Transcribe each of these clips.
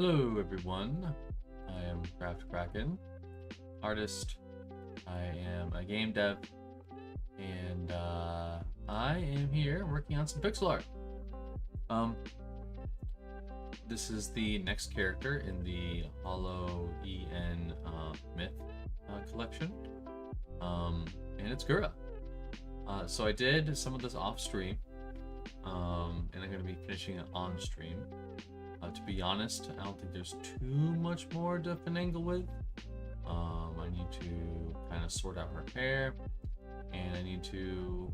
Hello everyone, I am Kraftkraken, artist. I am a game dev, and I am here working on some pixel art. This is the next character in the Hololive myth collection, and it's Gura. So I did some of this off stream, and I'm going to be finishing it on stream. To be honest, I don't think there's too much more to finagle with. I need to kind of sort out her hair, and I need to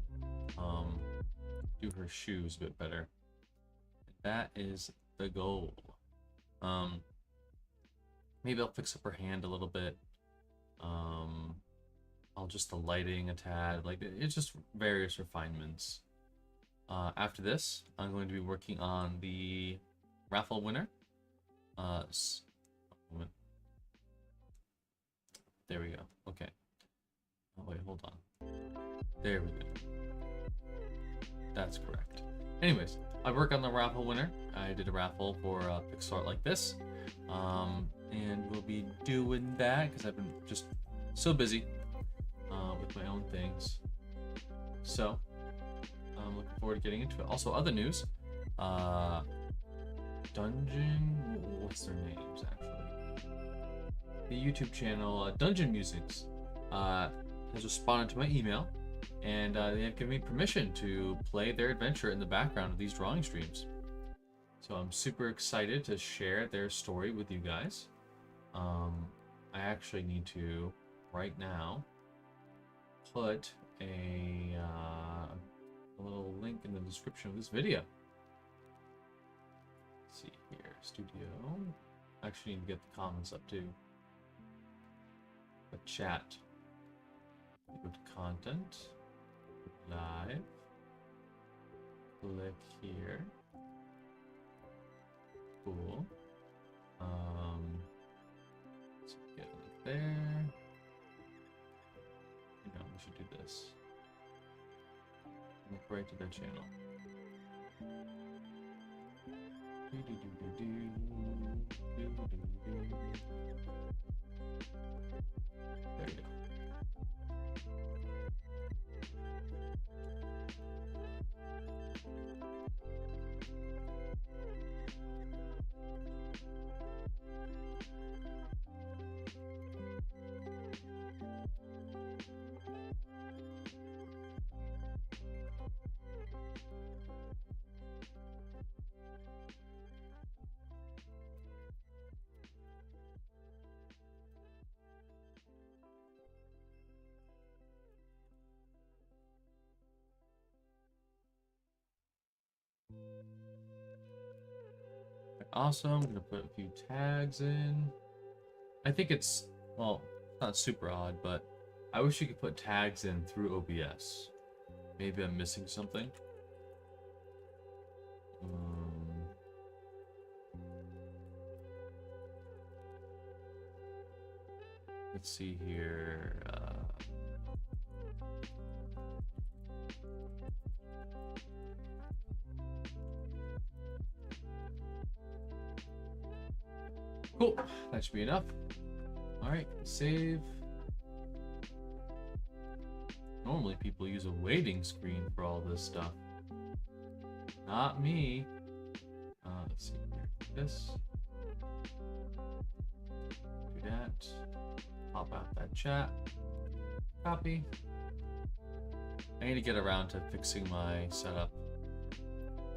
do her shoes a bit better. That is the goal. Maybe I'll fix up her hand a little bit. I'll just the lighting a tad, like it's just various refinements. After this, I'm going to be working on the raffle winner. There we go. Okay. Oh wait, hold on. There we go. That's correct. Anyways, I work on the raffle winner. I did a raffle for pixel art like this, and we'll be doing that because I've been just so busy with my own things. So I'm looking forward to getting into it. Also, other news. Dungeon, what's their names actually? The YouTube channel Dungeon Musings has responded to my email, and they have given me permission to play their adventure in the background of these drawing streams. So I'm super excited to share their story with you guys. I actually need to right now put a little link in the description of this video. See here, studio. Actually need to get the comments up too. The chat. Go to content. Live. Click here. Cool. So get a link there. You know, we should do this. Look right to their channel. There we go. Awesome. I'm gonna put a few tags in. I think it's, well, not super odd, but I wish you could put tags in through OBS. Maybe I'm missing something. Let's see here. Cool, that should be enough. All right, save. Normally people use a waiting screen for all this stuff. Not me. Let's see here. This. Do that. Pop out that chat. Copy. I need to get around to fixing my setup.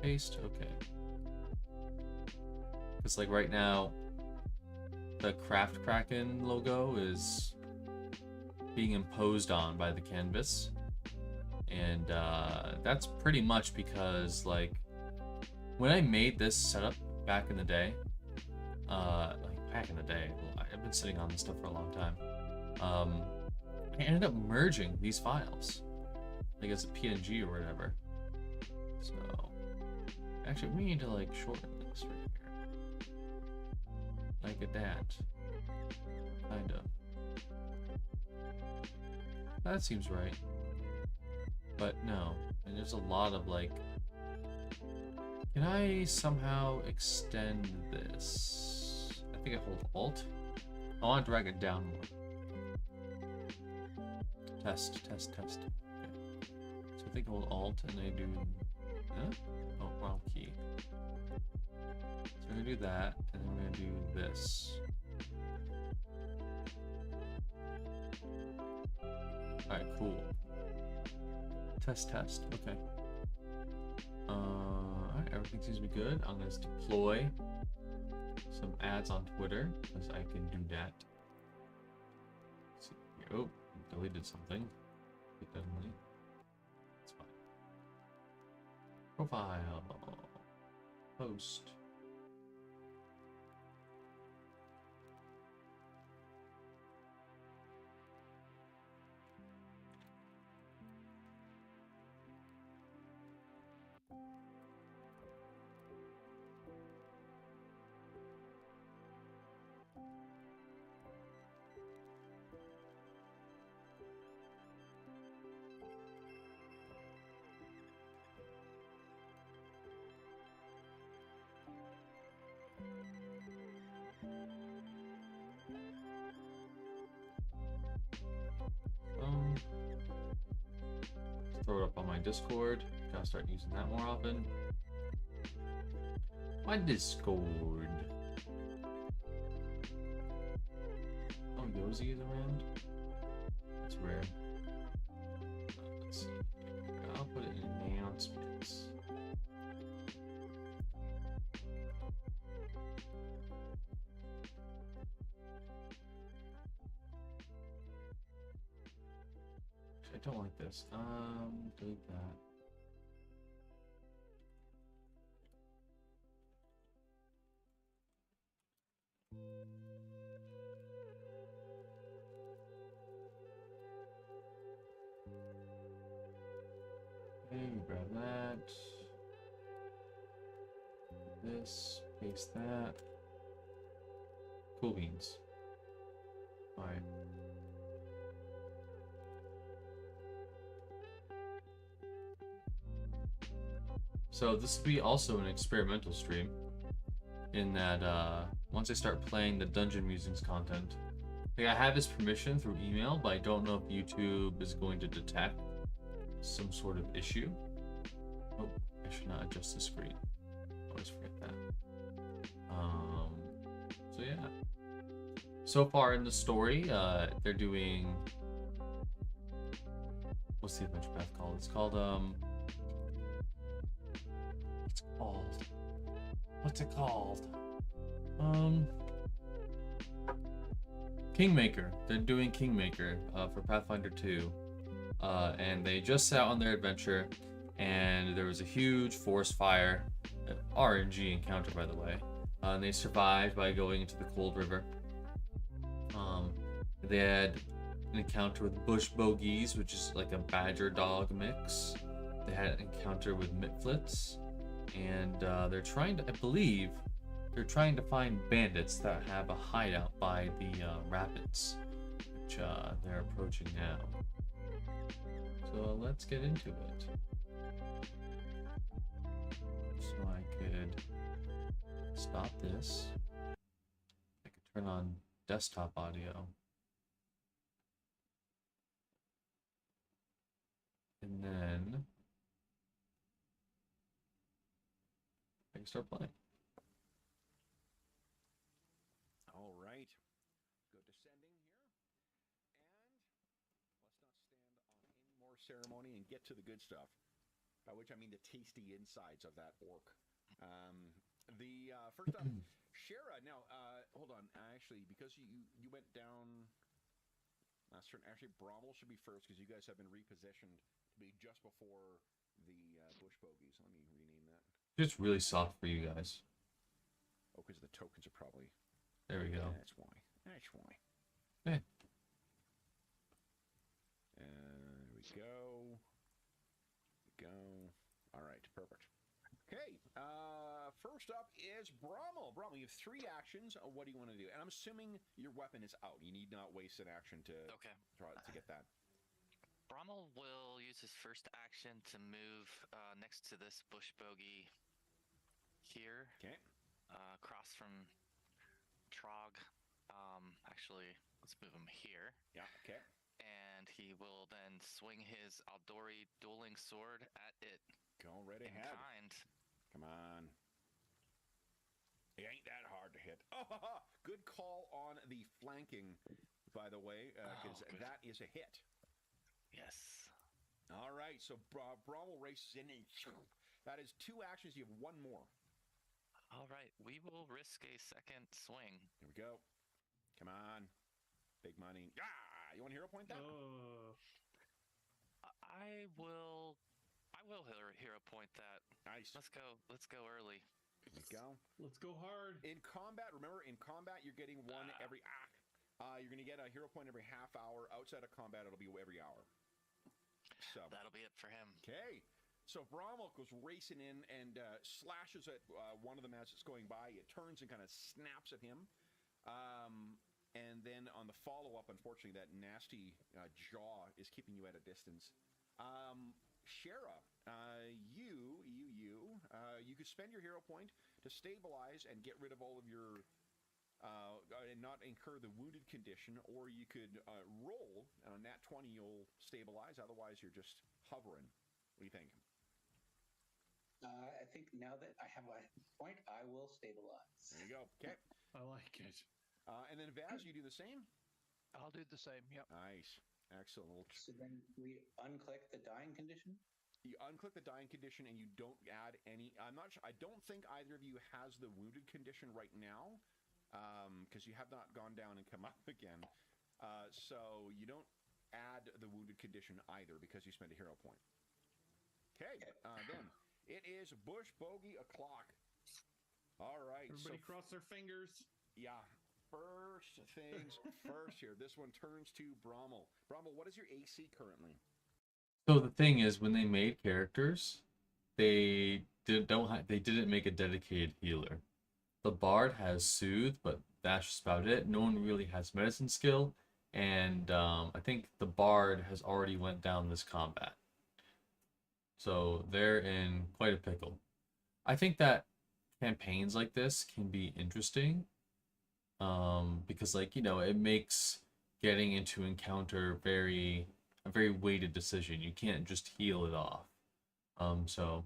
Paste, okay. Because like right now, the Kraftkraken logo is being imposed on by the canvas, and that's pretty much because like when I made this setup back in the day, I've been sitting on this stuff for a long time. I ended up merging these files, like as a PNG or whatever. So actually, we need to like shorten this right here. Like a that. Kind of. That seems right. But no. And there's a lot of like... Can I somehow extend this? think I hold Alt. I want to drag it down more. Test. Okay. So I think I hold Alt and I do... Huh? Oh, wrong key. So we're going to do that, and then we're going to do this. Alright, cool. Test. Okay. Alright, everything seems to be good. I'm going to deploy some ads on Twitter, because I can do that. Let's see here. Oh, deleted something. Definitely. It's fine. Profile. Post. Throw it up on my Discord. Gotta start using that more often. My Discord. Oh, Yosi is around? That's rare. Let's see. I'll put it in announcements. I don't like this. Delete that. Okay, grab that. This, paste that. Cool beans. Alright. So this will be also an experimental stream, in that once I start playing the Dungeon Musings content, like I have his permission through email, but I don't know if YouTube is going to detect some sort of issue. Oh, I should not adjust the screen. I always forget that. So yeah. So far in the story, they're doing... What's the adventure path called? It's called, What's it called? Kingmaker. They're doing Kingmaker for Pathfinder 2. And they just set out on their adventure, and there was a huge forest fire, RNG encounter by the way, and they survived by going into the cold river. They had an encounter with bush bogies, which is like a badger dog mix. They had an encounter with mitflits, and they're trying to, I believe, they're trying to find bandits that have a hideout by the rapids, which they're approaching now. So let's get into it. So I could stop this. I could turn on desktop audio. And then I can start playing. All right. Go descending here. And let's not stand on any more ceremony and get to the good stuff. By which I mean the tasty insides of that orc. First up, Shara. Now, hold on. Actually, because you went down last turn, actually Brommel should be first because you guys have been repositioned to be just before the bush bogies. Let me rename that. It's really soft for you guys. Oh, because the tokens are probably... There we go. That's why. That's why. Okay. There we go. All right, perfect. Okay, first up is Brommel. Brommel, you have 3 actions. What do you want to do? And I'm assuming your weapon is out. You need not waste an action to try to get that. Brommel will use his first action to move next to this bush bogey here. Okay. Across from Trog. Actually, let's move him here. Yeah, okay. And he will then swing his Aldori dueling sword at it. Go right in ahead. kind. Come on. It ain't that hard to hit. Oh, good call on the flanking, by the way, because that is a hit. Yes. All right, so Brommel races in, and that is 2 actions. You have 1 more. All right, we will risk a second swing. Here we go. Come on. Big money. Ah, you want to hero point that? I will hero point that. Nice. Let's go early. There you go. Let's go hard. In combat, remember, in combat, you're getting 1 every... you're going to get a hero point every half hour. Outside of combat, it'll be every hour. So that'll be it for him. Okay. So Brommel goes racing in and slashes at one of them as it's going by. It turns and kind of snaps at him. And then on the follow-up, unfortunately, that nasty jaw is keeping you at a distance. Shara, you could spend your hero point to stabilize and get rid of all of your, and not incur the wounded condition, or you could roll, and on nat 20 you'll stabilize, otherwise you're just hovering. What do you think? I think now that I have a point, I will stabilize. There you go. Okay. I like it. And then Vaz, you do the same? I'll do the same, yep. Nice. Excellent. So then we unclick the dying condition? You unclick the dying condition and you don't add any... I'm not sure. I don't think either of you has the wounded condition right now, because you have not gone down and come up again. So you don't add the wounded condition either because you spend a hero point. Okay, then it is Bush Bogey o'clock. All right. Everybody cross their fingers. Yeah. First things first here. This one turns to Brommel. Brommel, what is your AC currently? So the thing is, when they made characters, they didn't make a dedicated healer. The Bard has Soothe, but that's just about it. No one really has medicine skill, and I think the Bard has already went down this combat. So they're in quite a pickle. I think that campaigns like this can be interesting, because, like, you know, it makes getting into encounter a very weighted decision. You can't just heal it off. So,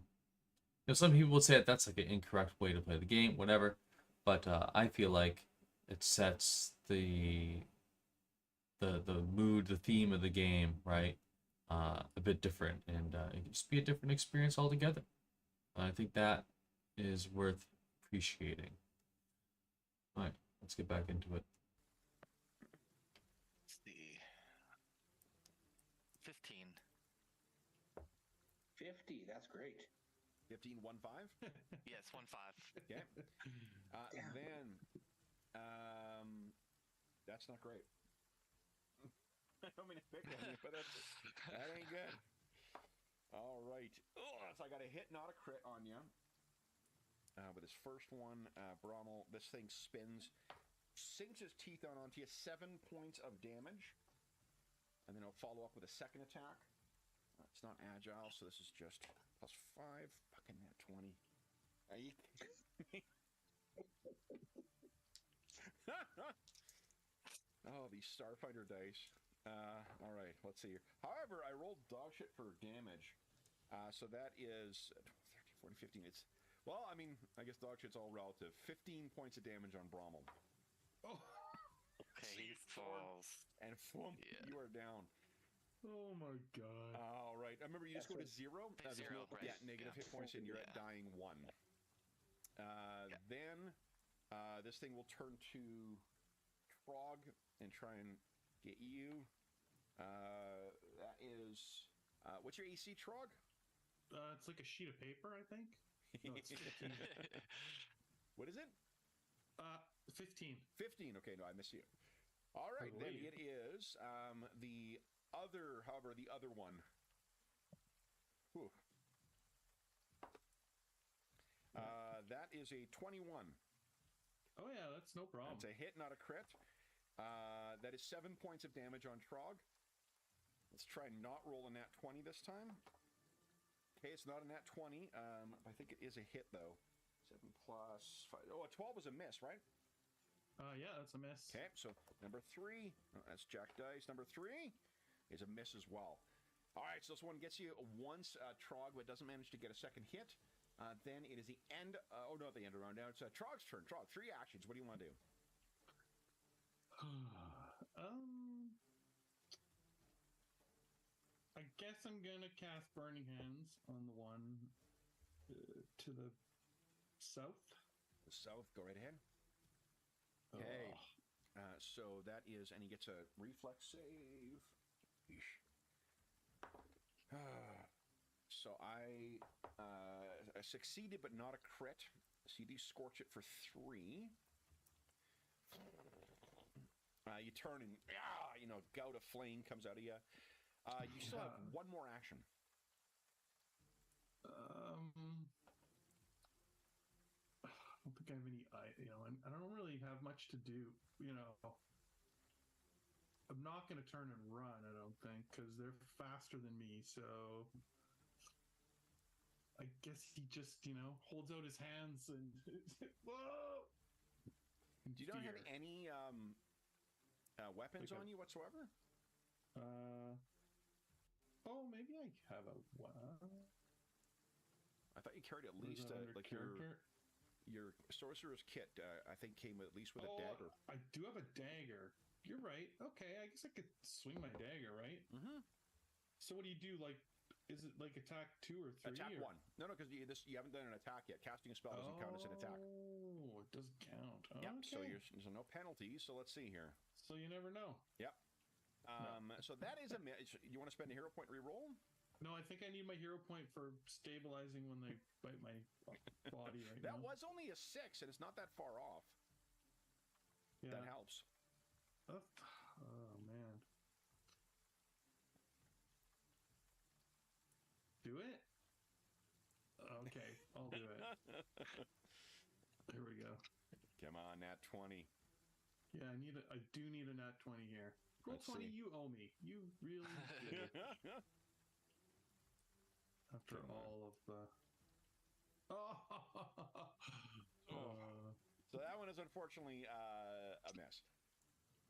you know, some people would say that that's like an incorrect way to play the game, whatever. But I feel like it sets the mood, the theme of the game, right, a bit different, and it can just be a different experience altogether. I think that is worth appreciating. All right, let's get back into it. It's the 15. 50, that's great. 15, 1, 5? Yes, 1-5. Okay. Then, that's not great. I don't mean to pick on you, but that ain't good. All right. Oh, so I got a hit, not a crit on you. With his first one, Brommel, this thing spins, sinks his teeth onto you, 7 points of damage. And then he'll follow up with a second attack. It's not agile, so this is just +5. Fucking that 20. Are you kidding me? Oh, these Starfighter dice. All right, let's see here. However, I rolled dog shit for damage. So that is 13, 14, 15. It's, well, I mean, I guess dog shit's all relative. 15 points of damage on Brommel. Oh. Okay, he falls. And boom, you are down. Oh my god. All right. I remember you just go to 0. There's zero, no, right. yeah, negative hit points, and you're at dying 1. Then this thing will turn to Trog and try and get you. That is... what's your AC, Trog? It's like a sheet of paper, I think. No, it's 15. What is it? 15. 15. Okay, no, I missed you. All right, then it is the other one. Whew. That is a 21. Oh yeah, that's no problem. That's a hit, not a crit. That is 7 points of damage on Trog. Let's try not roll a nat 20 this time. Okay, it's not a nat 20. I think it is a hit, though. 7 plus 5. Oh, a 12 was a miss, right? Yeah, that's a miss. Okay, so number 3, that's Jack Dice. Number 3 is a miss as well. All right, so this one gets you once Trog, but doesn't manage to get a second hit. Then it is the end. Oh, no, the end of the round. Now it's Trog's turn. Trog, 3 actions. What do you want to do? I guess I'm gonna cast Burning Hands on the one to the south. The south, go right ahead. Okay. So that is, and he gets a reflex save. So I succeeded, but not a crit. So you do scorch it for 3. You turn and, gout of flame comes out of you. You still have one more action. I don't think I have any. I don't really have much to do. I'm not going to turn and run. I don't think, because they're faster than me. So I guess he just holds out his hands and whoa. Do you not have any weapons on you whatsoever? Oh, maybe I have a. I thought you carried at least like your sorcerer's kit. I think came at least with a dagger. I do have a dagger. You're right. Okay, I guess I could swing my dagger, right? Mm-hmm. So what do you do? Like, is it like attack 2 or 3? Attack 1. No, because you haven't done an attack yet. Casting a spell doesn't count as an attack. Oh, it doesn't count. Yep. Okay. So there's no penalties. So let's see here. So you never know. Yep. So that is a miss. You want to spend a hero point reroll? No, I think I need my hero point for stabilizing when they bite my body right That now. was only a 6, and it's not that far off. Yeah. That helps. Oh, man. Do it? Okay, I'll do it. There we go. Come on, nat 20. Yeah, I do need a nat 20 here. Roll Let's 20, see. you owe me. You really do. After Come on. all of the... So that one is unfortunately a miss.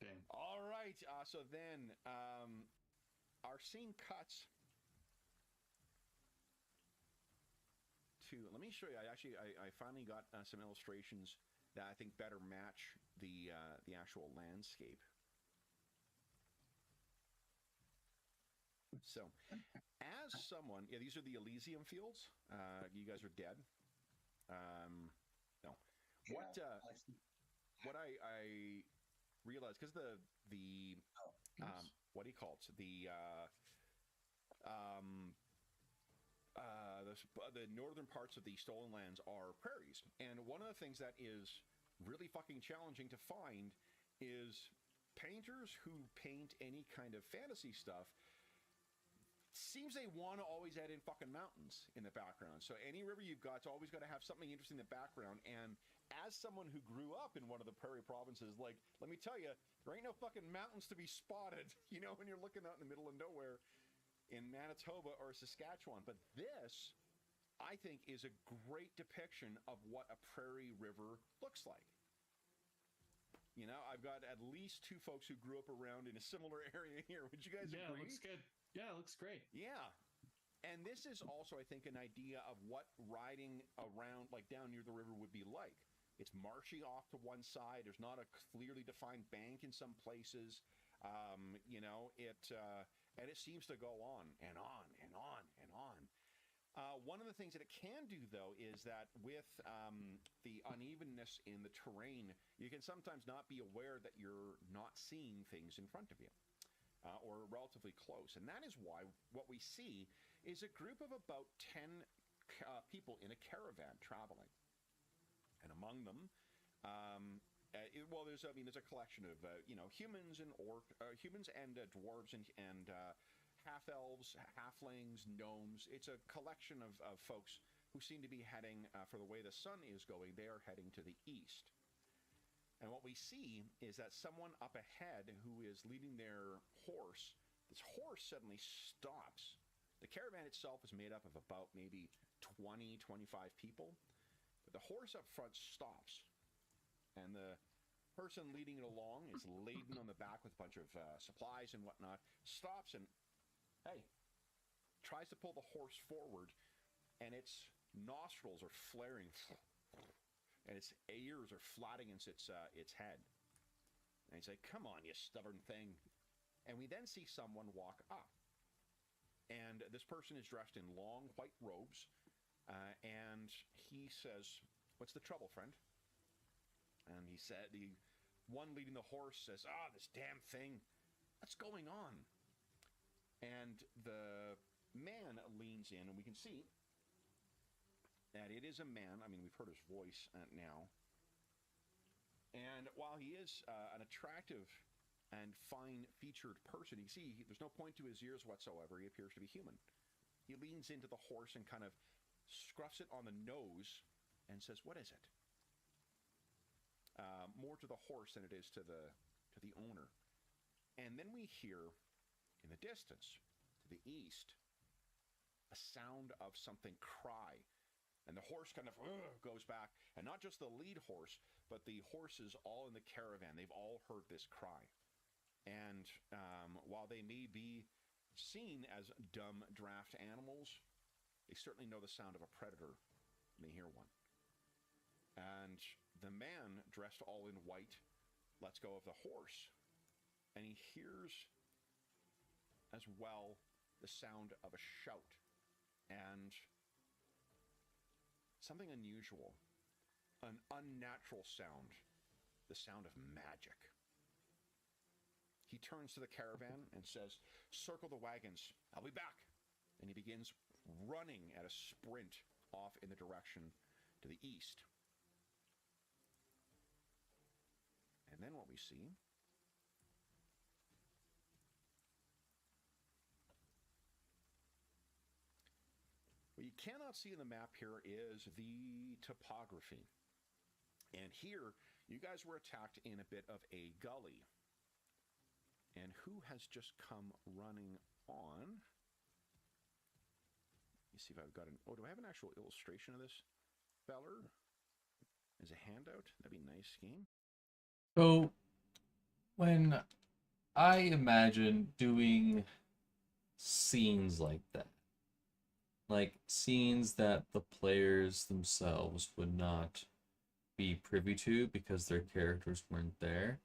Dang. All right. So then our scene cuts to. Let me show you. I finally got some illustrations that I think better match the actual landscape. So, as someone, these are the Elysium fields. You guys are dead. No. What I realized, because the what do you call it? The northern parts of the Stolen Lands are prairies, and one of the things that is really fucking challenging to find is painters who paint any kind of fantasy stuff. Seems they want to always add in fucking mountains in the background. So any river you've got, it's always got to have something interesting in the background. And as someone who grew up in one of the prairie provinces, like, let me tell you, there ain't no fucking mountains to be spotted, when you're looking out in the middle of nowhere in Manitoba or Saskatchewan. But this, I think, is a great depiction of what a prairie river looks like. I've got at least 2 folks who grew up around in a similar area here. Would you guys agree? Yeah, it looks good. Yeah, it looks great. Yeah. And this is also, I think, an idea of what riding around, like down near the river, would be like. It's marshy off to one side. There's not a clearly defined bank in some places. And it seems to go on and on and on and on. One of the things that it can do, though, is that with the unevenness in the terrain, you can sometimes not be aware that you're not seeing things in front of you. Or relatively close. And that is why what we see is a group of about 10 people in a caravan traveling. And among them, there's a collection of humans and humans and dwarves and half-elves, halflings, gnomes. It's a collection of folks who seem to be heading, for the way the sun is going, they are heading to the east. And what we see is that someone up ahead who is leading their horse, this horse suddenly stops. The caravan itself is made up of about maybe 20, 25 people. But the horse up front stops. And the person leading it along is laden on the back with a bunch of supplies and whatnot, stops and, hey, tries to pull the horse forward, and its nostrils are flaring, and its ears are flat against its head. And he's like, come on, you stubborn thing. And we then see someone walk up. And this person is dressed in long white robes, and he says, what's the trouble, friend? And he said, the one leading the horse says, this damn thing, what's going on? And the man leans in, and we can see that it is a man. I mean, we've heard his voice now. And while he is an attractive and fine-featured person, you see there's no point to his ears whatsoever. He appears to be human. He leans into the horse and kind of scruffs it on the nose and says, what is it? More to the horse than it is to the owner. And then we hear in the distance, to the east, a sound of something cry. And the horse kind of goes back, and not just the lead horse, but the horses all in the caravan. They've all heard this cry. And while they may be seen as dumb draft animals, they certainly know the sound of a predator when they hear one. And the man, dressed all in white, lets go of the horse, and he hears as well the sound of a shout and something unusual, an unnatural sound, the sound of magic. He turns to the caravan and says, circle the wagons, I'll be back. And he begins running at a sprint off in the direction to the east. And then what we see what you cannot see in the map here is the topography. And here, you guys were attacked in a bit of a gully. And who has just come running on? Let me see if I've got an... Oh, do I have an actual illustration of this feller? As a handout? That'd be nice, game. So, when I imagine doing scenes like that, like scenes that the players themselves would not be privy to because their characters weren't there,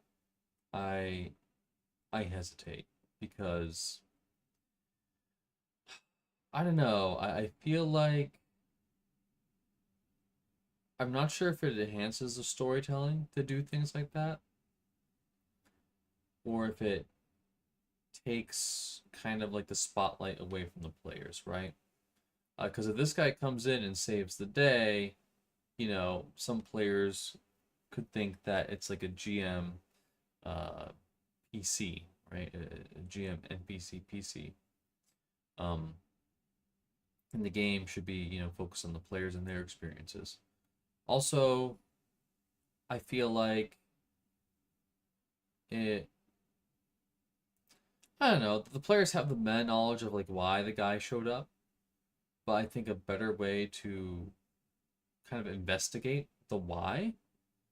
I hesitate because I don't know. I feel like I'm not sure if it enhances the storytelling to do things like that, or if it takes kind of like the spotlight away from the players, right? Because if this guy comes in and saves the day, you know, some players could think that it's like a GM PC, right? A GM NPC PC. And the game should be, you know, focused on the players and their experiences. Also, I feel like I don't know, the players have the meta knowledge of like why the guy showed up, but I think a better way to kind of investigate the why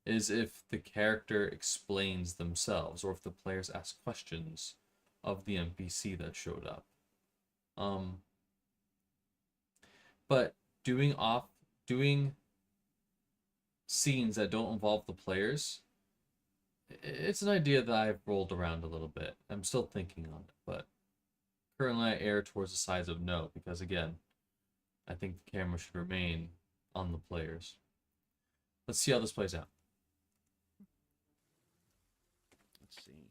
is if the character explains themselves or if the players ask questions of the NPC that showed up. But doing scenes that don't involve the players, it's an idea that I've rolled around a little bit. I'm still thinking on it, but currently I err towards the sides of no, because again, I think the camera should remain on the players. Let's see how this plays out. Let's see.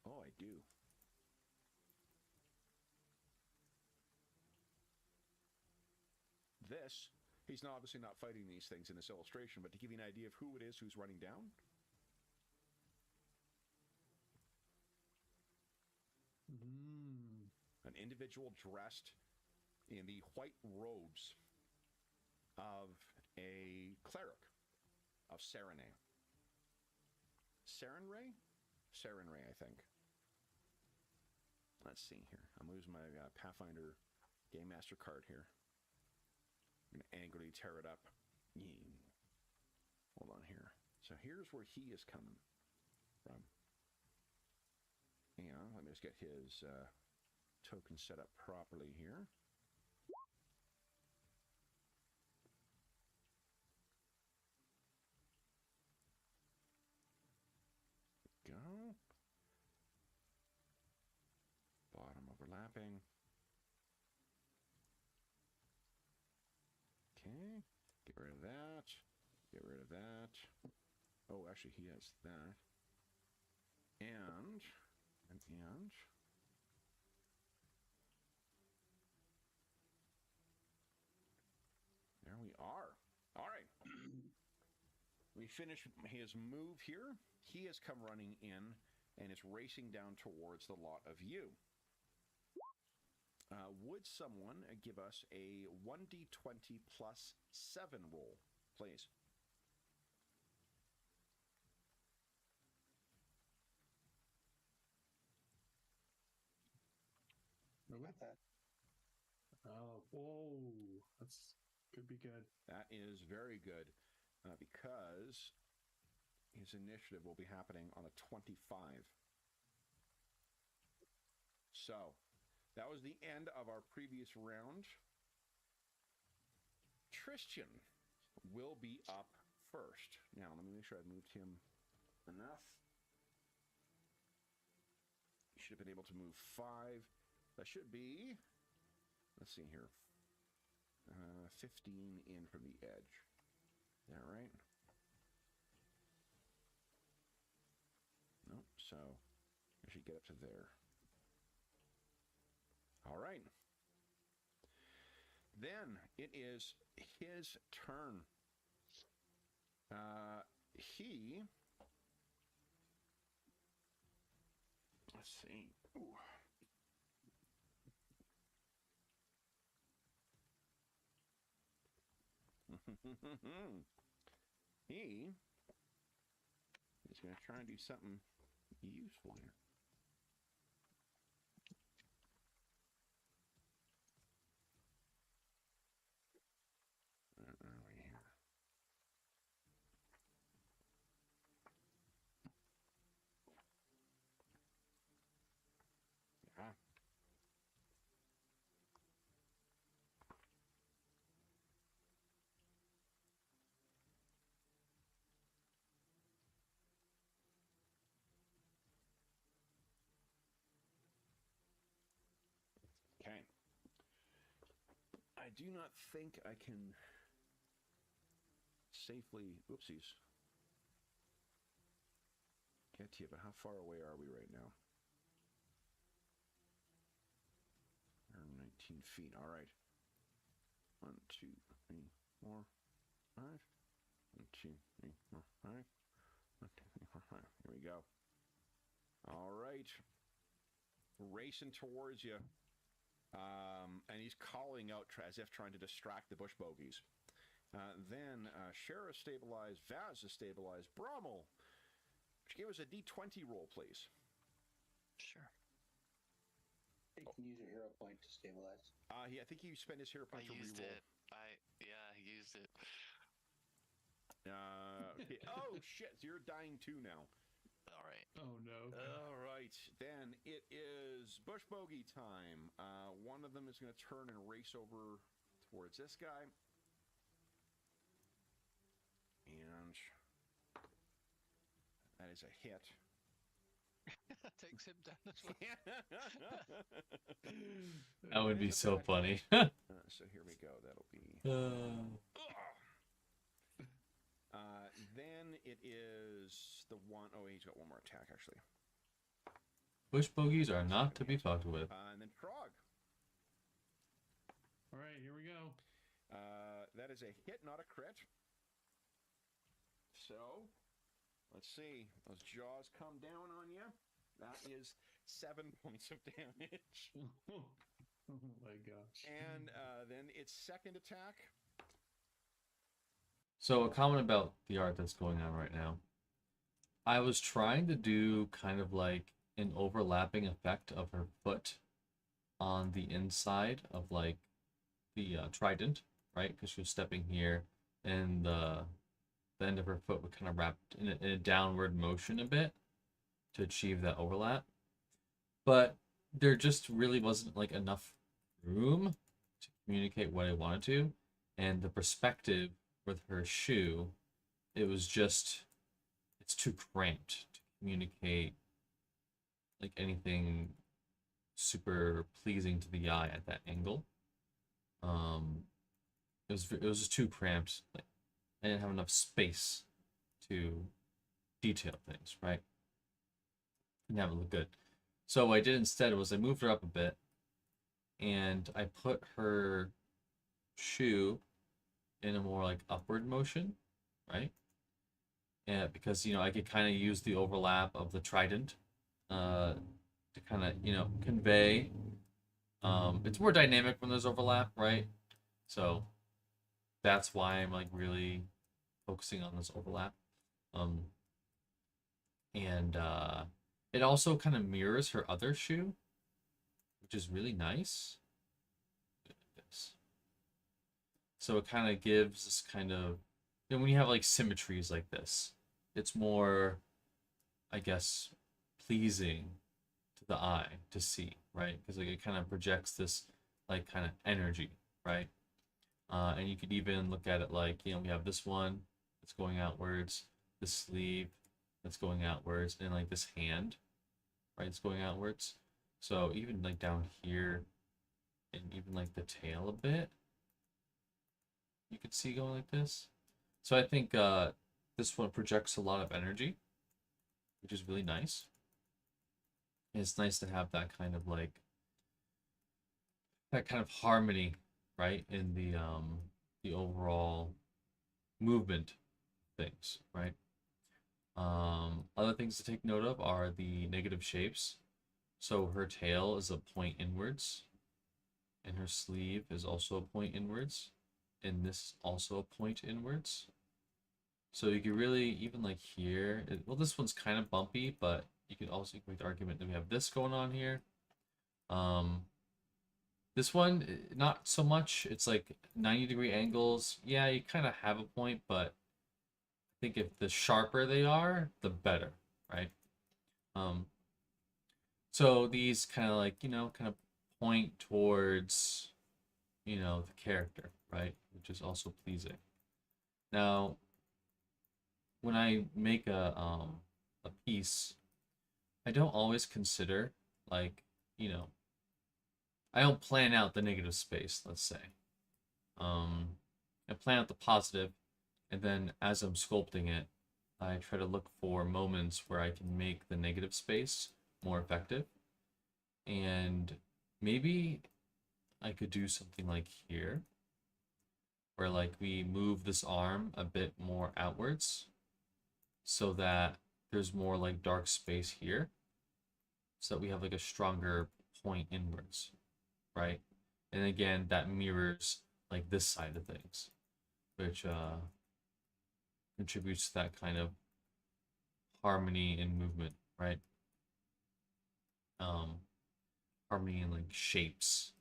Oh, I do. This, he's not obviously not fighting these things in this illustration, but to give you an idea of who it is who's running down. An individual dressed in the white robes of a cleric of Serenay. Serenray? Serenray, I think. Let's see here. I'm losing my Pathfinder Game Master card here. I'm going to angrily tear it up. hold on here. So here's where he is coming from. Hang on, let me just get his token set up properly here. Go. Bottom overlapping. Okay. Get rid of that. Get rid of that. Oh, actually, he has that. And. There we are. All right. We finish his move here. He has come running in and is racing down towards the lot of you. Would someone give us a 1d20 plus 7 roll, please? About that. Oh, whoa. That's could be good. That is very good because his initiative will be happening on a 25. So, that was the end of our previous round. Tristan will be up first. Now, let me make sure I've moved him enough. He should have been able to move 5. That should be, let's see here, 15 in from the edge. Is that right? Nope, so I should get up to there. All right. Then it is his turn. Let's see. Ooh. He is going to try and do something useful here. Where are we here? Yeah. Okay. I do not think I can safely, oopsies, get to you, but how far away are we right now? 19 feet, all right. 1, 2, 3, 4, 5. 1, 2, 3, 4, 5. 1, 2, 3, 4, 5. Here we go. All right. Racing towards you. And he's calling out as if trying to distract the bush bogies. Then Shara stabilized, Vaz is stabilized. Brommel, give us a d20 roll, please. Sure. You can use your hero point to stabilize. I think he spent his hero point to used reroll. it. I used it. Okay. Oh shit! So you're dying too now. All right. Oh no. All right, then it is bush bogey time. One of them is going to turn and race over towards this guy. And that is a hit. Takes him down as well. That would be so funny. So here we go. That'll be... then it is the one... Oh, he's got one more attack, actually. Bush bogies are not to be fucked with. And then Frog. All right, here we go. That is a hit, not a crit. So, let's see. Those jaws come down on you. That is 7 points of damage. Oh my gosh. And then its second attack. So a comment about the art that's going on right now. I was trying to do kind of like an overlapping effect of her foot on the inside of like the trident, right? Because she was stepping here, and the the end of her foot would kind of wrap in a downward motion a bit to achieve that overlap. But there just really wasn't like enough room to communicate what I wanted to, and the perspective with her shoe, it's too cramped to communicate like anything super pleasing to the eye at that angle. It was just too cramped. Like I didn't have enough space to detail things, right? And have it look good. So what I did instead was I moved her up a bit, and I put her shoe in a more like upward motion, right? Yeah, because I could kind of use the overlap of the trident to kind of convey. It's more dynamic when there's overlap, right? So that's why I'm like really focusing on this overlap. And it also kind of mirrors her other shoe, which is really nice. So it kind of gives this kind of, when you have like symmetries like this, it's more, I guess, pleasing to the eye to see, right? Because like it kind of projects this like kind of energy, right? And you could even look at it like, we have this one that's going outwards, this sleeve that's going outwards, and like this hand, right? It's going outwards. So even like down here, and even like the tail a bit, you could see going like this. So I think this one projects a lot of energy, which is really nice. And it's nice to have that kind of like harmony, right, in the overall movement things, right? Other things to take note of are the negative shapes. So her tail is a point inwards, and her sleeve is also a point inwards, and this is also a point inwards. So you could really, even like here, well, this one's kind of bumpy, but you could also make the argument that we have this going on here. This one, not so much. It's like 90-degree angles. Yeah, you kind of have a point, but I think if the sharper they are, the better, right? So these kind of like, kind of point towards, the character, right? Which is also pleasing. Now, when I make a piece, I don't always consider like, I don't plan out the negative space, let's say. I plan out the positive, and then as I'm sculpting it, I try to look for moments where I can make the negative space more effective. And maybe I could do something like here, where like we move this arm a bit more outwards so that there's more like dark space here, so that we have like a stronger point inwards, right? And again, that mirrors like this side of things, which contributes to that kind of harmony in movement, right? Harmony in like shapes,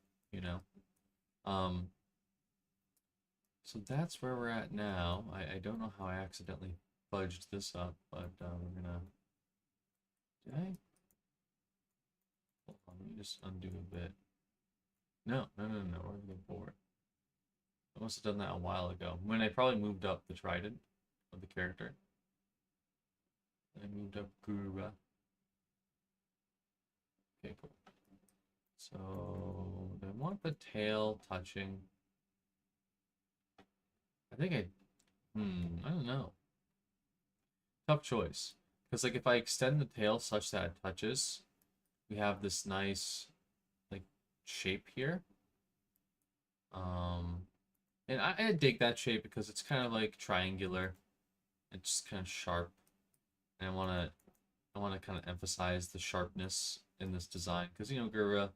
so that's where we're at now. I don't know how I accidentally fudged this up, but we're gonna, did I? Hold on, let me just undo a bit. No, we're gonna go forward. I must have done that a while ago, when I probably moved up the trident of the character. I moved up Gura. Okay, cool. So I want the tail touching. I think I don't know. Tough choice. Because like if I extend the tail such that it touches, we have this nice like shape here. And I dig that shape because it's kind of like triangular. It's kind of sharp. And I wanna kind of emphasize the sharpness in this design. Because Gura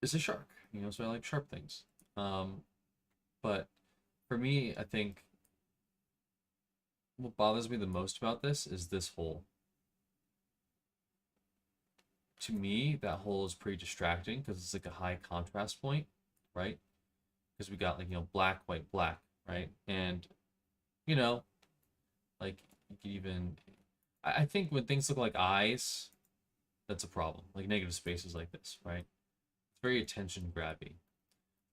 is a shark, so I like sharp things. But for me, I think what bothers me the most about this is this hole. To me, that hole is pretty distracting because it's like a high contrast point, right? Because we got like, black, white, black, right? And you know, like you could even. I think when things look like eyes, that's a problem. Like negative spaces like this, right? It's very attention grabby.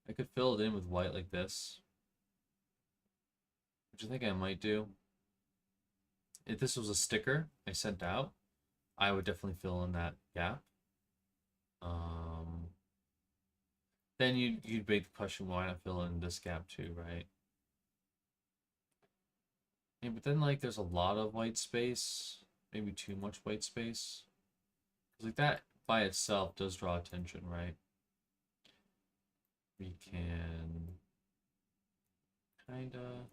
I could fill it in with white like this, which I think I might do. If this was a sticker I sent out, I would definitely fill in that gap. Then you'd make the question, why not fill in this gap too, right? Yeah, but then like there's a lot of white space, maybe too much white space. 'Cause like that by itself does draw attention, right? We can kinda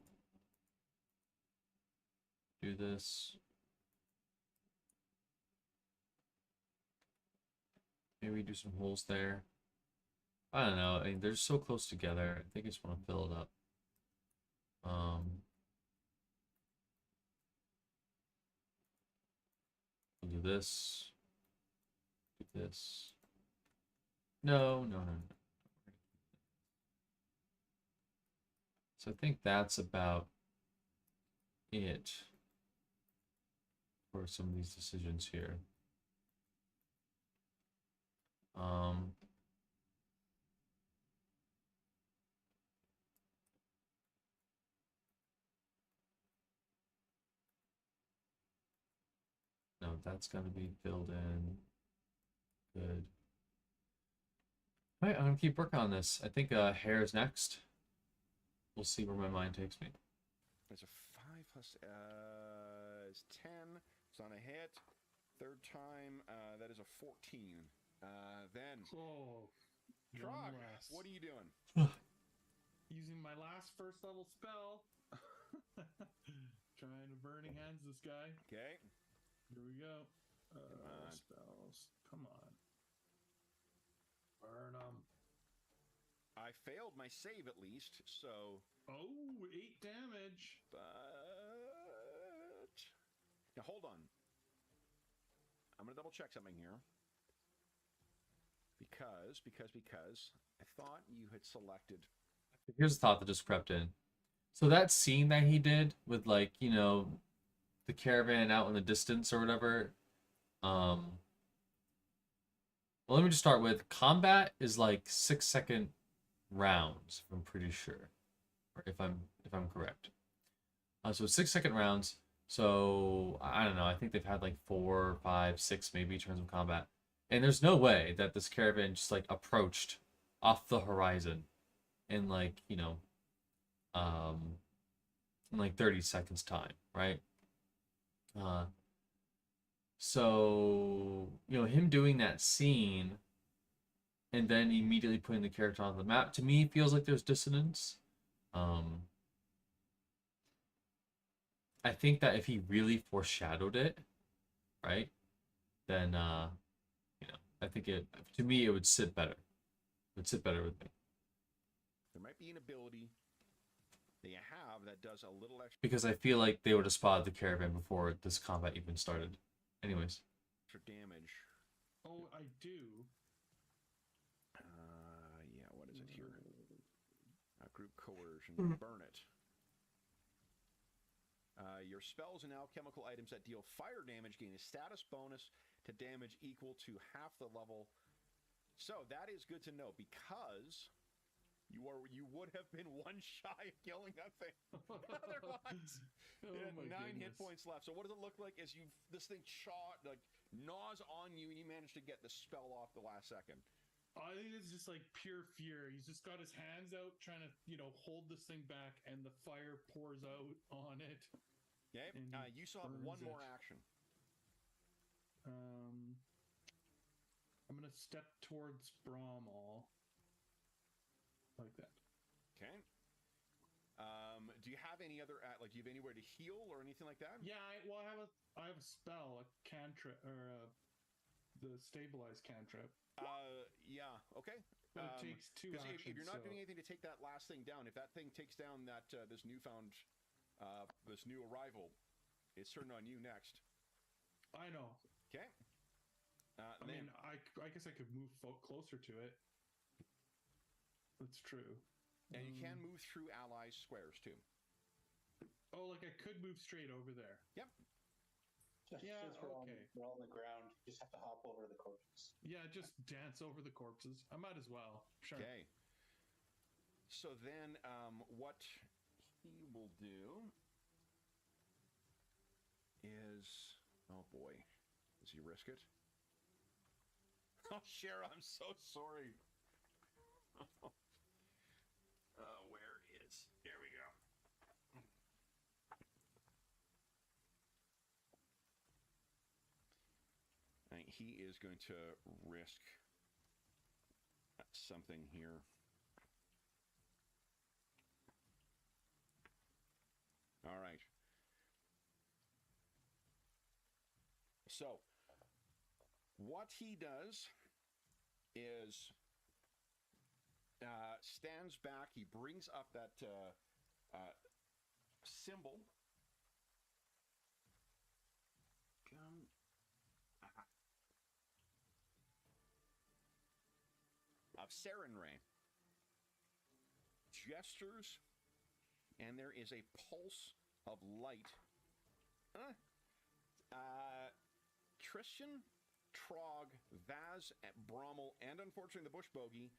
do this. Maybe do some holes there. I don't know. I mean, they're so close together. I think I just want to fill it up. We'll do this. Do this. No, no, no, no. So I think that's about it for some of these decisions here. No, that's got to be filled in. Good. All right, I'm gonna keep working on this. I think hair is next. We'll see where my mind takes me. It's a 5 plus is 10. It's on a hit. Third time, that is a 14. Then, Oh, Trog, one less. what are you doing? Using my last first level spell. Trying to burning hands this guy. Okay. Here we go. Come on. Spells. Come on. Burn 'em. I failed my save at least, so. Oh, 8 damage. But now hold on. I'm gonna double check something here. Because I thought you had selected. Here's a thought that just crept in. So that scene that he did with like, you know, the caravan out in the distance or whatever. Well, let me just start with combat is like 6-second rounds, if I'm pretty sure, or if I'm correct. So 6-second rounds. So I don't know. I think they've had like 4, 5, 6 maybe turns of combat, and there's no way that this caravan just like approached off the horizon in like in like 30 seconds time, right? So him doing that scene and then immediately putting the character on the map to me feels like there's dissonance. I think that if he really foreshadowed it, right, then I think to me it would sit better. It would sit better with me. There might be an ability that you have that does a little extra. Because I feel like they would have spotted the caravan before this combat even started. Anyways. Extra damage. Oh, I do. Yeah, what is it here? Group coercion. Burn it. Your spells and alchemical items that deal fire damage gain a status bonus to damage equal to half the level. So that is good to know because you would have been one shy of killing that thing otherwise. It had 9 hit points left. So what does it look like as this thing gnaws on you and you manage to get the spell off the last second? I think it's just like pure fear. He's just got his hands out trying to, hold this thing back, and the fire pours out on it. Okay. You still have one more action. I'm gonna step towards Bramall. Like that. Okay. Do you have any other do you have anywhere to heal or anything like that? Yeah, I have a spell, a cantrip, or the stabilize cantrip. Yeah, okay. But it takes 2 actions. If you're not doing anything to take that last thing down, if that thing takes down that this new arrival, it's turned on you next. I know. Okay. I guess I could move closer to it. That's true. And you can move through allies' squares too. Oh, like I could move straight over there. Yep. Just Yeah, since we're okay. all on the ground, you just have to hop over the corpses. Yeah, just dance over the corpses. I might as well. Sure. Okay. So then, what he will do is, oh boy, does he risk it? Oh, Shara, I'm so sorry. Where is? There we go. He is going to risk something here. All right. So, what he does is stands back. He brings up that symbol. Of Sarenrae. Gestures, and there is a pulse of light. Tristan, Trog, Vaz, Brommel, and unfortunately the Bush Bogey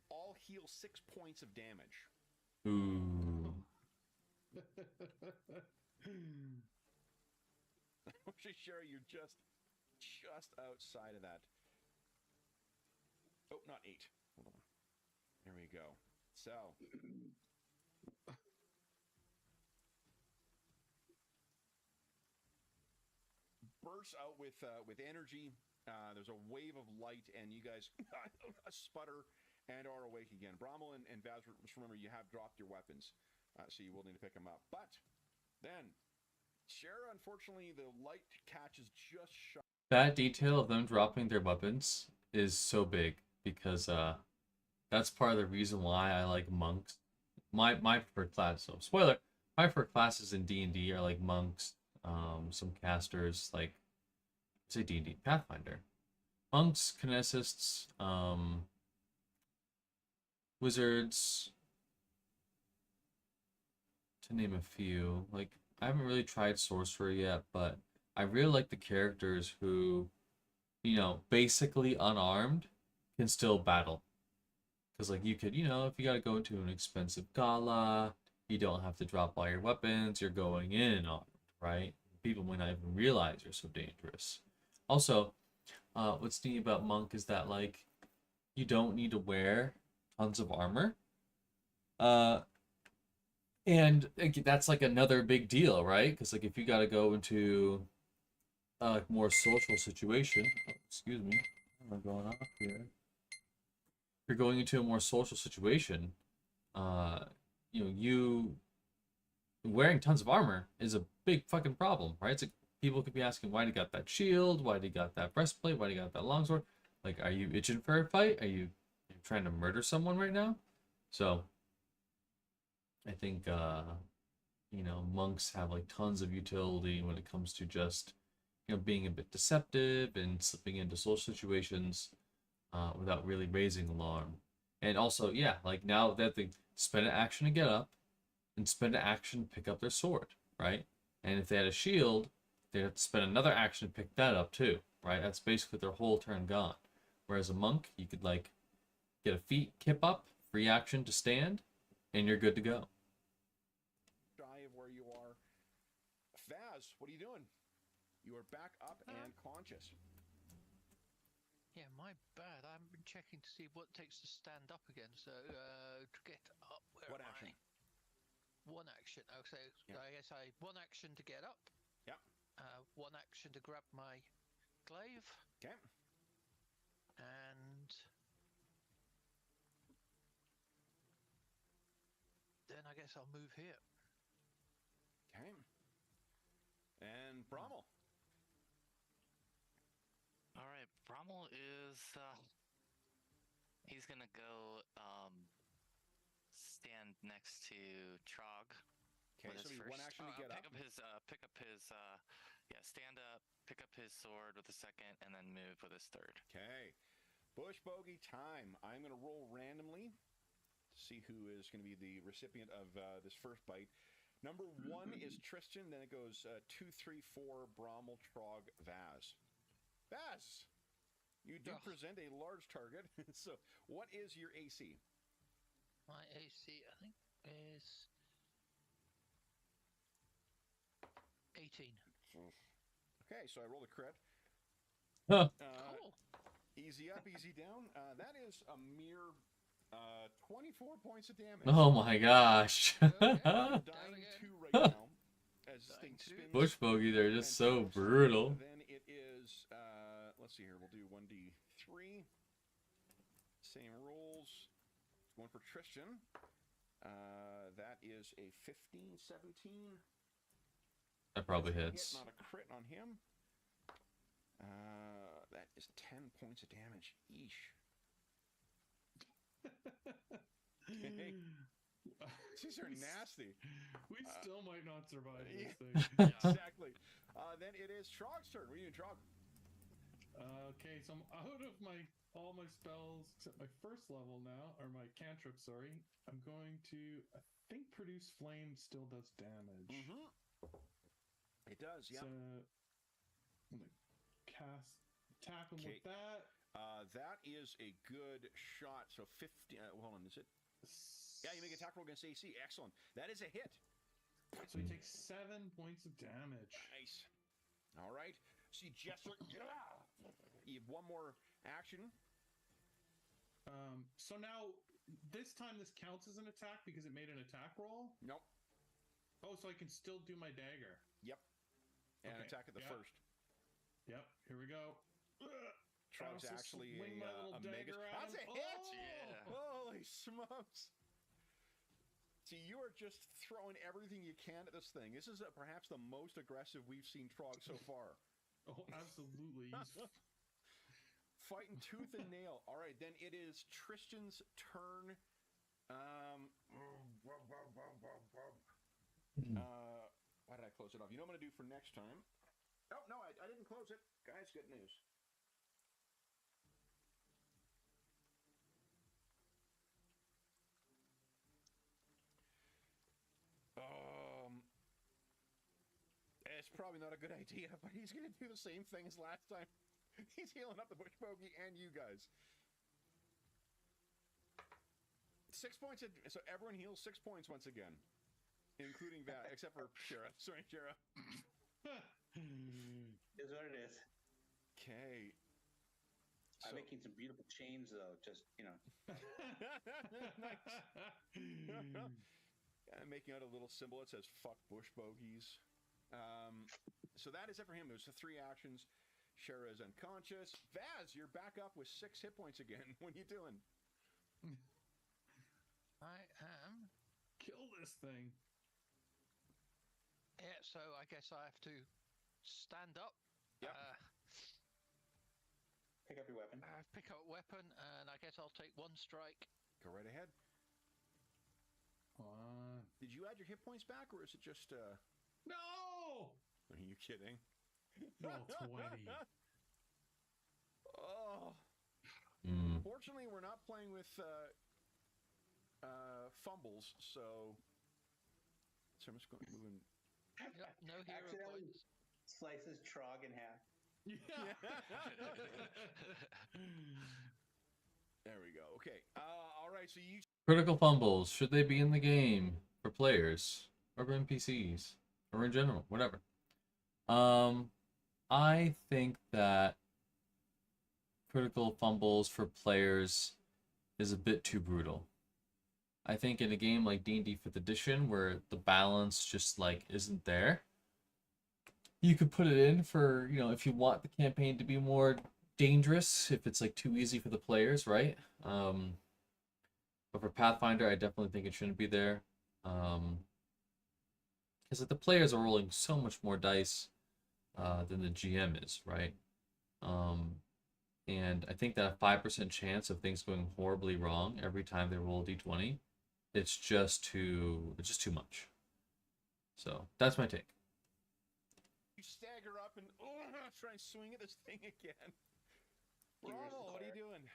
all heal 6 points of damage. Ooh. Sure, you're just outside of that. Oh, not 8. Hold on. There we go. So. Bursts out with energy. There's a wave of light, and you guys sputter and are awake again. Brommel and Vaz, just remember, you have dropped your weapons, so you will need to pick them up. But then, Shara, unfortunately, the light catches just shy. That detail of them dropping their weapons is so big because that's part of the reason why I like monks. My preferred class. So spoiler, my preferred classes in D&D are like monks, some casters, like say D&D Pathfinder, monks, kineticists, wizards, to name a few. Like I haven't really tried sorcerer yet, but I really like the characters who, you know, basically unarmed can still battle. Because, like, you could, you know, if you got to go into an expensive gala, you don't have to drop all your weapons. You're going in armed, right? People might not even realize you're so dangerous. Also, what's neat about Monk is that, like, you don't need to wear tons of armor. And that's, like, another big deal, right? Because, like, if you got to go into a more social situation... Oh, excuse me. What am I going off here? You're going into a more social situation, you know, you wearing tons of armor is a big fucking problem, right? It's like people could be asking, why do you got that shield? Why do you got that breastplate? Why do you got that longsword? Like, are you itching for a fight? Are you trying to murder someone right now? So, I think, you know, monks have like tons of utility when it comes to just, you know, being a bit deceptive and slipping into social situations. Without really raising alarm. And also, yeah, like now that they spend an action to get up and spend an action to pick up their sword, right? And if they had a shield, they'd have to spend another action to pick that up too, right? That's basically their whole turn gone. Whereas a monk, you could like get a feat kip up, free action to stand, and you're good to go. Shy of where you are. Vaz, what are you doing? You are back up and conscious. Yeah, my bad. I haven't been checking to see what it takes to stand up again. So to get up, What action? One action. Okay, Yeah. I guess one action to get up. Yeah. One action to grab my glaive. Okay. And then I guess I'll move here. Okay. And Brommel. All right, Brommel is he's gonna go stand next to Trog. Okay, so one action to get up. Pick up his stand up, pick up his sword with the second, and then move with his third. Okay. Bush Bogey time. I'm going to roll randomly to see who is going to be the recipient of this first bite. Number 1 is Tristan. Then it goes 2, 3, 4, Brommel, Trog, Vaz. Vaz, you do present a large target. So, what is your AC? My AC, I think, is 18. Okay, so I rolled a crit. Huh. Cool. Easy up, easy down. That is a mere 24 points of damage. Oh my gosh. Okay. Dying Down again. 2 right now. As this thing Dying two. spins. Bush bogey, they're just so and brutal. Then it is, let's see here, we'll do 1d3. Same rolls. One for Tristan. That is a 15, 17. That probably That's a hits. hit, not a crit on him. That is 10 points of damage. Eesh. Okay. These are nasty. We still might not survive yeah. this thing. Exactly. Then it is Trog's turn. What are you doing, Trog? Okay, so I'm out of all my spells except my first level now, or my cantrip. Sorry, I'm going to. I think produce flame still does damage. Mm-hmm. It does, yeah. So I'm gonna tap him with that. That is a good shot. So 50. Hold on, is it? Yeah, you make an attack roll against AC. Excellent. That is a hit. So he takes 7 points of damage. Nice. All right. So you gesture. You have one more action. So now this time this counts as an attack because it made an attack roll. Nope. Oh, so I can still do my dagger. Yep. And Okay, attack at the yeah. first. Yep. Here we go. Trog's Also actually swing my little a mega. dagger at That's a him. hit. Oh! Yeah. Holy smokes. See, you are just throwing everything you can at this thing. This is perhaps the most aggressive we've seen Trog so far. Oh, absolutely. He's Fighting tooth and nail. All right, then it is Tristan's turn. Why did I close it off? You know what I'm going to do for next time? Oh, no, I didn't close it. Guys, good news. It's probably not a good idea, but he's going to do the same thing as last time. He's healing up the bush bogey and you guys. 6 points. So everyone heals 6 points once again, including that, except for Shara. Sorry, Shara. Is what it is. Okay. I'm making some beautiful chains, though. Just, I'm making out a little symbol that says "fuck bush bogeys." So that is it for him. There's the 3 actions. Shara is unconscious. Vaz, you're back up with 6 hit points again. What are you doing? I am. kill this thing. Yeah, so I guess I have to stand up. Yep. pick up your weapon. Pick up a weapon, and I guess I'll take 1 strike. Go right ahead. Did you add your hit points back, or is it just? No! Are you kidding? No, 20. Oh. Fortunately, we're not playing with fumbles, so I'm just going to move in. Yep, no hero Accidentally points. slices Trog in half. Yeah. There we go. Okay. All right. So you. Critical fumbles, should they be in the game for players or for NPCs or in general, whatever? I think that critical fumbles for players is a bit too brutal. I think in a game like D&D 5th edition where the balance just like isn't there, you could put it in for, if you want the campaign to be more dangerous, if it's like too easy for the players, right? But for Pathfinder, I definitely think it shouldn't be there. Because the players are rolling so much more dice than the GM is, right? And I think that a 5% chance of things going horribly wrong every time they roll a d20, it's just too much. So that's my take. You stagger up and try and swing at this thing again. Ronald, what are you doing?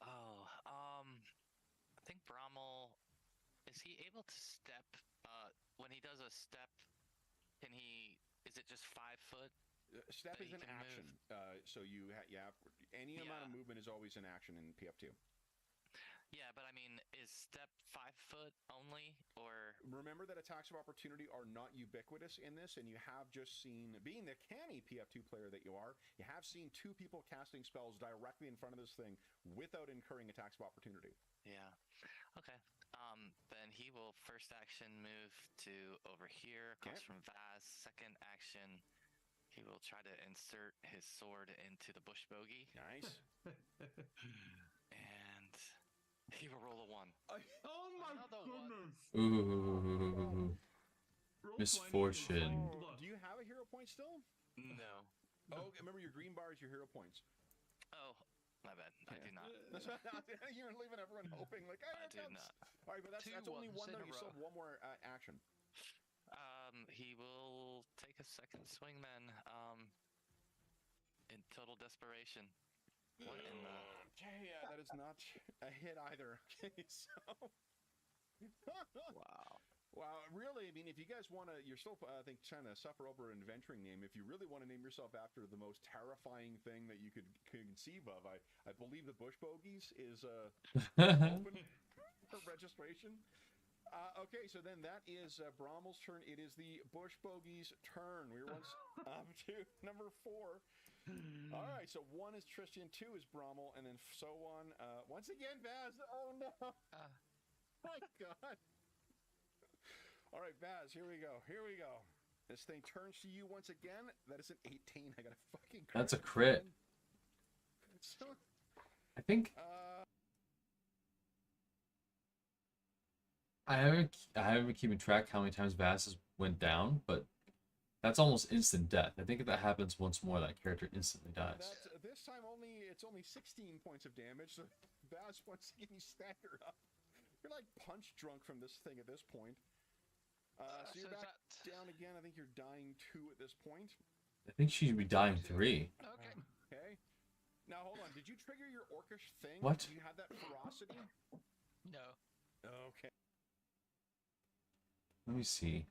Oh, I think Brommel, is he able to step? When he does a step, can he? Is it just 5 foot? Step That is he an can action. move. So you have any amount of Yeah. movement is always an action in PF2. Yeah, but I mean, is step 5 foot only, or? Remember that attacks of opportunity are not ubiquitous in this, and you have just seen, being the canny PF2 player that you are, you have seen 2 people casting spells directly in front of this thing without incurring attacks of opportunity. Yeah. Okay. Then he will first action move to over here, across Okay. from Vaz. Second action, he will try to insert his sword into the bush bogey, Nice. and he will roll a 1. Oh my Another one. goodness! Ooh. Roll 20 Misfortune. and look. Do you have a hero point still? No. Oh, remember your green bar is your hero points. Oh, my bad. I do not. That's what, you're leaving everyone hoping, like, I here it do comes. not. All right, but that's only ones one, in though. a You still row. have one more action. He will take a second swing then. In total desperation. What in the? Okay, that is not a hit either. Okay, so. Wow. Wow, really, I mean, if you guys want to, you're still, I think, trying to suffer over an adventuring name. If you really want to name yourself after the most terrifying thing that you could conceive of, I believe the Bush Bogies is open for registration. Okay, so then that is Brommel's turn. It is the Bush Bogies' turn. We were once up to number 4. All right, so 1 is Tristan, 2 is Brommel, and then so on. Once again, Vaz. Oh, no. My God. All right, Vaz, here we go. Here we go. This thing turns to you once again. That is an 18. I got a fucking crit. That's a crit. So, I think I haven't been keeping track how many times Vass has went down, but that's almost instant death. I think if that happens once more, that character instantly dies. this time it's only 16 points of damage. So Vaz, once again, you stagger up. You're like punch drunk from this thing at this point. So you're back down again. I think you're dying 2 at this point. I think she should be dying 3. Okay. Okay. Now hold on. Did you trigger your orcish thing? What? Do you have that ferocity? No. Okay. Let me see.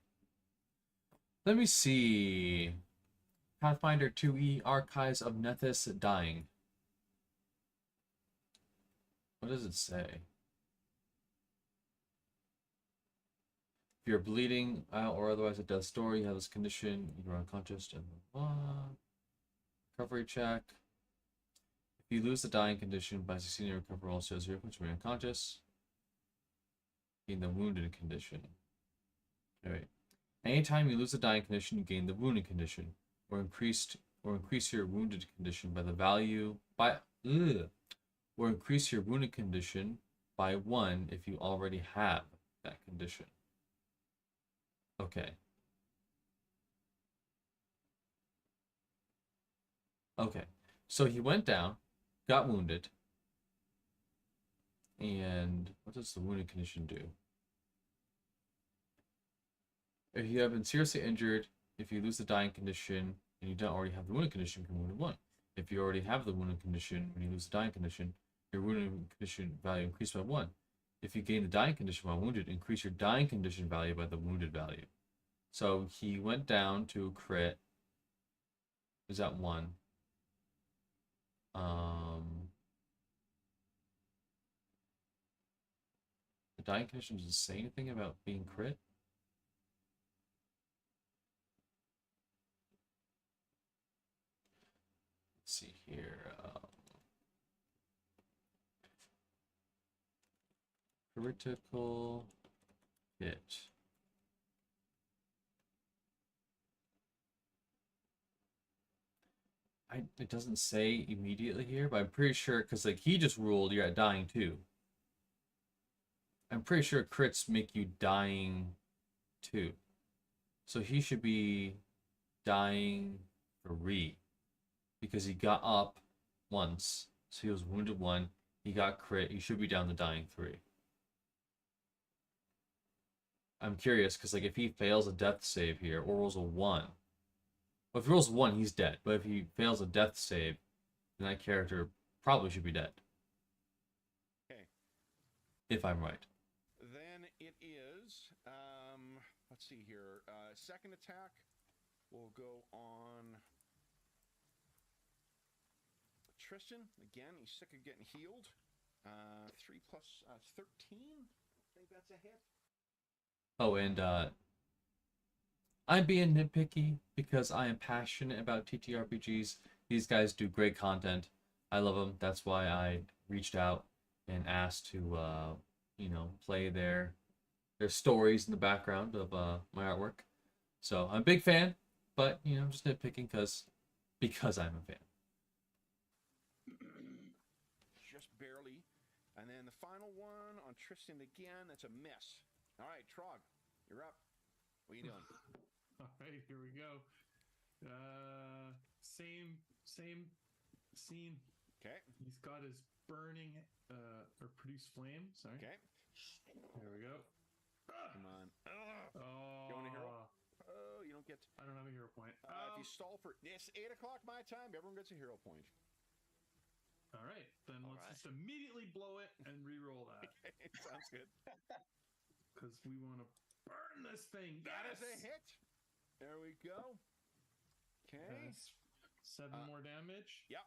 Let me see. Pathfinder 2E Archives of Nethys dying. What does it say? If you're bleeding out or otherwise a death story, you have this condition, you're unconscious, and recovery check. If you lose the dying condition by succeeding in recovery roll, shows 0 points, remain unconscious. Gain the wounded condition. Alright. Anytime you lose the dying condition, you gain the wounded condition, or increase your wounded condition by the value or increase your wounded condition by 1 if you already have that condition. Okay. Okay. So he went down, got wounded, and what does the wounded condition do? If you have been seriously injured, if you lose the dying condition and you don't already have the wounded condition, you can wounded 1. If you already have the wounded condition when you lose the dying condition, your wounded condition value increased by 1. If you gain the dying condition while wounded, increase your dying condition value by the wounded value. So he went down to crit. Is that 1? The dying condition doesn't say anything about being crit. Let's see here. Critical hit. It doesn't say immediately here, but I'm pretty sure, because like he just ruled you're at dying 2. I'm pretty sure crits make you dying 2. So he should be dying 3. Because he got up once, so he was wounded 1, he got crit, he should be down to dying 3. I'm curious, because like if he fails a death save here, or rolls a 1, well, if he rolls 1, he's dead. But if he fails a death save, then that character probably should be dead. Okay. If I'm right. Then it is, let's see here. Second attack will go on Tristan. Again, he's sick of getting healed. 3 plus 13. I think that's a hit. Oh, and I'm being nitpicky because I am passionate about TTRPGs. These guys do great content. I love them. That's why I reached out and asked to, play their stories in the background of my artwork. So I'm a big fan, but I'm just nitpicking because I'm a fan. Just barely. And then the final one on Tristan again. That's a miss. All right, Trog, you're up. What are you doing? All right, here we go. Same scene. Okay. He's got his burning or produce flame. Sorry. Okay. There we go. Come on. Oh. You want a hero? Oh, you don't get. I don't have a hero point. If you stall for it's 8 o'clock my time, everyone gets a hero point. All right, then All let's right. just immediately blow it and re-roll that Sounds good. because we want to burn this thing. That is a Yes! hit. There we go. Okay. That's 7 more damage. Yep.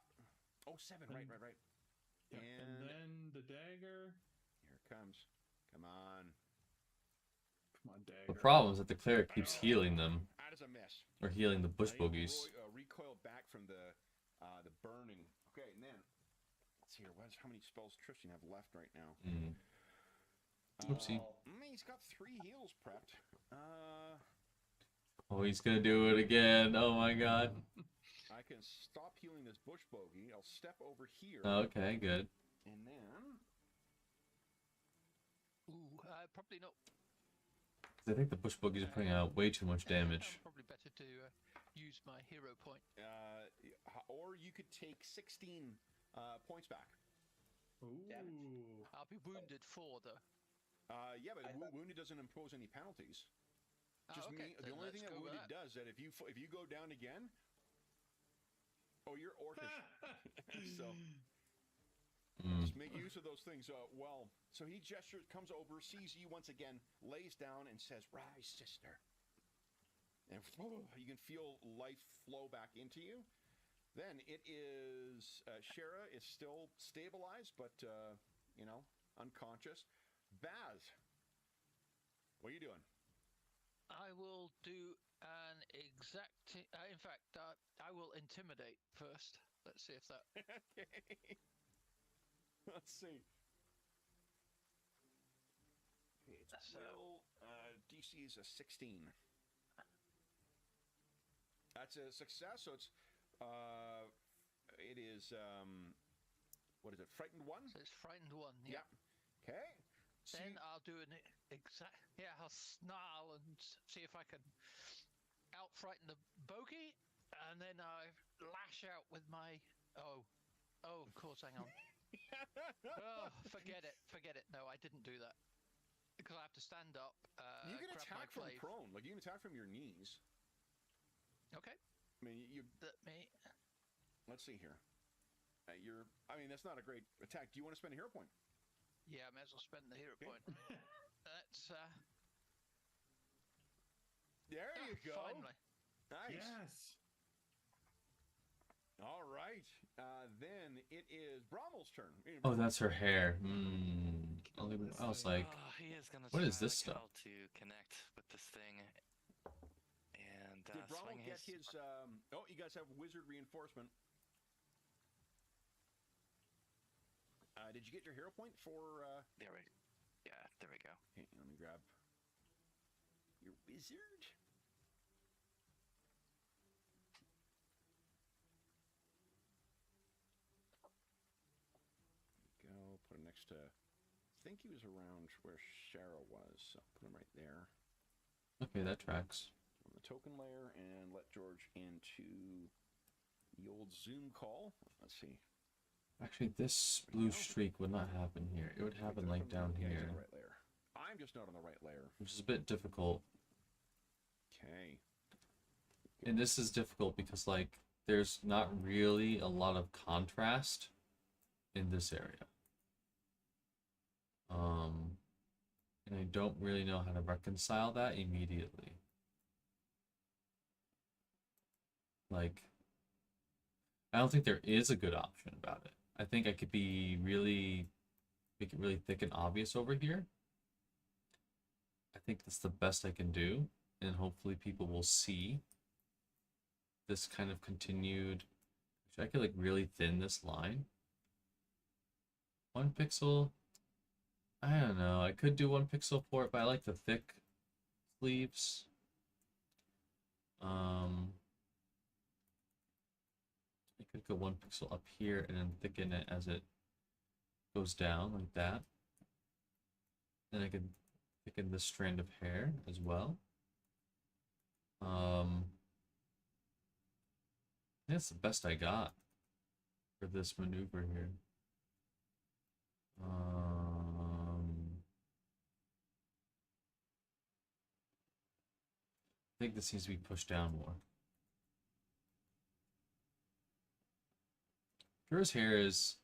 Oh, 7. Right. Yep. And then the dagger. Here it comes. Come on. Come on, The dagger. problem is that the cleric keeps healing them, That is a miss. or healing the bush Now you bogies. recoil back from the burning. Okay, and then let's see here. How many spells Tristan have left right now? Oopsie. He's got 3 heals prepped. Oh, he's gonna do it again. Oh my god. I can stop healing this bush bogey. I'll step over here. Okay, good. And then Ooh, probably not. I think the bush bogies are putting out way too much damage. Probably better to use my hero point. or you could take 16 points back. Ooh. I'll be wounded 4 though. Yeah, but I thought- wounded doesn't impose any penalties. Just okay, the then only thing let's that go with wounded that. does that if you go down again. Oh, you're orcish. So just make use of those things. Well, so he gestures, comes over, sees you once again, lays down, and says, "Rise, sister." And you can feel life flow back into you. Then it is Shara is still stabilized, but unconscious. Baz, what are you doing? I will do an exact. In fact, I will intimidate first. Let's see if that. Okay. Let's see. Okay, it's So- will. DC is a 16. That's a success. So it's it is what is it? Frightened 1. So it's frightened 1. Yeah. Yeah. Okay. So Then you- I'll do an exact. Yeah, I'll snarl and see if I can out frighten the bogey, and then I lash out with my. Oh, of course. Hang on. Oh, forget it. No, I didn't do that because I have to stand up. you can grab my attack from glaive. prone. Like you can attack from your knees. Okay. I mean, Let me. let's see here. I mean, that's not a great attack. Do you want to spend a hero point? Yeah, I may as well spend the hero Okay. point. That's. There you go. Finally. Nice. Yes. All right. Then it is Brommel's turn. Oh, that's her hair. I was like, Oh, he is gonna what try is this like stuff? hell to connect with this thing. And Did Brommel swing get his? Oh, you guys have wizard reinforcement. Did you get your hero point for? There we go. Okay, let me grab your wizard. There we go. Put him next to. I think he was around where Shara was. So put him right there okay, that tracks. on the token layer, and let George into the old Zoom call. Let's see. Actually, this blue streak would not happen here. It would happen like down Yeah, he's here, on the right layer. I'm just not on the right layer. which is a bit difficult. Okay. And this is difficult because, like, there's not really a lot of contrast in this area. And I don't really know how to reconcile that immediately. Like, I don't think there is a good option about it. I think I could be really, make it really thick and obvious over here. I think that's the best I can do, and hopefully people will see this kind of continued. I could like really thin this line. 1 pixel. I don't know. I could do 1 pixel for it, but I like the thick sleeves. I could go 1 pixel up here and then thicken it as it goes down like that. Then I could thicken this strand of hair as well. That's the best I got for this maneuver here. I think this needs to be pushed down more. Gura's hair is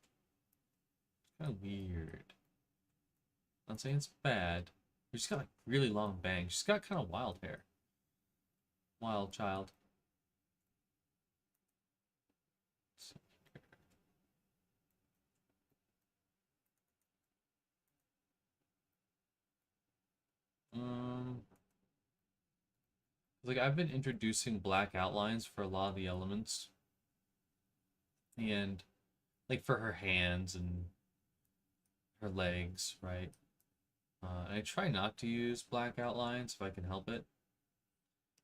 kind of weird. I'm not saying it's bad. She's got like really long bangs. She's got kind of wild hair. Wild child. Like I've been introducing black outlines for a lot of the elements. And like for her hands and her legs, right? And I try not to use black outlines if I can help it.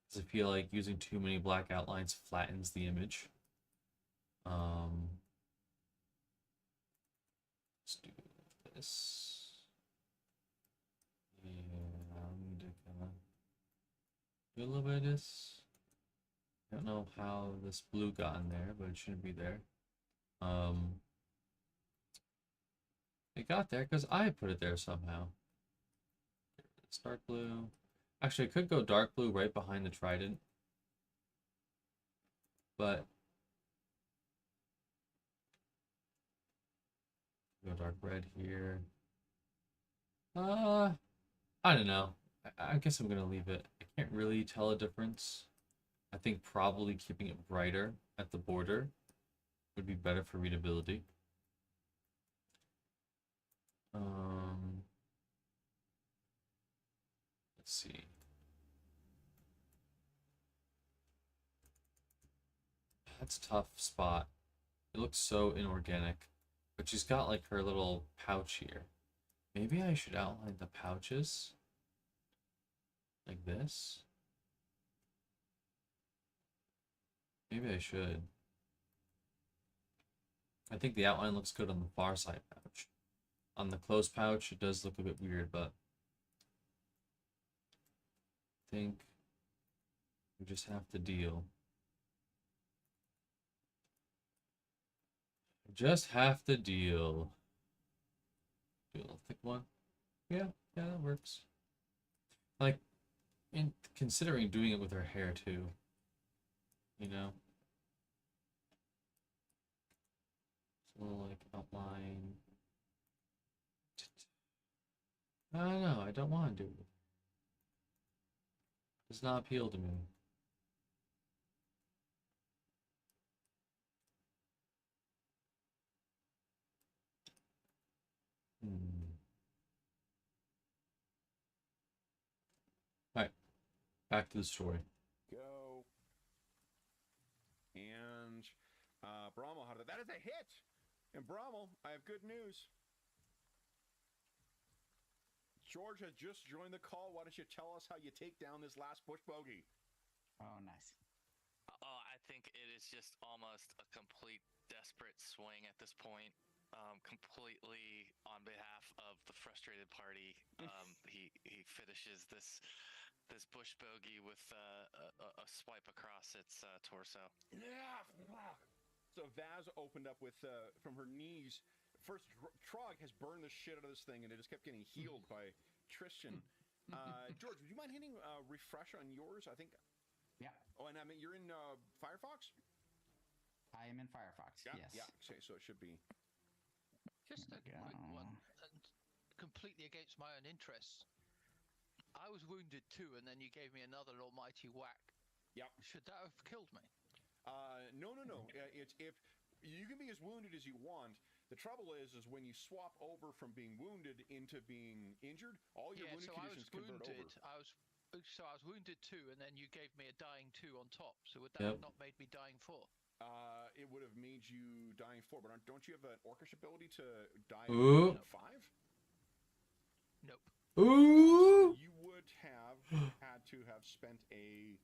Because I feel like using too many black outlines flattens the image. Let's do this. Yeah, I need to kind of do a little bit of this. I don't know how this blue got in there, but it shouldn't be there. It got there because I put it there somehow. It's dark blue. Actually, I could go dark blue right behind the trident. But go dark red here. I don't know. I guess I'm gonna leave it. I can't really tell a difference. I think probably keeping it brighter at the border would be better for readability. Let's see. That's a tough spot. It looks so inorganic. But she's got like her little pouch here. Maybe I should outline the pouches like this. Maybe I should. I think the outline looks good on the far side pouch. On the closed pouch, it does look a bit weird, but I think we just have to deal. Just have to deal. Do a little thick one. Yeah, that works. Like, in considering doing it with her hair too. You know? It's a little like outline. I don't know, I don't want to do it. It does not appeal to me. Alright, back to the story. Go. And Brommel, that is a hit! And Brommel, I have good news. George has just joined the call. Why don't you tell us how you take down this last bush bogey? Oh, nice. Oh, I think it is just almost a complete desperate swing at this point. Completely on behalf of the frustrated party. He finishes this bush bogey with a swipe across its torso. Yeah. So Vaz opened up with from her knees. First, Trog has burned the shit out of this thing, and it just kept getting healed by Tristan. George, would you mind hitting refresh on yours? I think. Yeah. Oh, and I mean you're in Firefox. I am in Firefox. Yeah. Yes. Yeah. Okay, so it should be. Just a quick one, and completely against my own interests. I was wounded too, and then you gave me another almighty whack. Yep. Should that have killed me? No. It's if you can be as wounded as you want. The trouble is when you swap over from being wounded into being injured, all your wounded conditions convert over. I was wounded 2, and then you gave me a dying 2 on top. So would that have not made me dying 4? It would have made you dying 4, but don't you have an orcish ability to die Ooh. at 5? Nope. Ooh. You would have had to have spent a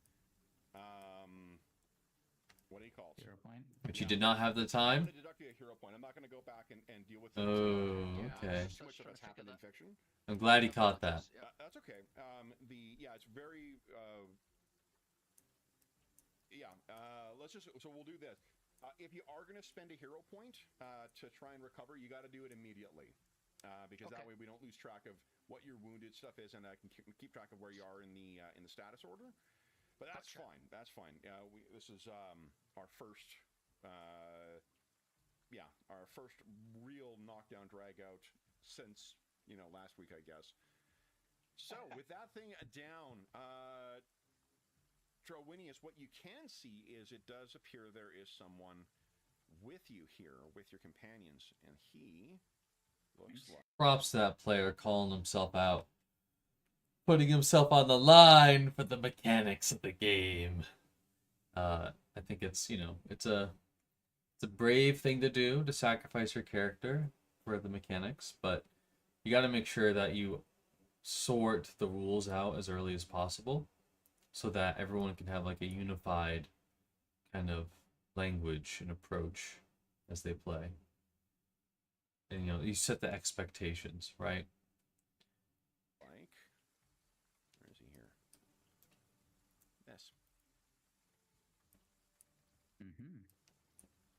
what do you call it? Hero point. But you did not have the time? I'm going to deduct you a hero point. I'm not going to go back and deal with it. Oh, okay. Too much of it's happened in fiction. I'm glad he caught that. That's okay. It's very so we'll do this. If you are going to spend a hero point to try and recover, you got to do it immediately, because that way we don't lose track of what your wounded stuff is, and I can keep track of where you are in the status order. But that's fine. That's fine. This is our first, our first real knockdown drag out since last week, I guess. So with that thing down, Drowinius, what you can see is it does appear there is someone with you here, with your companions, and he looks like. Props to that player calling himself out. Putting himself on the line for the mechanics of the game. I think it's a brave thing to do, to sacrifice your character for the mechanics, but you got to make sure that you sort the rules out as early as possible, so that everyone can have like a unified kind of language and approach as they play. And you set the expectations, right?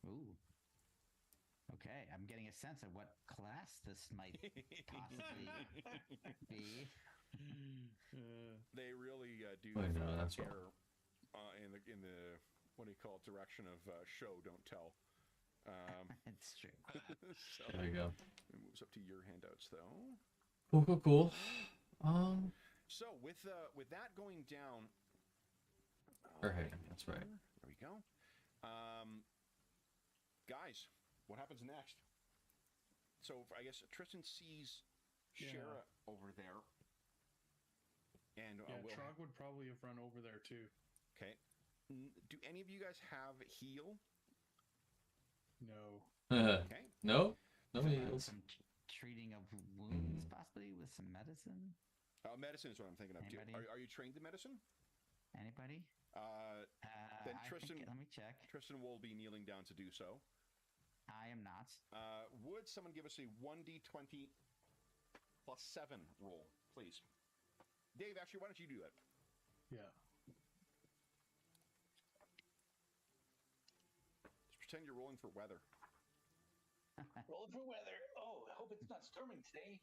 Ooh. Okay, I'm getting a sense of what class this might possibly be. They really do that's care in the what do you call it, direction of show don't tell. It's true. So, there you go. It moves up to your handouts though. Cool. So with that going down. That's right. There we go. Guys, what happens next? So I guess Tristan sees Shara over there. And Trog would probably have run over there too. Okay. Do any of you guys have heal? No. Okay. No heals. Some treating of wounds, possibly with some medicine. Medicine is what I'm thinking of too. Are you trained in medicine? Anybody? Then Tristan. Let me check. Tristan will be kneeling down to do so. I am not. Would someone give us a 1d20 plus 7 roll, please? Dave, actually, why don't you do it? Yeah. Just pretend you're rolling for weather. Rolling for weather. Oh, I hope it's not storming today.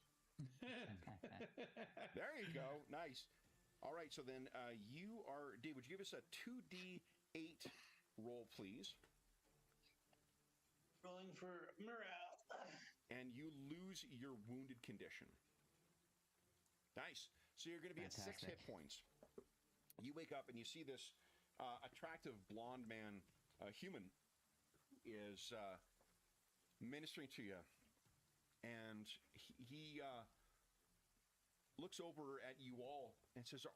There you go. Nice. All right, so then you are... Dave, would you give us a 2d8 roll, please? Rolling for morale. And you lose your wounded condition. Nice. So you're going to be at 6 hit points. You wake up and you see this attractive blonde man, human, is ministering to you. And he looks over at you all and says,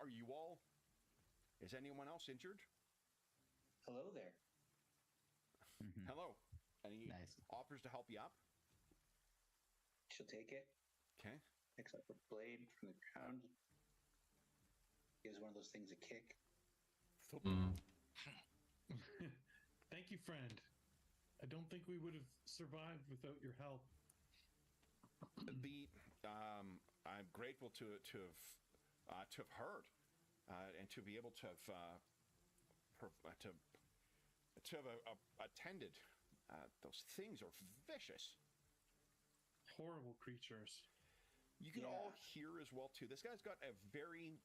is anyone else injured? Hello there. Mm-hmm. Hello. And he offers to help you up. She'll take it. Okay. Picks up a blade from the ground. Gives one of those things a kick. Thank you, friend. I don't think we would have survived without your help. I'm grateful to have heard and to be able to have attended. Those things are vicious. Horrible creatures. You can all hear as well too. This guy's got a very,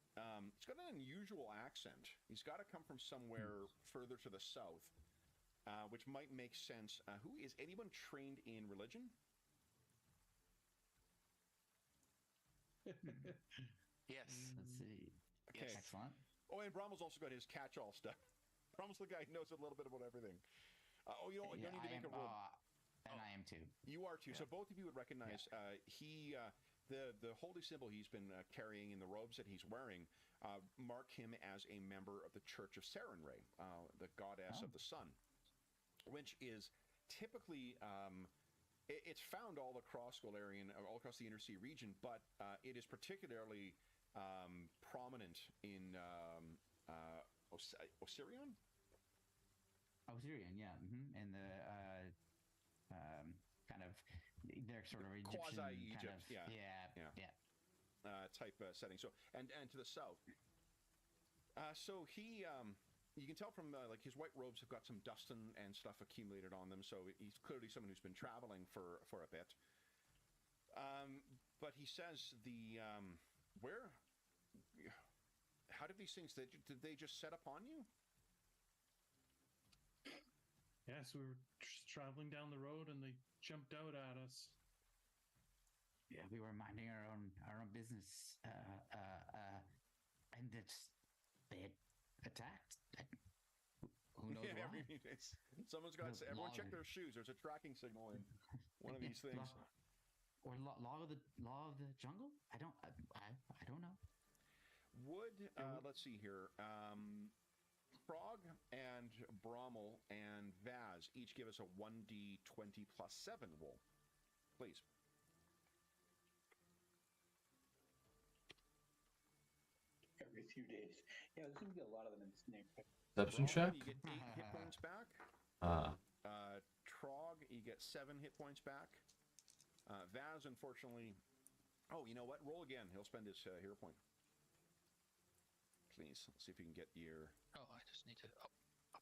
he's got an unusual accent. He's got to come from somewhere further to the south, which might make sense. Who is anyone trained in religion? Yes. Let's see. Okay. Yes. Excellent. Oh, and Bromwell's also got his catch-all stuff. Bromwell's the guy who knows a little bit about everything. You know what? You don't need to make a roll. And I am too. You are too. Yeah. So both of you would recognize the holy symbol he's been carrying in the robes that he's wearing mark him as a member of the Church of Sarenrae, the goddess of the sun, which is typically it's found all across Golarion, all across the Inner Sea region, but it is particularly prominent in Osirion. Osirion, yeah. And the kind of they're sort of Egyptian Quasi-Egypt, kind of, yeah. yeah. Type setting. So and to the south. So he, you can tell from like his white robes have got some dust and stuff accumulated on them. So he's clearly someone who's been traveling for a bit. But he says how did these things? Did they just set upon you? Yes, we were just traveling down the road and they jumped out at us. Yeah, we were minding our own business, and they had attacked. Who knows why? Someone's got. The Everyone law- check their shoes. There's a tracking signal in one of these things. Or law of the jungle? I don't know. Would let's see here. Frog and Brommel and Vaz each give us a 1d20 plus 7 roll, please. Every few days. Yeah, there's going to be a lot of them in this neighborhood. Deception Brommel, check. you get 8 hit points back. Trog, you get 7 hit points back. Vaz, unfortunately. Oh, you know what? Roll again. He'll spend his hero point. Please, let's see if you can get your. Oh, I just need to up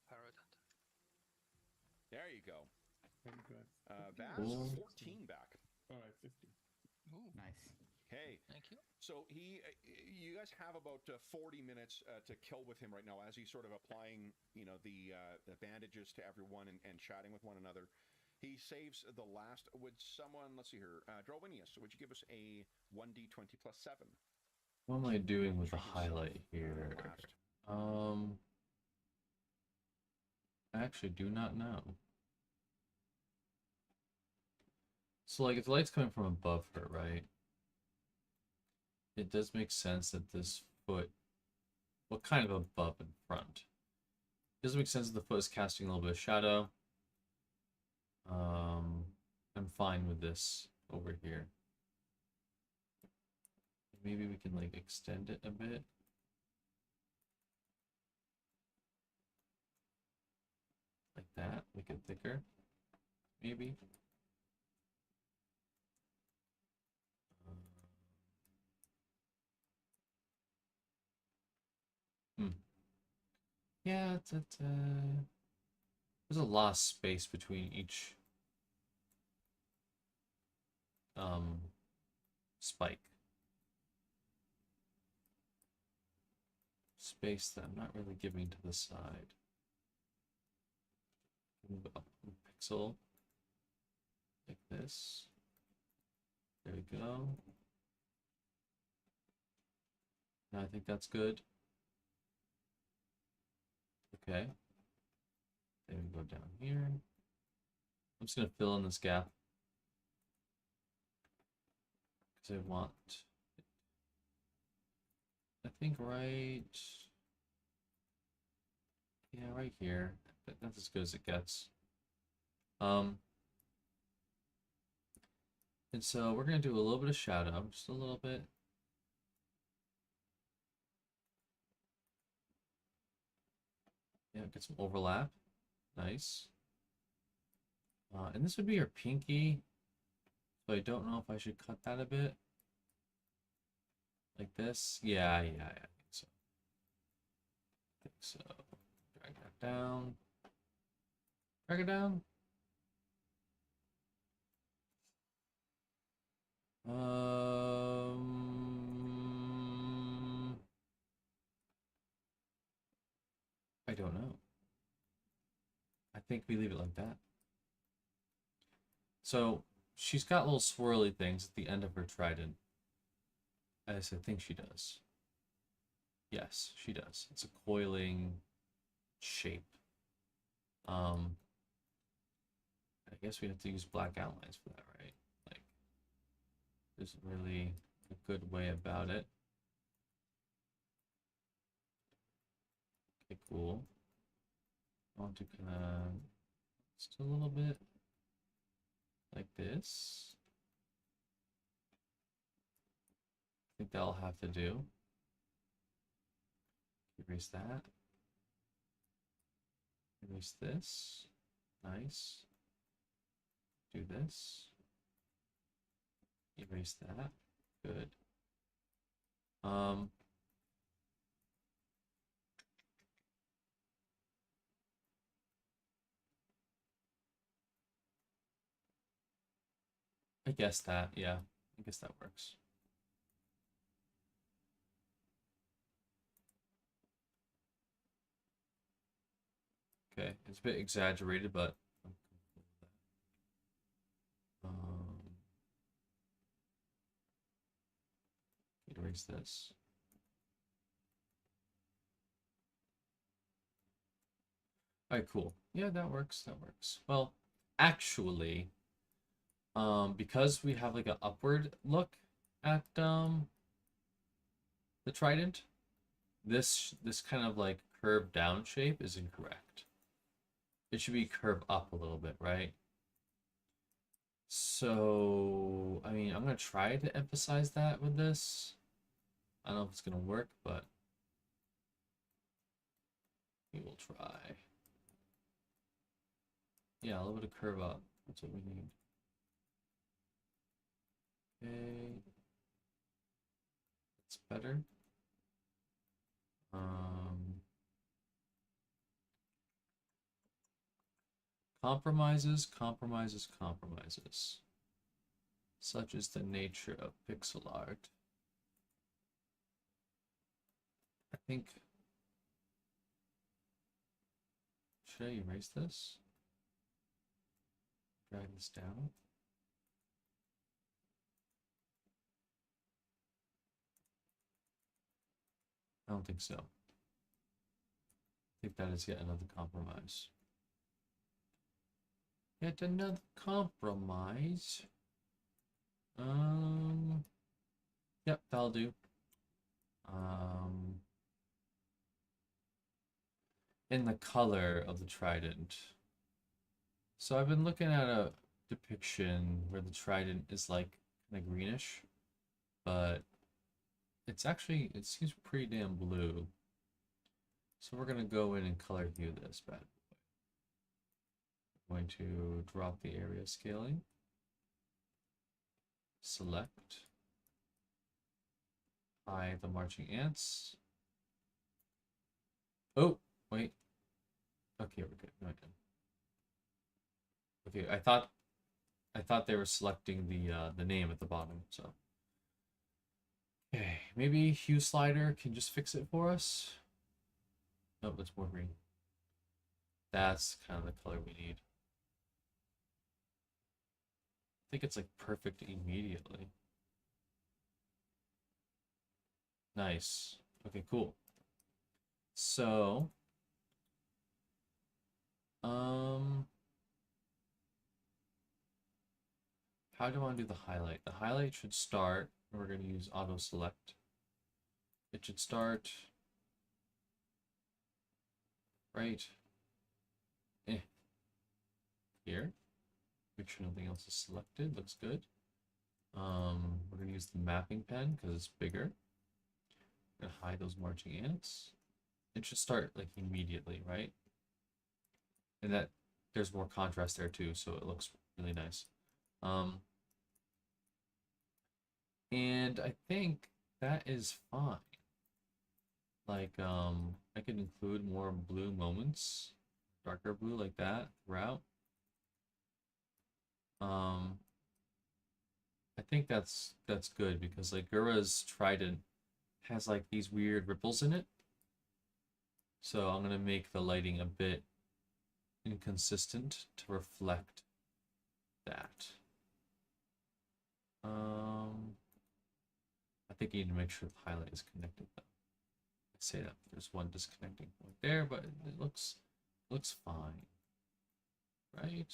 arrow that. There you go. Very good. Vaz, Cool. 14 back. All right, 50. Ooh, Nice. Okay. thank you. So you guys have about 40 minutes to kill with him right now as he's sort of applying, the bandages to everyone and chatting with one another. He saves the last. Would someone, let's see here, Drowinius, would you give us a 1d20 plus 7? What am I doing with the highlight here? I actually do not know. So, like, if the light's coming from above her, right? It does make sense that this foot, well, kind of above and front. It does make sense that the foot is casting a little bit of shadow. I'm fine with this over here. Maybe we can, like, extend it a bit. Like that, make it thicker. Maybe. Yeah, there's a lot of space between each spike. Space that I'm not really giving to the side. Move up a pixel like this. There we go. Now I think that's good. Okay. Then we go down here. I'm just gonna fill in this gap because I want. I think right. Yeah, right here. That's as good as it gets. And so we're gonna do a little bit of shadow, just a little bit. Yeah, get some overlap. Nice. And this would be your pinky. So I don't know if I should cut that a bit. Like this. Yeah, I think so. Drag that down. Drag it down. I don't know. I think we leave it like that. So she's got little swirly things at the end of her trident. As I think she does. Yes, she does. It's a coiling shape. I guess we have to use black outlines for that, right? Like, there's really a good way about it. Okay, cool. I want to kind of just a little bit like this. I think that'll have to do. Erase that. Erase this. Nice. Do this. Erase that. Good. I guess that, yeah. I guess that works. Okay, it's a bit exaggerated, but I'm comfortable with that. Erase this. Alright, cool. Yeah, that works. That works. Well, actually, because we have like an upward look at the trident, this kind of like curved down shape is incorrect. It should be curved up a little bit, right? So, I mean, I'm gonna try to emphasize that with this. I don't know if it's gonna work, but we will try. Yeah, a little bit of curve up. That's what we need. Okay. That's better. Compromises, compromises, compromises. Such is the nature of pixel art. I think... Should I erase this? Drag this down? I don't think so. I think that is yet another compromise. Yet another compromise. Yep, that'll do. In the color of the trident. So I've been looking at a depiction where the trident is like kind of greenish, but it's actually, it seems pretty damn blue. So we're gonna go in and color view this bad boy. I'm going to drop the area scaling. Select. Hide the marching ants. Oh, wait. Okay, we're good. No, okay, I thought they were selecting the name at the bottom, so. Okay, maybe hue slider can just fix it for us. Nope, that's more green. That's kind of the color we need. I think it's like perfect immediately. Nice. Okay, cool. So, how do I do the highlight? The highlight should start, we're going to use auto select. It should start right here. Make sure nothing else is selected. Looks good. We're going to use the mapping pen because it's bigger. I'm going to hide those marching ants. It should start like immediately, right? And that there's more contrast there too, so it looks really nice. And I think that is fine. Like, I could include more blue moments, darker blue like that throughout. I think that's good because like Gura's trident has like these weird ripples in it. So I'm gonna make the lighting a bit inconsistent to reflect that. think you need to make sure the highlight is connected though. I say that there's one disconnecting point there, but it looks fine. Right?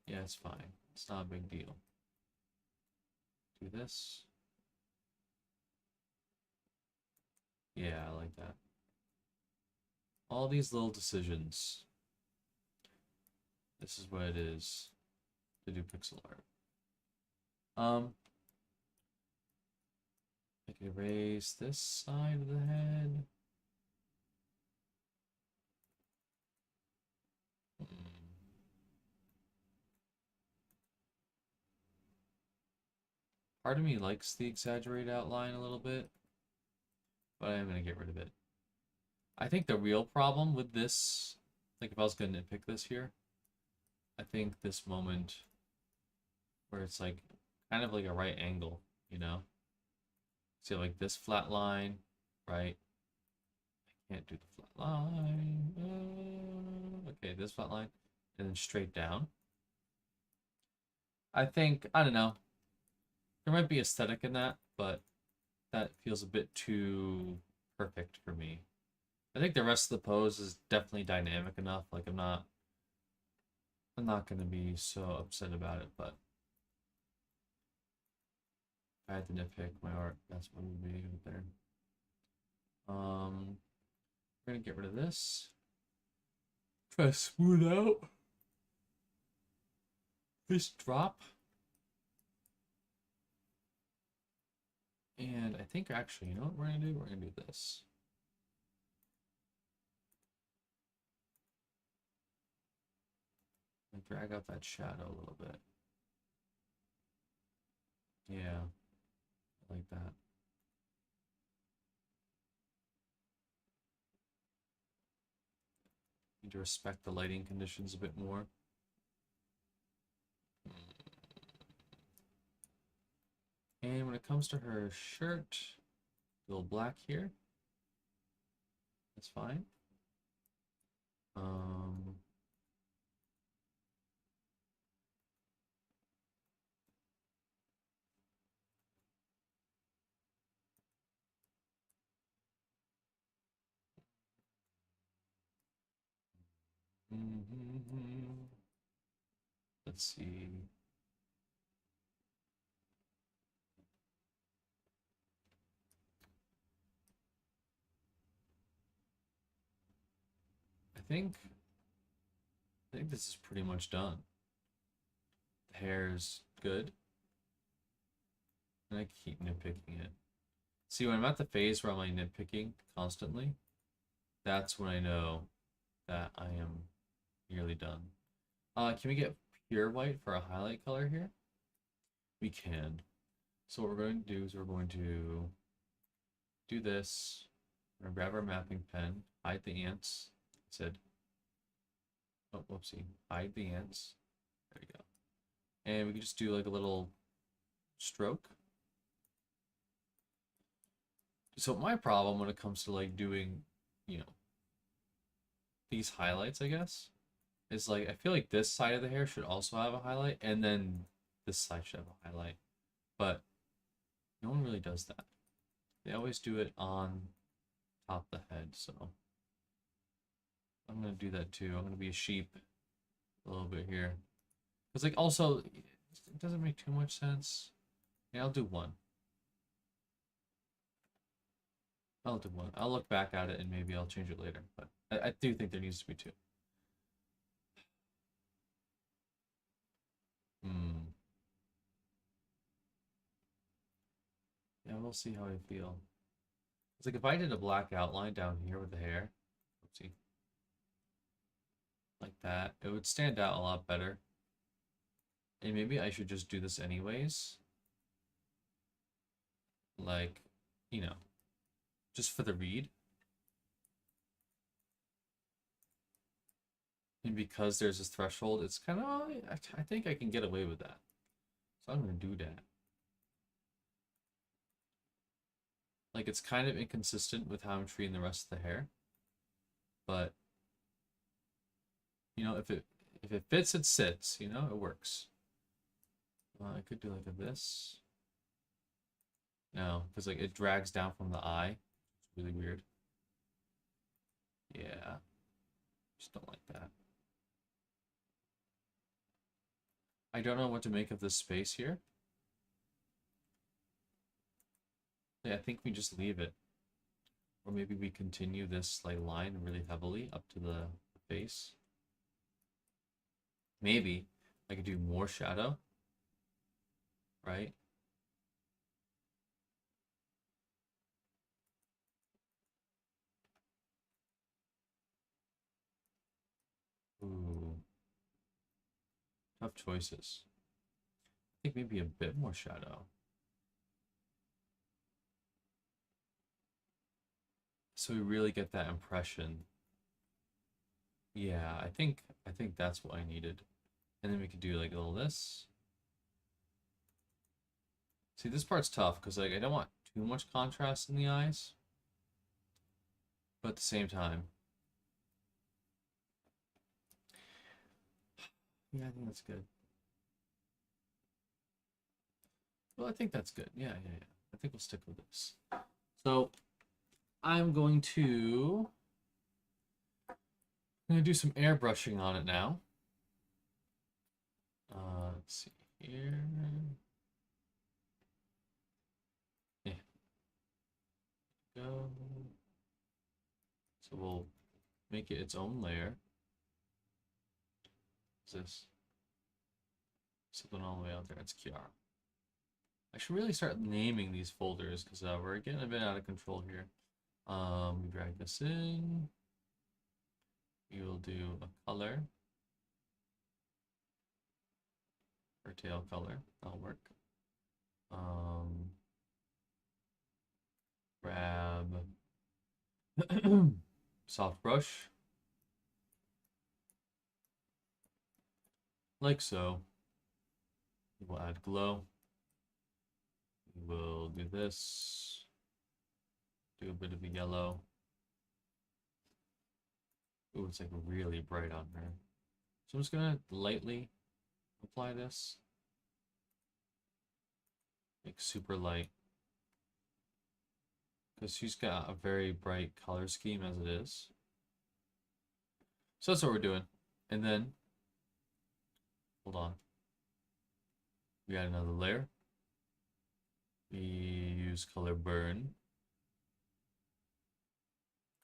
Yeah, it's fine. It's not a big deal. Do this. Yeah, I like that. All these little decisions. This is what it is to do pixel art. I can erase this side of the head. Part of me likes the exaggerated outline a little bit, but I'm gonna get rid of it. I think the real problem with this, like if I was gonna nitpick this here, I think this moment where it's like kind of like a right angle, you know? See, like this flat line, right? I can't do the flat line. Okay, this flat line, and then straight down. I think, I don't know. There might be aesthetic in that, but that feels a bit too perfect for me. I think the rest of the pose is definitely dynamic enough. Like I'm not gonna be so upset about it, but if I had to nitpick my art, that's what it would be right there. We're gonna get rid of this. Try to smooth out this drop. And I think actually, you know what we're gonna do? We're gonna do this. And drag out that shadow a little bit. Yeah, I like that. Need to respect the lighting conditions a bit more. And when it comes to her shirt, a little black here. That's fine. Let's see. I think this is pretty much done. The hair's good. And I keep nitpicking it. See, when I'm at the phase where I'm like nitpicking constantly, that's when I know that I am nearly done. Can we get pure white for a highlight color here? We can. So what we're going to do is we're going to do this. We're going to grab our mapping pen, hide the ants. I said, oh, whoopsie, hide the ants. There we go. And we can just do like a little stroke. So my problem when it comes to like doing, you know, these highlights, I guess, is like I feel like this side of the hair should also have a highlight, and then this side should have a highlight. But no one really does that. They always do it on top of the head, so I'm gonna do that too. I'm gonna be a sheep a little bit here. Because like also it doesn't make too much sense. Yeah, I'll do one. I'll do one. I'll look back at it and maybe I'll change it later. But I do think there needs to be two. Yeah, we'll see how I feel. It's like if I did a black outline down here with the hair, oopsie, like that, it would stand out a lot better. And maybe I should just do this anyways. Like, you know, just for the read. And because there's this threshold, it's kind of, I think I can get away with that. So I'm going to do that. Like, it's kind of inconsistent with how I'm treating the rest of the hair. But, you know, if it fits, it sits, you know, it works. I could do like this. No, because like it drags down from the eye. It's really weird. Yeah. Just don't like that. I don't know what to make of this space here. Yeah, I think we just leave it. Or maybe we continue this like line really heavily up to the base. Maybe I could do more shadow. Right? Ooh. Tough choices. I think maybe a bit more shadow. So we really get that impression. Yeah, I think that's what I needed. And then we could do like a little this. See, this part's tough because like I don't want too much contrast in the eyes. But at the same time. Yeah, I think that's good. Well, I think that's good. Yeah. I think we'll stick with this. So I'm going to do some airbrushing on it now. Let's see here. Yeah. Go. So we'll make it its own layer. What's this? Something all the way out there. It's Kiara. I should really start naming these folders because we're getting a bit out of control here. We drag this in. We will do a color. Or tail color. That'll work. Grab soft brush. Like so. We'll add glow. We will do this. Do a bit of a yellow. Ooh, it's like really bright on her. So I'm just gonna lightly apply this. Like super light. Because she's got a very bright color scheme as it is. So that's what we're doing. And then, hold on. We got another layer. We use color burn.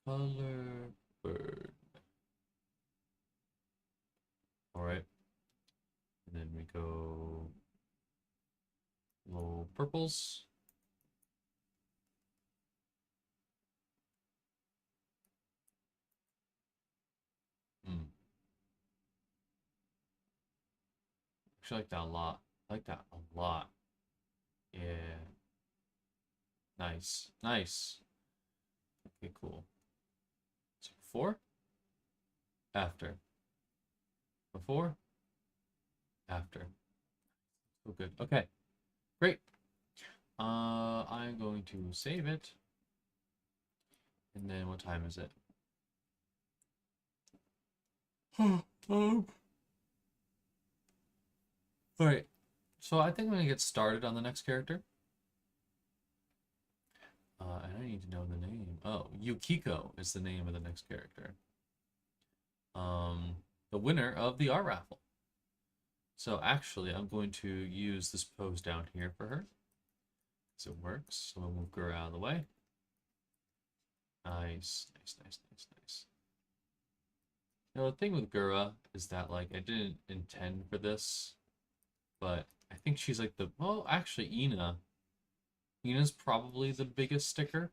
Color burn. Alright. And then we go little purples. Actually, I like that a lot. I like that a lot. Yeah. Nice. Nice. Okay, cool. So before, after. Before, after. Oh, good. Okay. Great. I'm going to save it. And then what time is it? Alright. So I think I'm gonna get started on the next character. And I need to know the name. Oh, Yukiko is the name of the next character. The winner of the art raffle. So actually, I'm going to use this pose down here for her. So it works. So we'll move Gura out of the way. Nice. Now, the thing with Gura is that, like, I didn't intend for this, but I think she's like well, actually, Ina's probably the biggest sticker.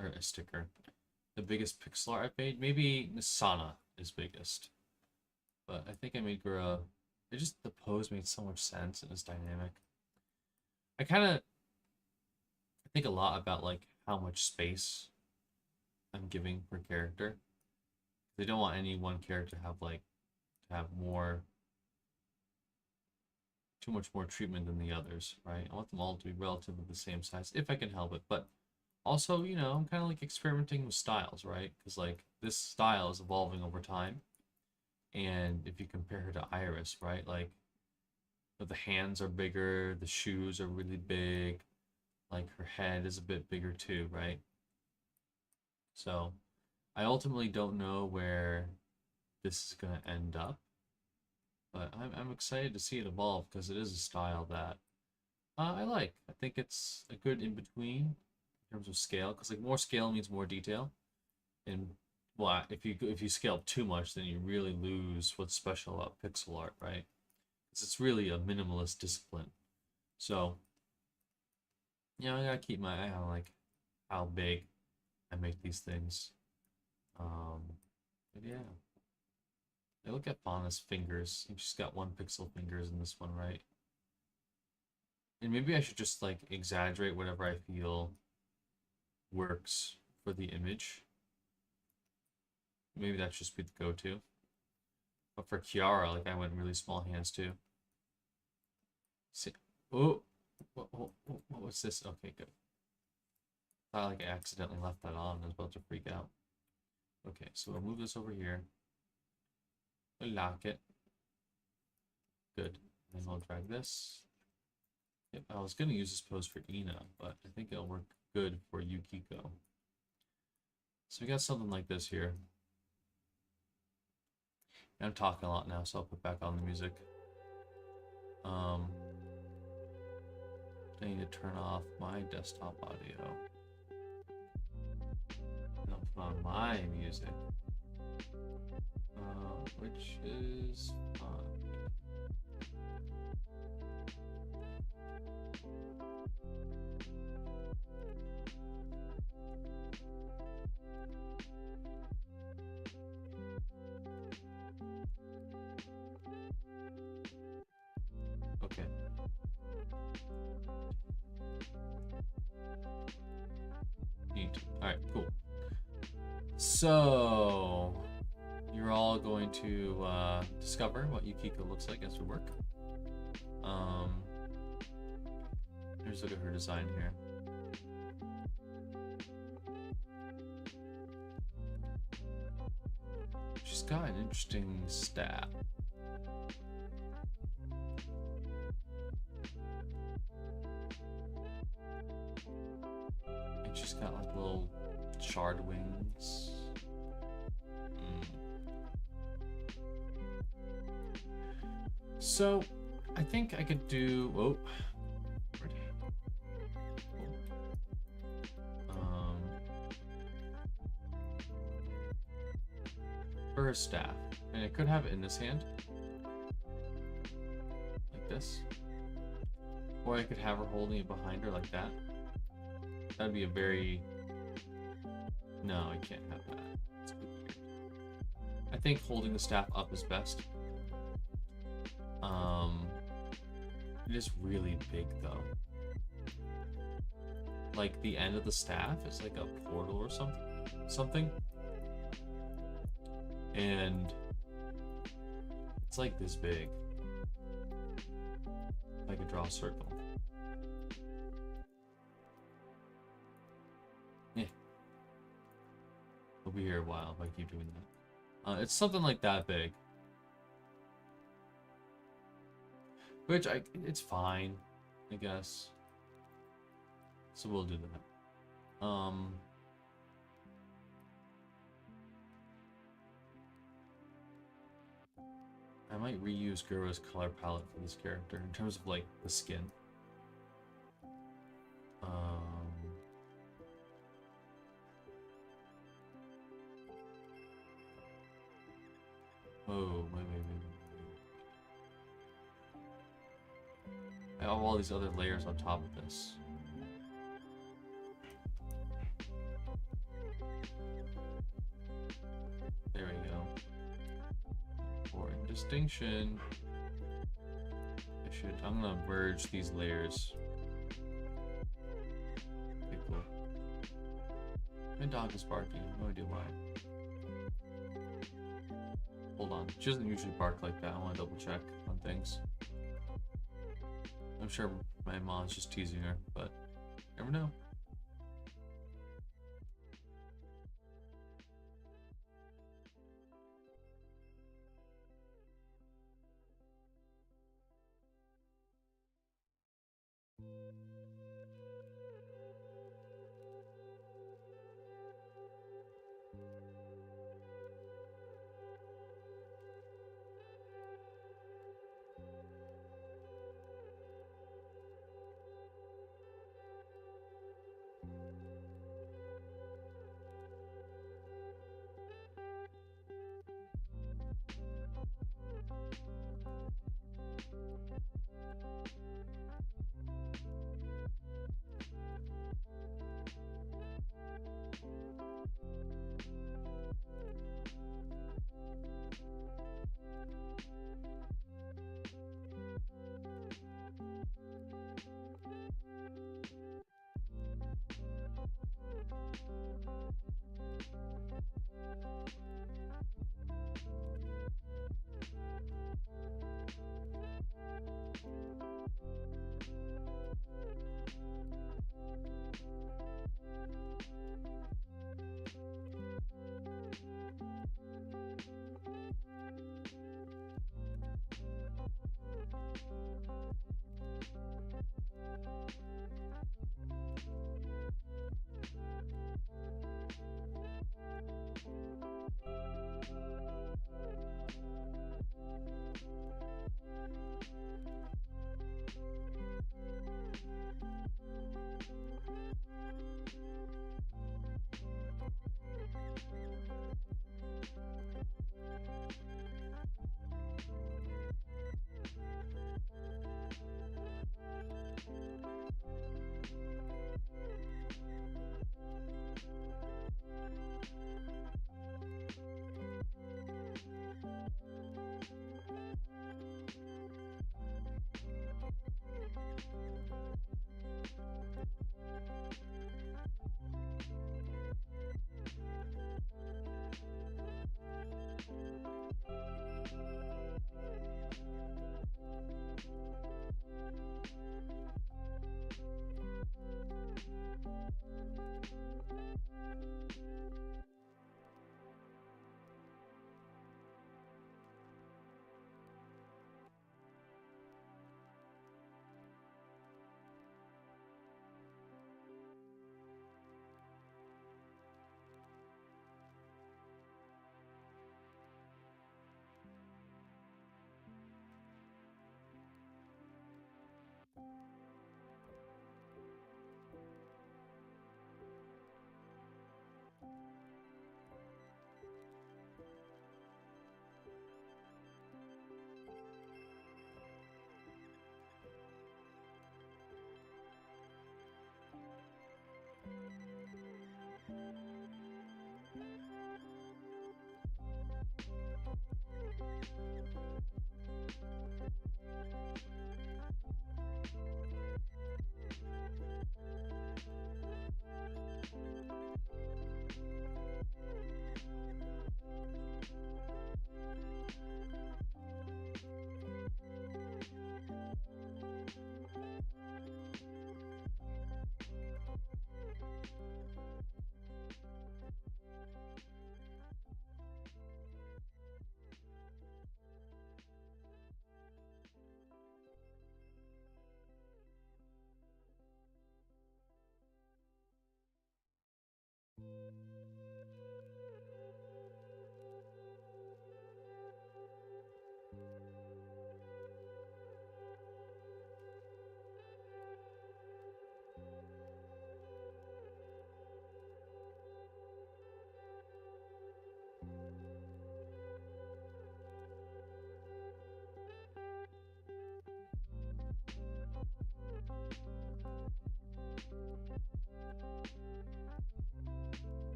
The biggest pixel art I've made. Maybe Nisana is biggest. But I think I made Gura. The pose made so much sense and it's dynamic. I think a lot about like how much space I'm giving per character. They don't want any one character to have too much more treatment than the others, right? I want them all to be relatively the same size if I can help it. But also, I'm kind of like experimenting with styles, right? Because like this style is evolving over time. And if you compare her to Iris, right? Like the hands are bigger, the shoes are really big, like her head is a bit bigger too, right? So I ultimately don't know where this is gonna end up, but I'm excited to see it evolve because it is a style that I like. I think it's a good in between in terms of scale, because like more scale means more detail, and well, if you scale too much, then you really lose what's special about pixel art, right? Because it's really a minimalist discipline. So, you know, I gotta keep my eye on like how big I make these things. But yeah. I look at Fauna's fingers. She's got 1 pixel fingers in this one, right? And maybe I should just like exaggerate whatever I feel works for the image. Maybe that should just be the go-to. But for Kiara, like I went really small hands too. See, oh, what was this? Okay, good. I thought like I accidentally left that on. I was about to freak out. Okay, so we'll move this over here. We'll lock it. Good. And we'll drag this. Yep, I was gonna use this pose for Ina, but I think it'll work good for Yukiko. So we got something like this here. I'm talking a lot now, so I'll put back on the music. I need to turn off my desktop audio. And I'll put on my music. Which is fine. Okay. Neat. Alright, cool. So you're all going to discover what Yukiko looks like as we work. Here's a look at her design here. She's got an interesting staff. And she's got like little shard wings. So, I think I could do. Whoa. For her staff, and I could have it in this hand, like this, or I could have her holding it behind her like that. That'd be a very. No, I can't have that. It's weird. I think holding the staff up is best. It is really big though. Like the end of the staff is like a portal or something. And it's like this big. If I could draw a circle. Yeah. We'll be here a while if I keep doing that. It's something like that big. Which it's fine, I guess. So we'll do that. I might reuse Gura's color palette for this character in terms of like the skin. Oh, wait. I have all these other layers on top of this. There we go. For distinction, I'm gonna merge these layers. Okay, cool. My dog is barking, no idea why. Hold on, she doesn't usually bark like that. I wanna double check on things. I'm sure my mom's just teasing her, but never know.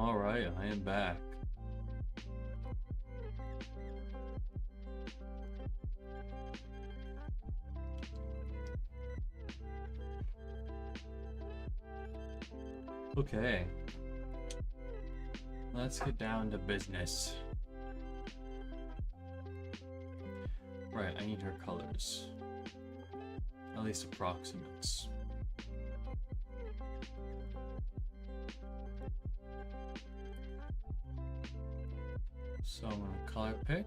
Alright, I am back. Okay. Let's get down to business. Right, I need her colors. At least approximates. So I'm gonna color pick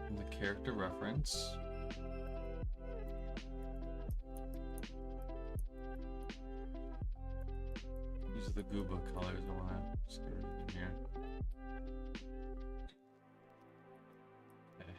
from the character reference. These are the Gooba colors I wanna just get in here. Okay.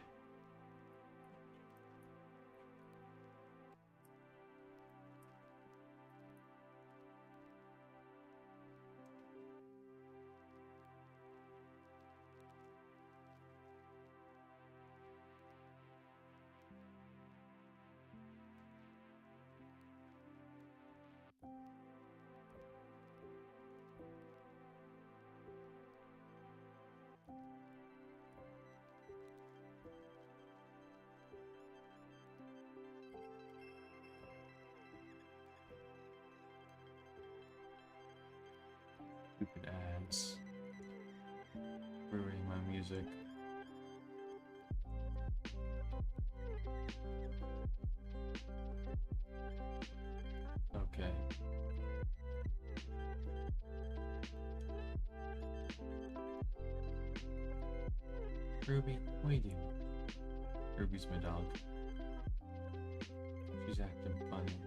Stupid ads. Ruining my music. Okay. Ruby, what are you doing? Ruby's my dog. She's acting funny.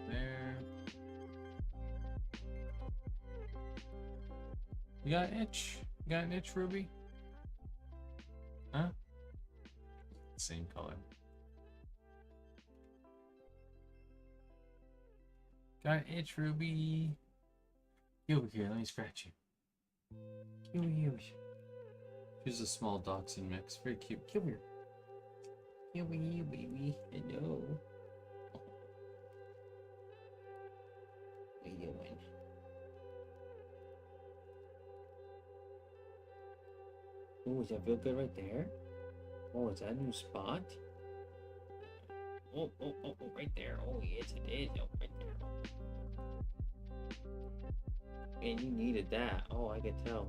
There. You got an itch? You got an itch, Ruby? Huh? Same color. Got an itch, Ruby? Get over here, let me scratch you. Get over here. She's a small dachshund mix. Very cute. Get over here. Get over here, baby. Hello. What are you doing? Oh, does that feel good right there? Oh, is that a new spot? Oh, right there. Oh, yes, it is. Oh, right there. And you needed that. Oh, I can tell.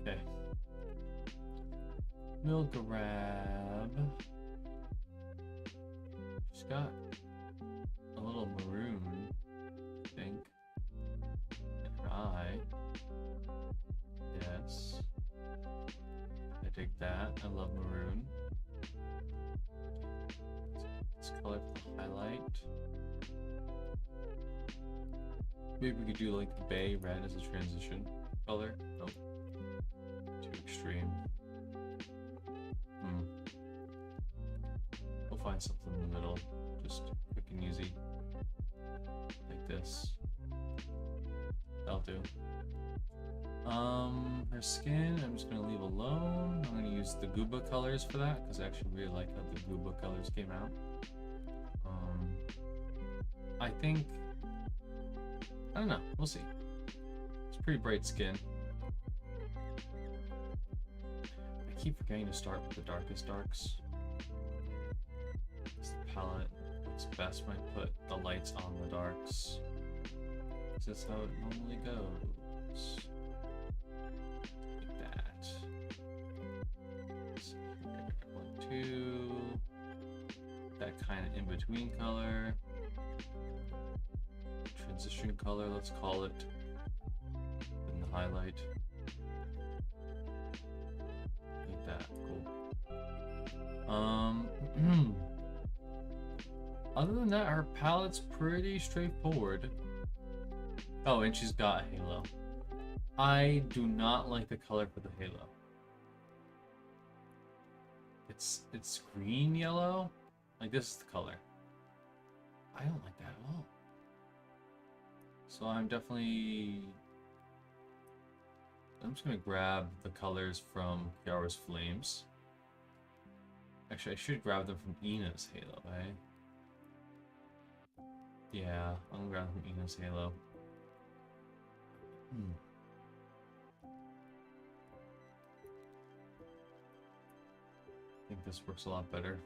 Okay. We'll grab. She's got a little maroon, I think. In her eye. Yes. I dig that. I love maroon. Let's color for the highlight. Maybe we could do like the bay red as a transition color. Nope. Too extreme. We'll find something in the middle. Just quick and easy. Like this. That'll do. Her skin, I'm just gonna leave alone. I'm gonna use the Gooba colors for that, because I actually really like how the Gooba colors came out. I think, I don't know, we'll see. It's pretty bright skin. I keep forgetting to start with the darkest darks. It's the palette looks best when I put the lights on the darks. That's how it normally goes. Like that. So here, 1, 2. That kind of in-between color. Transition color, let's call it. Then the highlight. Like that, cool. Other than that, her palette's pretty straightforward. Oh, and she's got a halo. I do not like the color for the halo. It's green yellow. Like this is the color. I don't like that at all. So I'm just gonna grab the colors from Kiara's Flames. Actually, I should grab them from Ina's halo, eh? Yeah, I'm ground from Enos Halo. I think this works a lot better.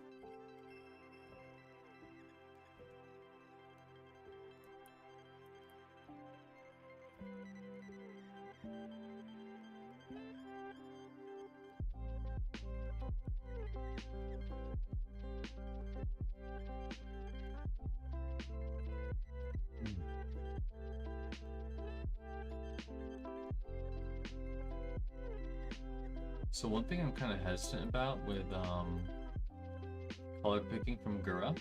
So one thing I'm kind of hesitant about with color picking from Gura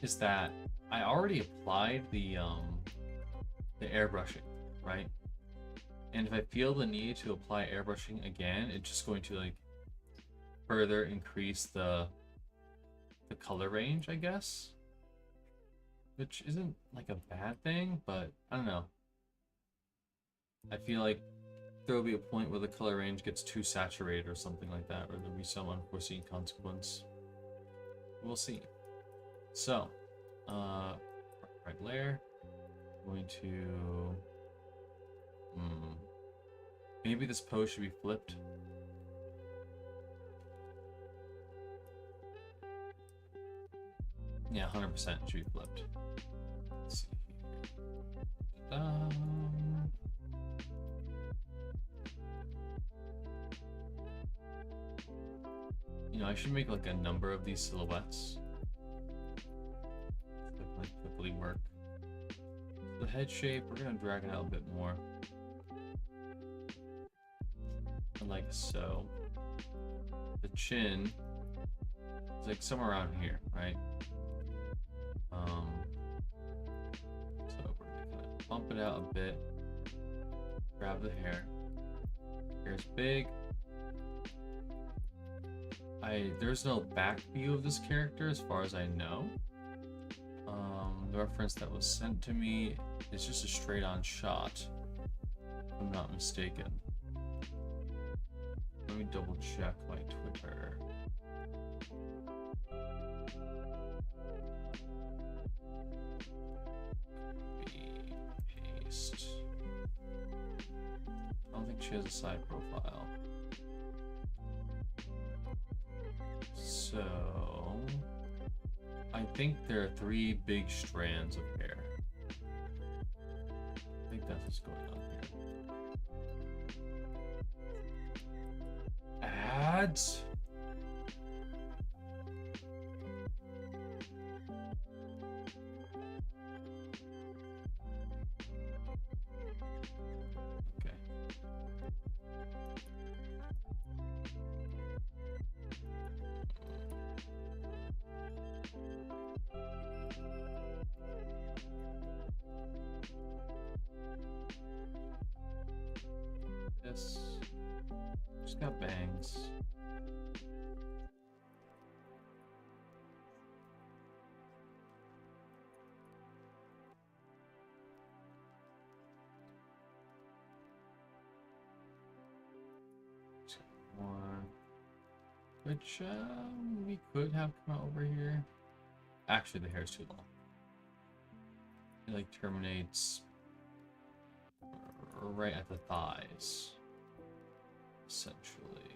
is that I already applied the airbrushing, right? And if I feel the need to apply airbrushing again, it's just going to like further increase the color range, I guess. Which isn't like a bad thing, but I don't know. I feel like there will be a point where the color range gets too saturated or something like that, or there'll be some unforeseen consequence. We'll see. So, right layer, I'm going to, maybe this pose should be flipped. Yeah, 100% should be flipped. Let's see here. You know, I should make like a number of these silhouettes. That might quickly work. The head shape, we're gonna drag it out a bit more. Like so. The chin is like somewhere around here, right? So we're gonna kind of bump it out a bit. Grab the hair. Hair's big. There's no back view of this character as far as I know. The reference that was sent to me is just a straight on shot, if I'm not mistaken. Let me double check my Twitter. Copy, paste. I don't think she has a side profile. So, I think there are 3 big strands of hair. I think that's what's going on here. Ads? Okay. This just got bangs. Just got one, which we could have come out over here. Actually, the hair's too long. It like terminates right at the thighs, essentially.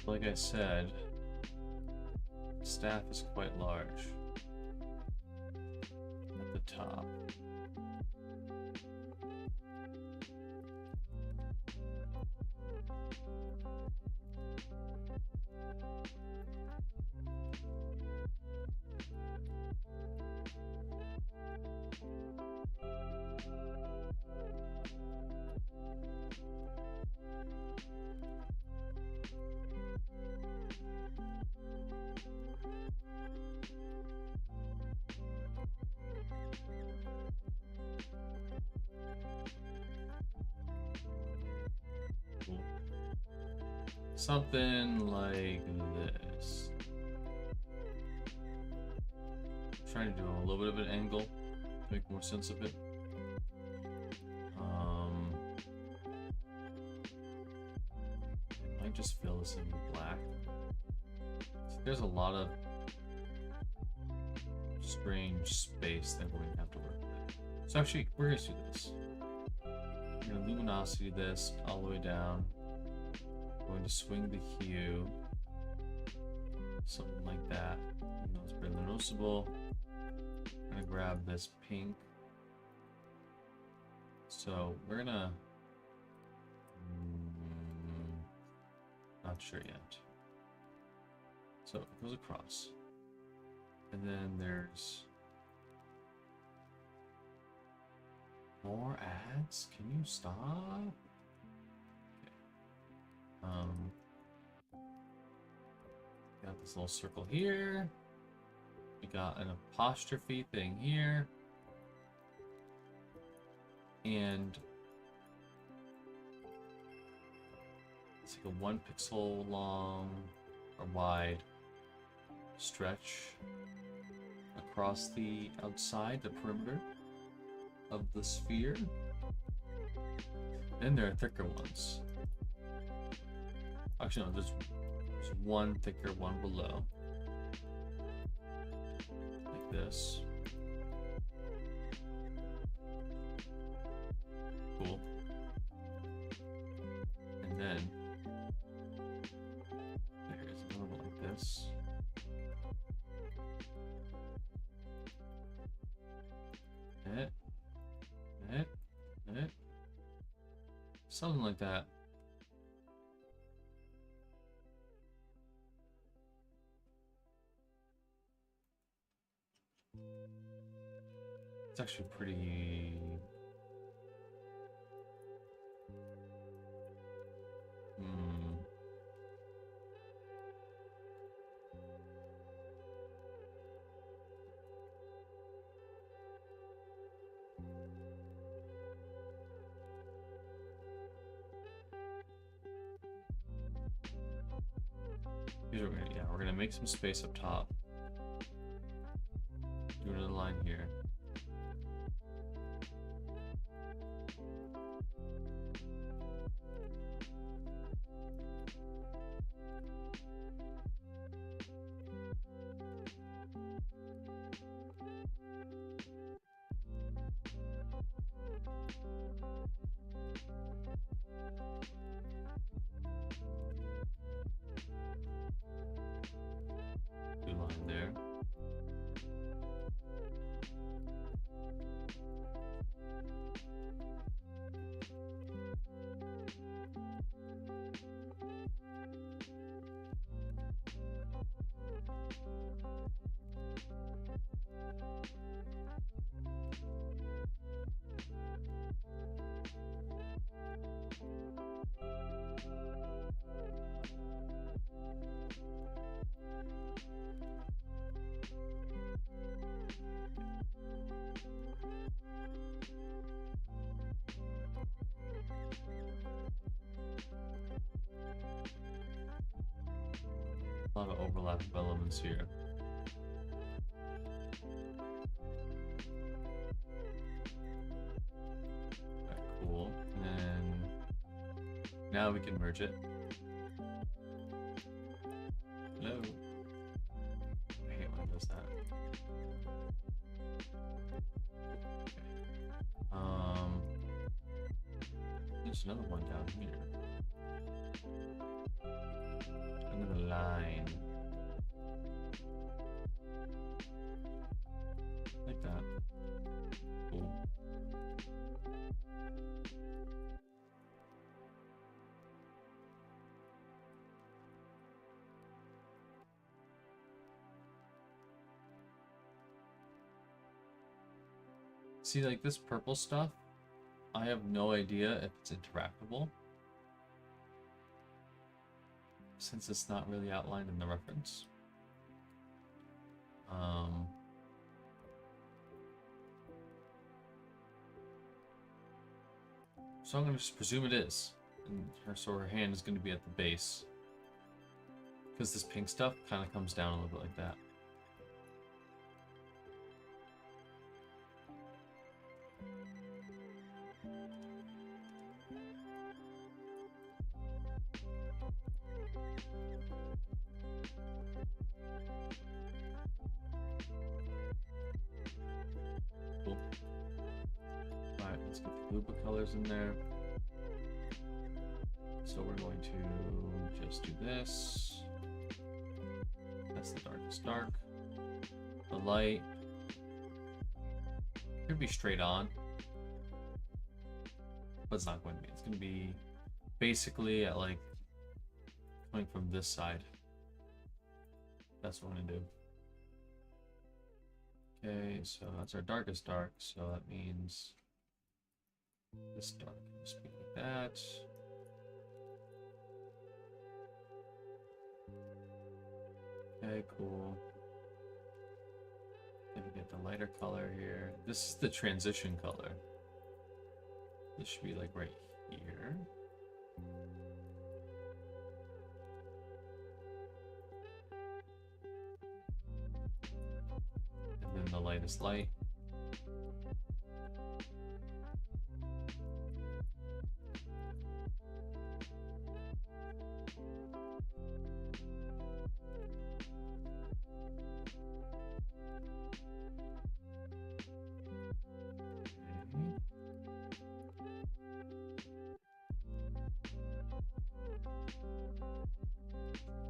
Like I said, staff is quite large at the top. Something like this. Trying to do a little bit of an angle to make more sense of it. I might just fill this in with black. There's a lot of strange space that we're going to have to work with. So actually, we're going to do this. We're going to luminosity this all the way down. Going to swing the hue, something like that. You know, it's very noticeable. I'm gonna grab this pink. So we're gonna, not sure yet. So it goes across, and then there's more ads. Can you stop? Got this little circle here. We got an apostrophe thing here. And it's like a 1 pixel long or wide stretch across the outside, the perimeter of the sphere. Then there are thicker ones. Actually, no, there's one thicker one below. Like this. Cool. And then there's another one like this. Something like that. It's actually pretty... Here's what we're gonna make some space up top. Do another line here. Good line there. A lot of overlap of elements here. Alright, cool. And then now we can merge it. Hello. I hate when it does that. There's another one down here. And See, like this purple stuff, I have no idea if it's interactable, since it's not really outlined in the reference. So I'm going to just presume it is. And so her hand is going to be at the base. Because this pink stuff kind of comes down a little bit like that. Cool. Alright, let's get the blue colors in there. So we're going to just do this. That's the darkest dark. The light could be straight on, but it's not going to be. It's going to be basically at like coming from this side. That's what I'm going to do. Okay, so that's our darkest dark. So that means this dark can just be like that. Okay, cool. Then we get the lighter color here. This is the transition color. This should be like right here. And then the lightest light.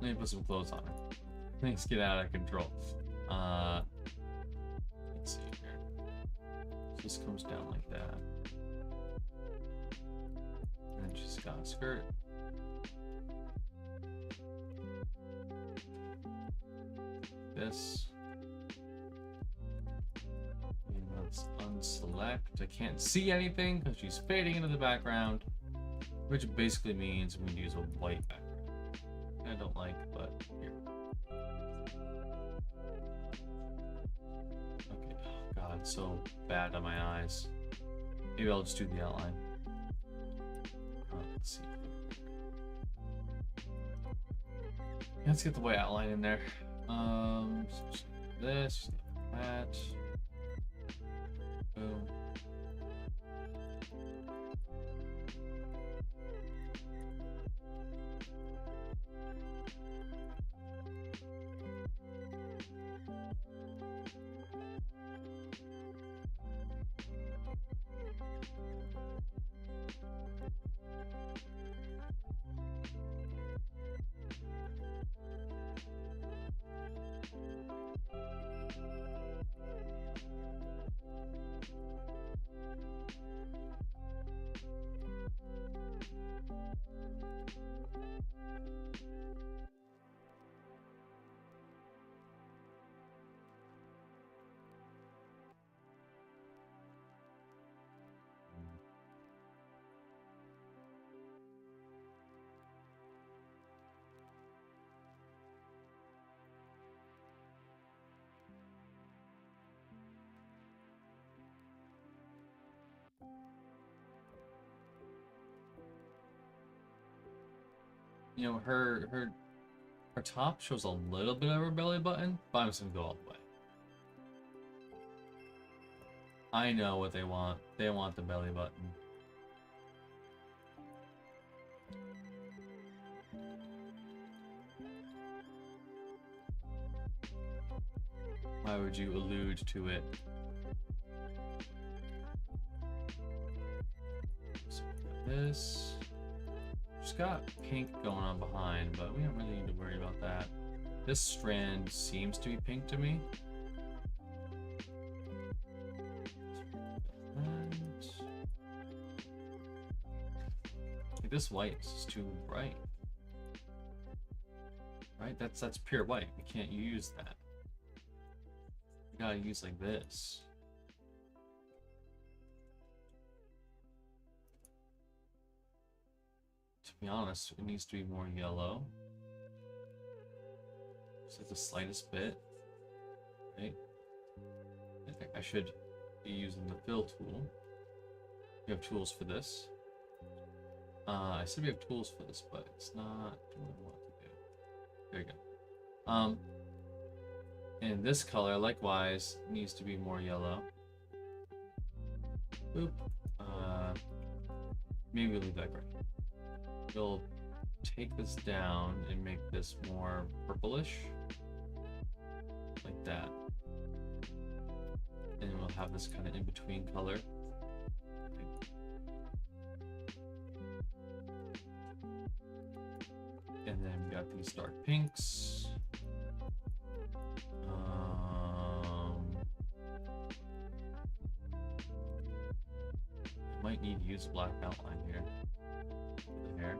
Let me put some clothes on her. Things get out of control. Let's see here. So this comes down like that. And then she's got a skirt. This. And let's unselect. I can't see anything because she's fading into the background. Which basically means we need to use a white background. I don't like, but here. Okay, oh god, it's so bad on my eyes. Maybe I'll just do the outline. Let's see. Let's get the white outline in there. So just this, that. Boom. You know, her top shows a little bit of her belly button, but I'm just gonna go all the way. I know what they want. They want the belly button. Why would you allude to it? So we got this. She's got pink going on behind, but we don't really need to worry about that. This strand seems to be pink to me. Like this white is just too bright. Right? That's pure white. We can't use that. We gotta use like this. be honest, it needs to be more yellow. Just like the slightest bit. Right? I should be using the fill tool. We have tools for this. I said we have tools for this, but it's not doing what I want to do. There you go. And this color, likewise, needs to be more yellow. Boop. Maybe we'll leave that gray. We'll take this down and make this more purplish. Like that. And we'll have this kind of in-between color. And then we got these dark pinks. I might need to use a black outline here for the hair.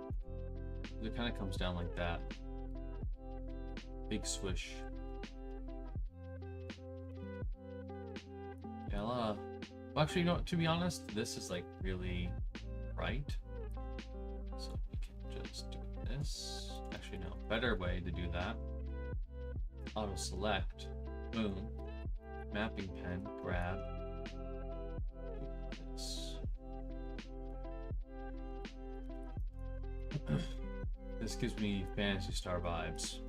It kind of comes down like that. Big swish. Yeah, well, actually, you know what, to be honest, this is like really bright. So we can just do this. Actually, no, better way to do that. Auto select, boom, mapping pen, grab. Do this. This gives me Phantasy Star vibes.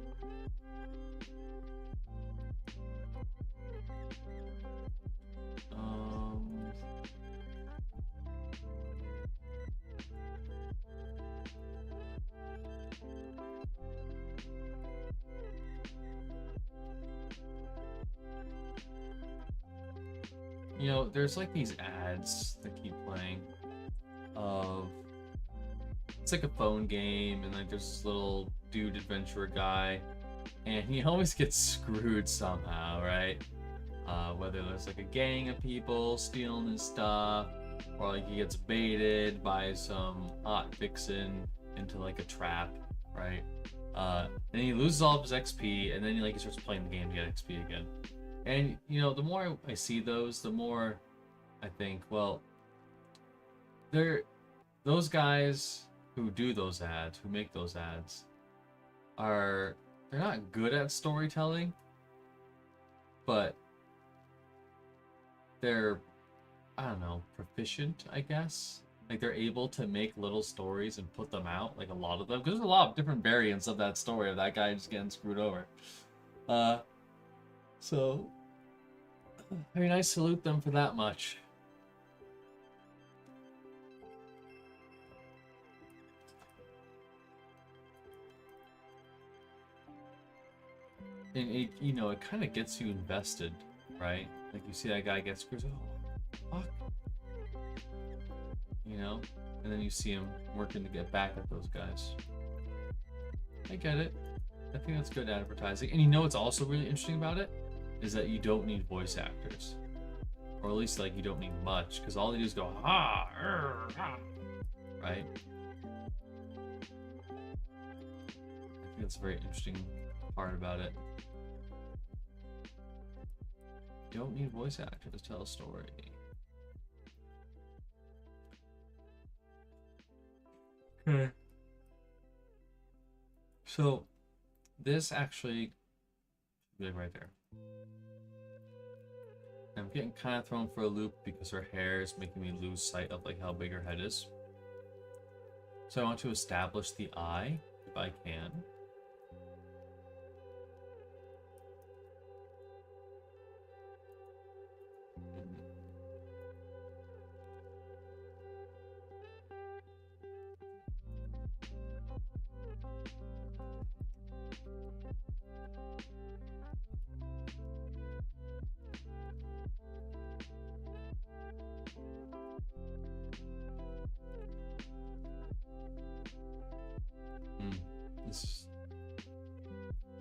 You know, there's like these ads that keep playing of it's like a phone game, and like there's this little dude adventurer guy, and he always gets screwed somehow, right? Whether there's like a gang of people stealing his stuff, or like he gets baited by some hot vixen into like a trap, right? And he loses all of his XP, and then he starts playing the game to get XP again. And you know, the more I see those, the more I think, well, those guys who do those ads, who make those ads, they're not good at storytelling, but they're, I don't know, proficient, I guess. Like they're able to make little stories and put them out, like a lot of them, because there's a lot of different variants of that story of that guy just getting screwed over. So, I mean, I salute them for that much. And it, you know, it kind of gets you invested, right? Like you see that guy get screwed, oh, fuck. You know? And then you see him working to get back at those guys. I get it. I think that's good advertising. And you know what's also really interesting about it? Is that you don't need voice actors. Or at least, like, you don't need much. Because all they do is go, ha, ha. Right? I think that's a very interesting part about it. You don't need voice actors to tell a story. Okay. So, this actually be like right there. I'm getting kind of thrown for a loop because her hair is making me lose sight of like how big her head is. So I want to establish the eye if I can.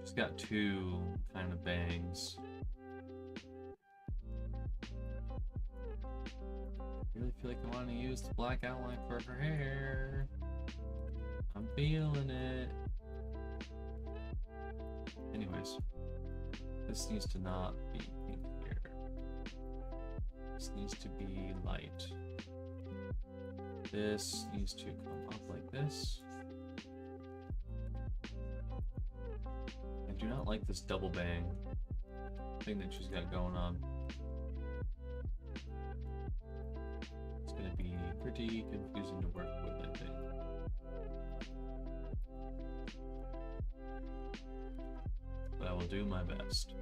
She's got two kind of bangs. I really feel like I want to use the black outline for her hair. I'm feeling it. Anyways, this needs to not be pink here. This needs to be light. This needs to come up like this. do not like this double bang thing that she's got going on. It's gonna be pretty confusing to work with, I think. But I will do my best.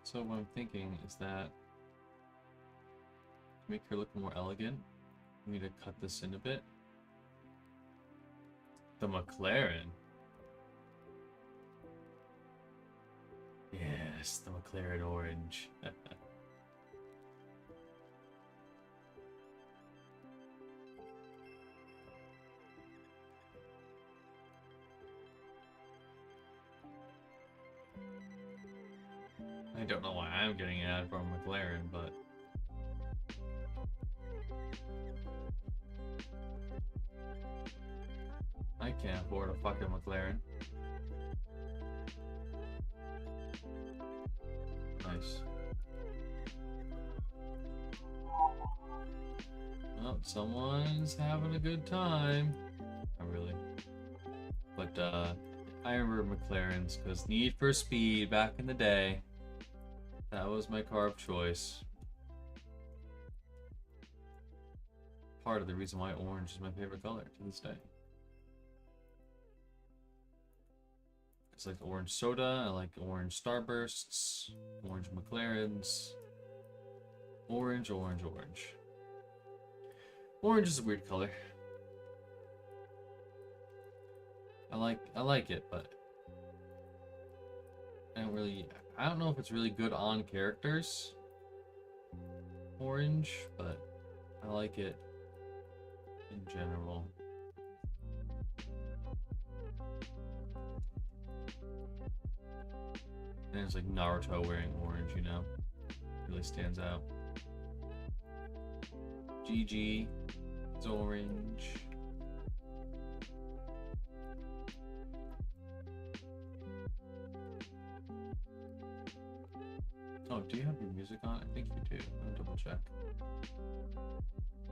So what I'm thinking is that to make her look more elegant, we need to cut this in a bit. The McLaren. Yes, the McLaren orange. I don't know why I'm getting an ad from McLaren, but I can't afford a fucking McLaren. Nice. Well, someone's having a good time. Not really. But I remember McLarens because Need for Speed back in the day. That was my car of choice. Part of the reason why orange is my favorite color to this day. It's like orange soda, I like orange Starbursts, orange McLarens, orange, orange, orange. Orange is a weird color. I like it, but I don't know if it's really good on characters. Orange, but I like it in general. And it's like Naruto wearing orange, you know? Really stands out. GG. It's orange. Oh, do you have your music on? I think you do. Let me double check.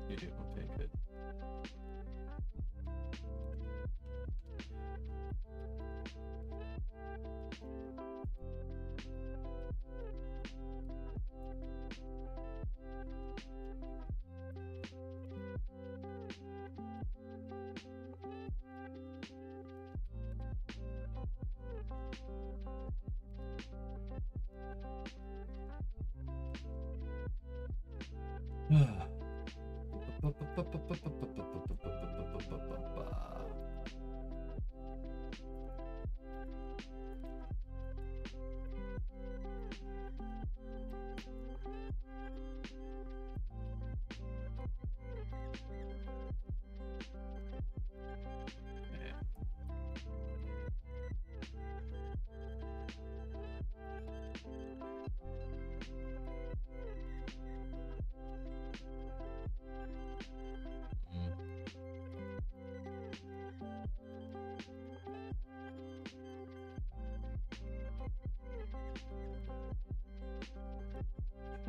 You do. Okay, good.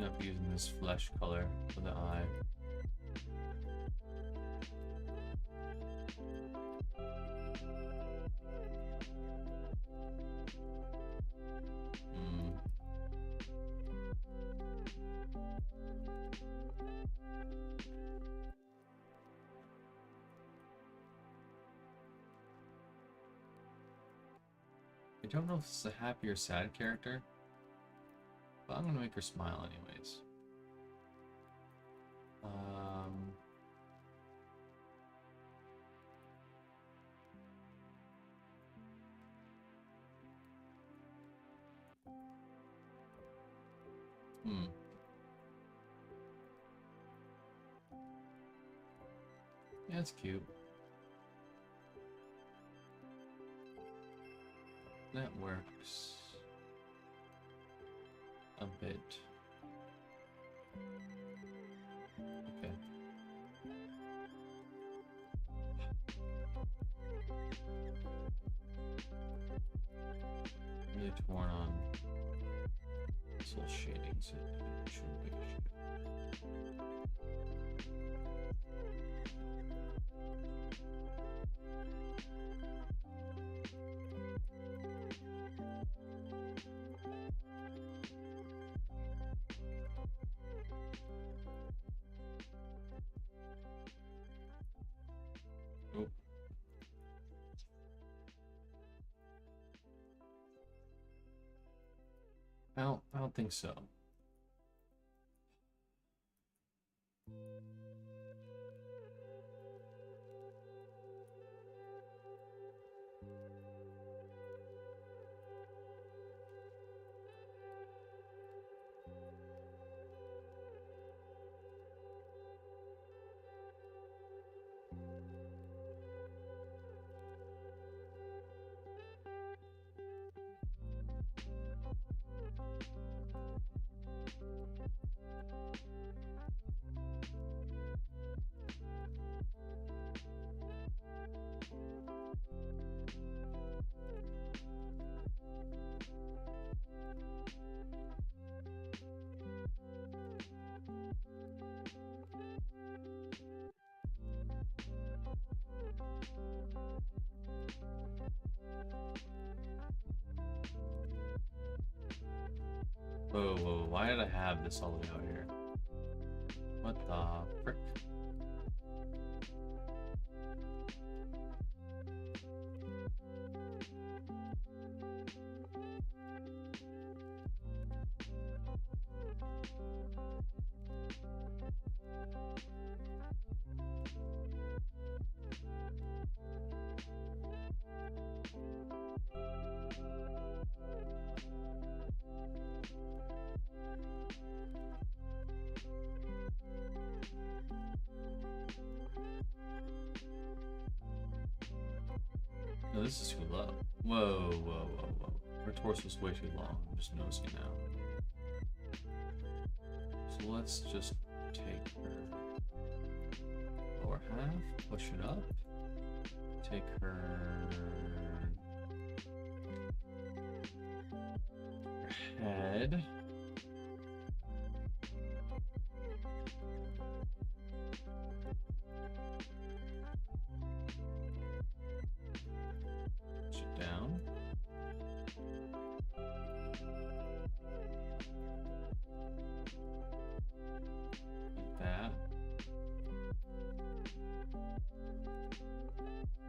I'll be using this flesh color for the eye. don't know if this is a happy or sad character, but I'm gonna make her smile anyways. Yeah, it's cute. That works a bit. Okay. Really torn on this whole shading, so it shouldn't be an issue. Oh. I don't think so. Whoa, whoa, why did I have this all the way out here? What the frick? No, this is too low. Whoa, whoa, whoa, whoa. Her torso's way too long. I'm just noticing now. So let's just take her lower half, push it up, take her head. Push it down. Like that.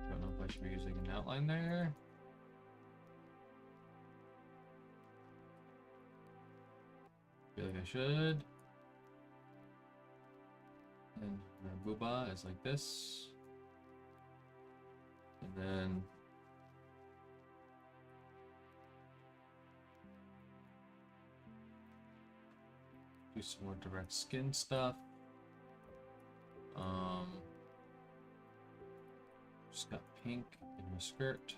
Don't know if I should be using an outline there. Feel like I should. And our booba is like this. And then do some more direct skin stuff. Just got pink in my skirt.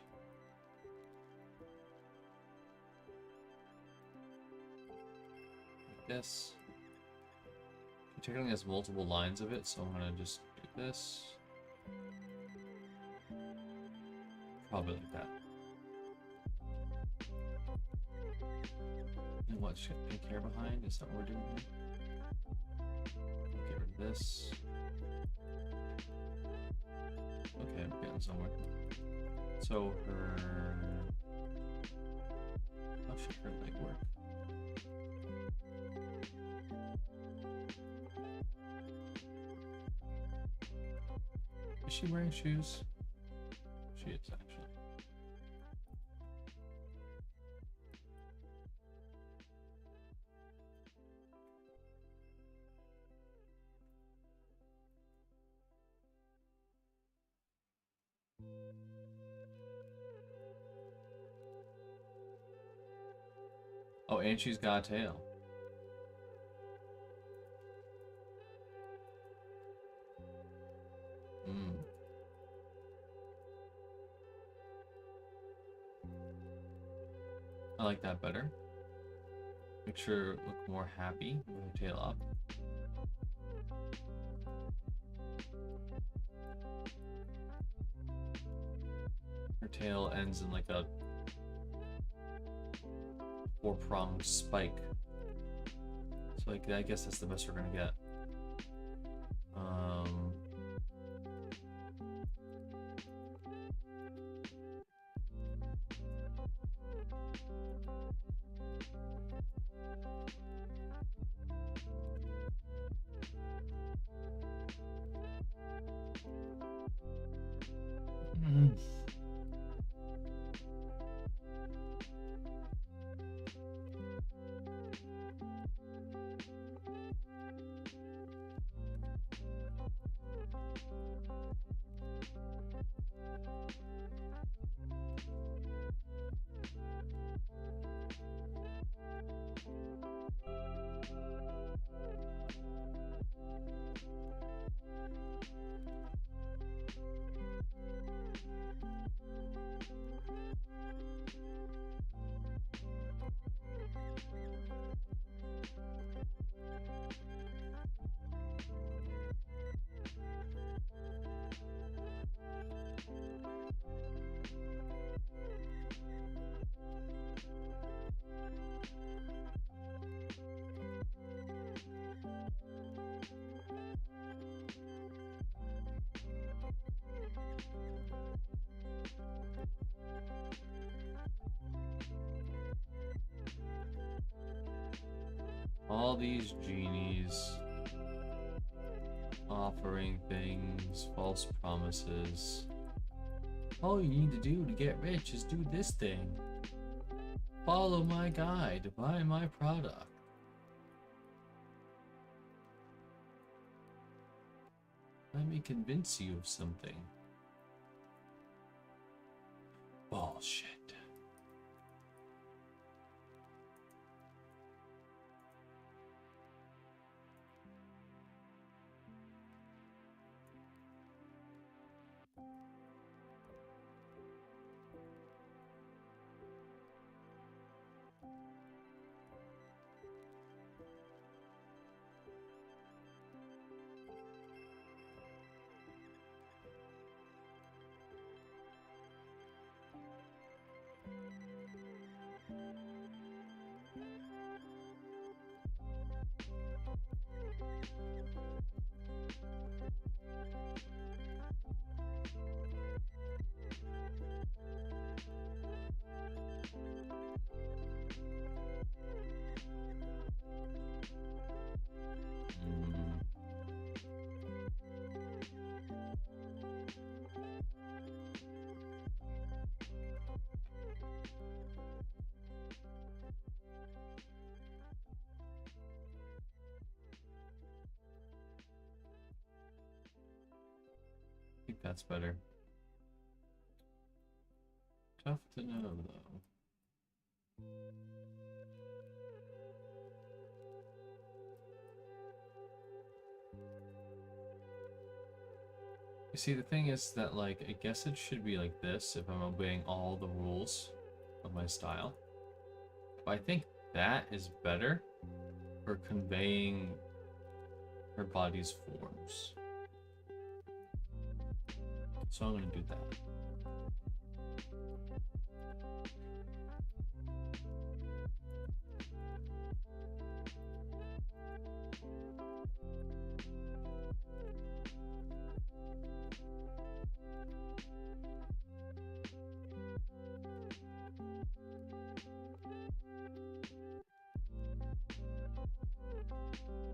Like this. It technically has multiple lines of it, so I'm gonna just do this. Probably like that. And what? Just got pink hair behind? Is that what we're doing here? Get rid of this. Okay, we're getting somewhere. So her... How should her leg work? Is she wearing shoes? She is, actually. Oh, and she's got a tail. Hmm. I like that better. Make her look more happy with her tail up. Her tail ends in like a 4-pronged spike. So like, I guess that's the best we're gonna get. All these genies offering things, false promises. All you need to do to get rich is do this thing. Follow my guide, buy my product. Let me convince you of something. Bullshit. I think that's better. Tough to know, though. You see, the thing is that, like, I guess it should be like this if I'm obeying all the rules of my style. But I think that is better for conveying her body's forms. So I'm gonna do that.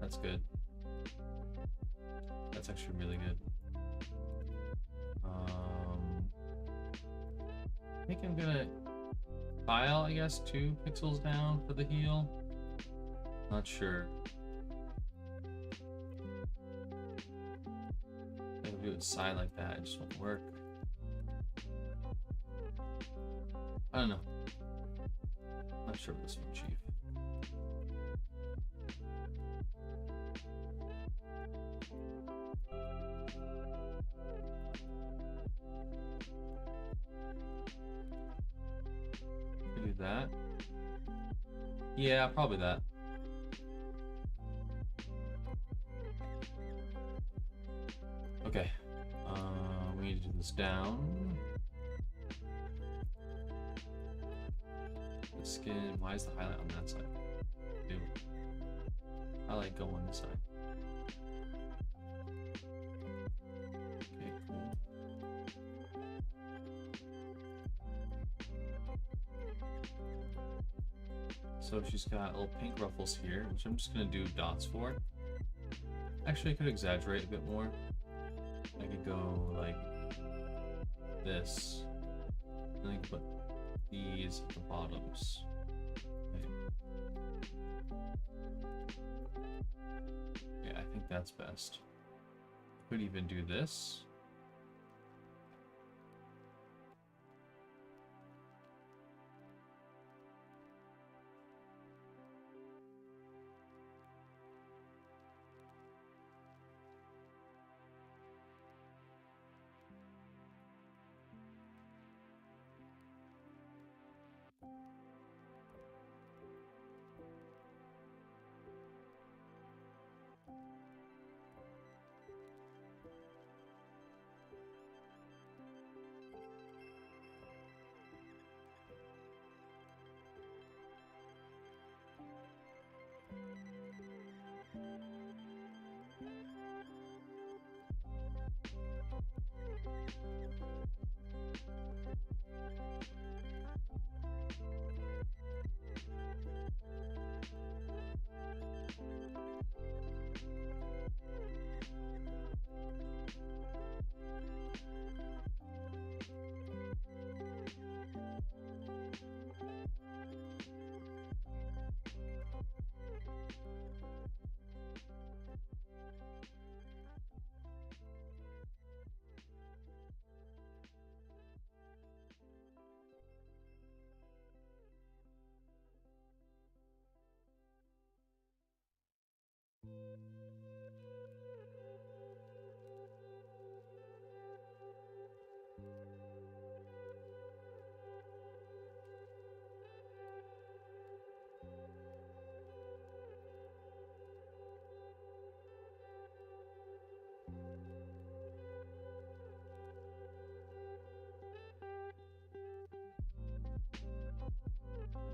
That's good. That's actually really good. I think I'm gonna file, I guess, 2 pixels down for the heal. Not sure. If I do it side like that, it just won't work. I don't know. Not sure with this one, Chief. that. Yeah, probably that. Okay. We need to do this down. The skin. Why is the highlight on that side? Dude. Highlight go on this side. Okay, cool. So she's got little pink ruffles here, which I'm just gonna do dots for. Actually, I could exaggerate a bit more. I could go like this, and I could put these at the bottoms. Okay. Yeah, I think that's best. Could even do this.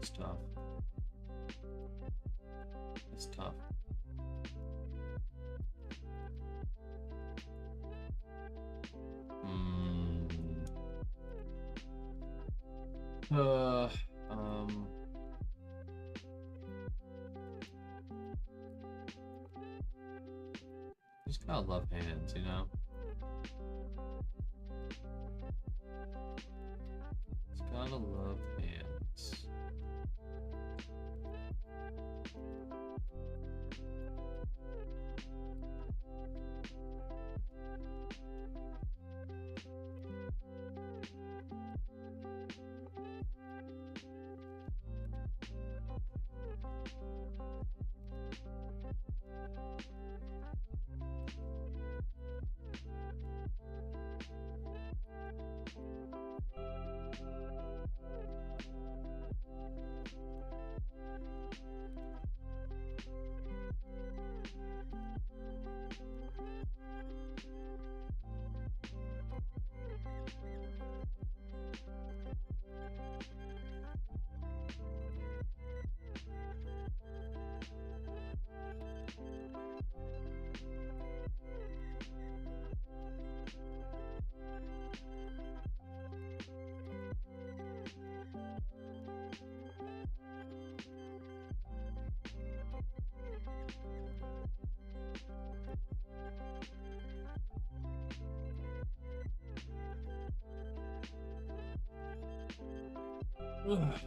It's tough. It's tough. Uh, um. Just gotta love hands, you know? Just gotta love hands. Ugh.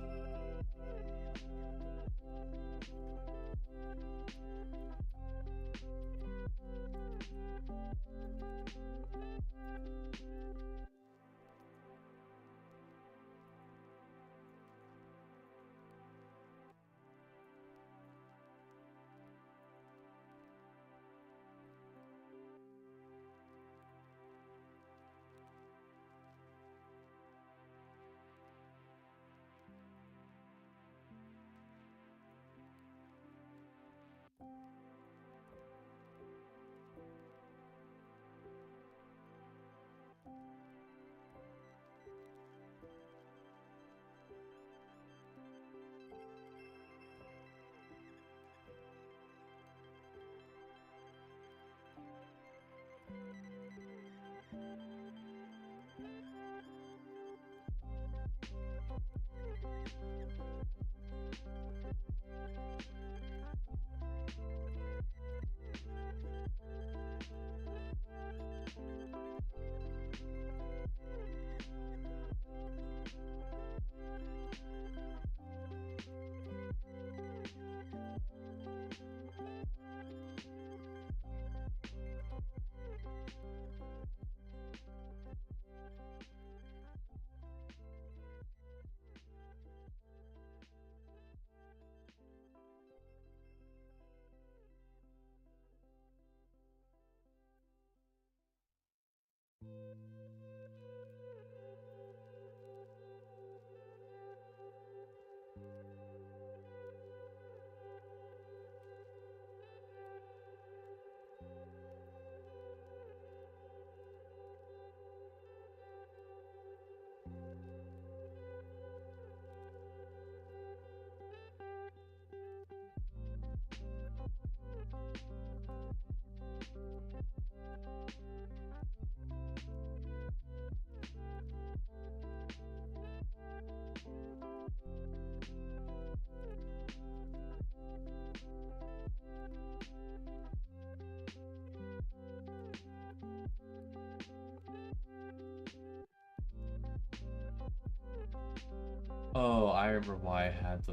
Oh, I remember why I had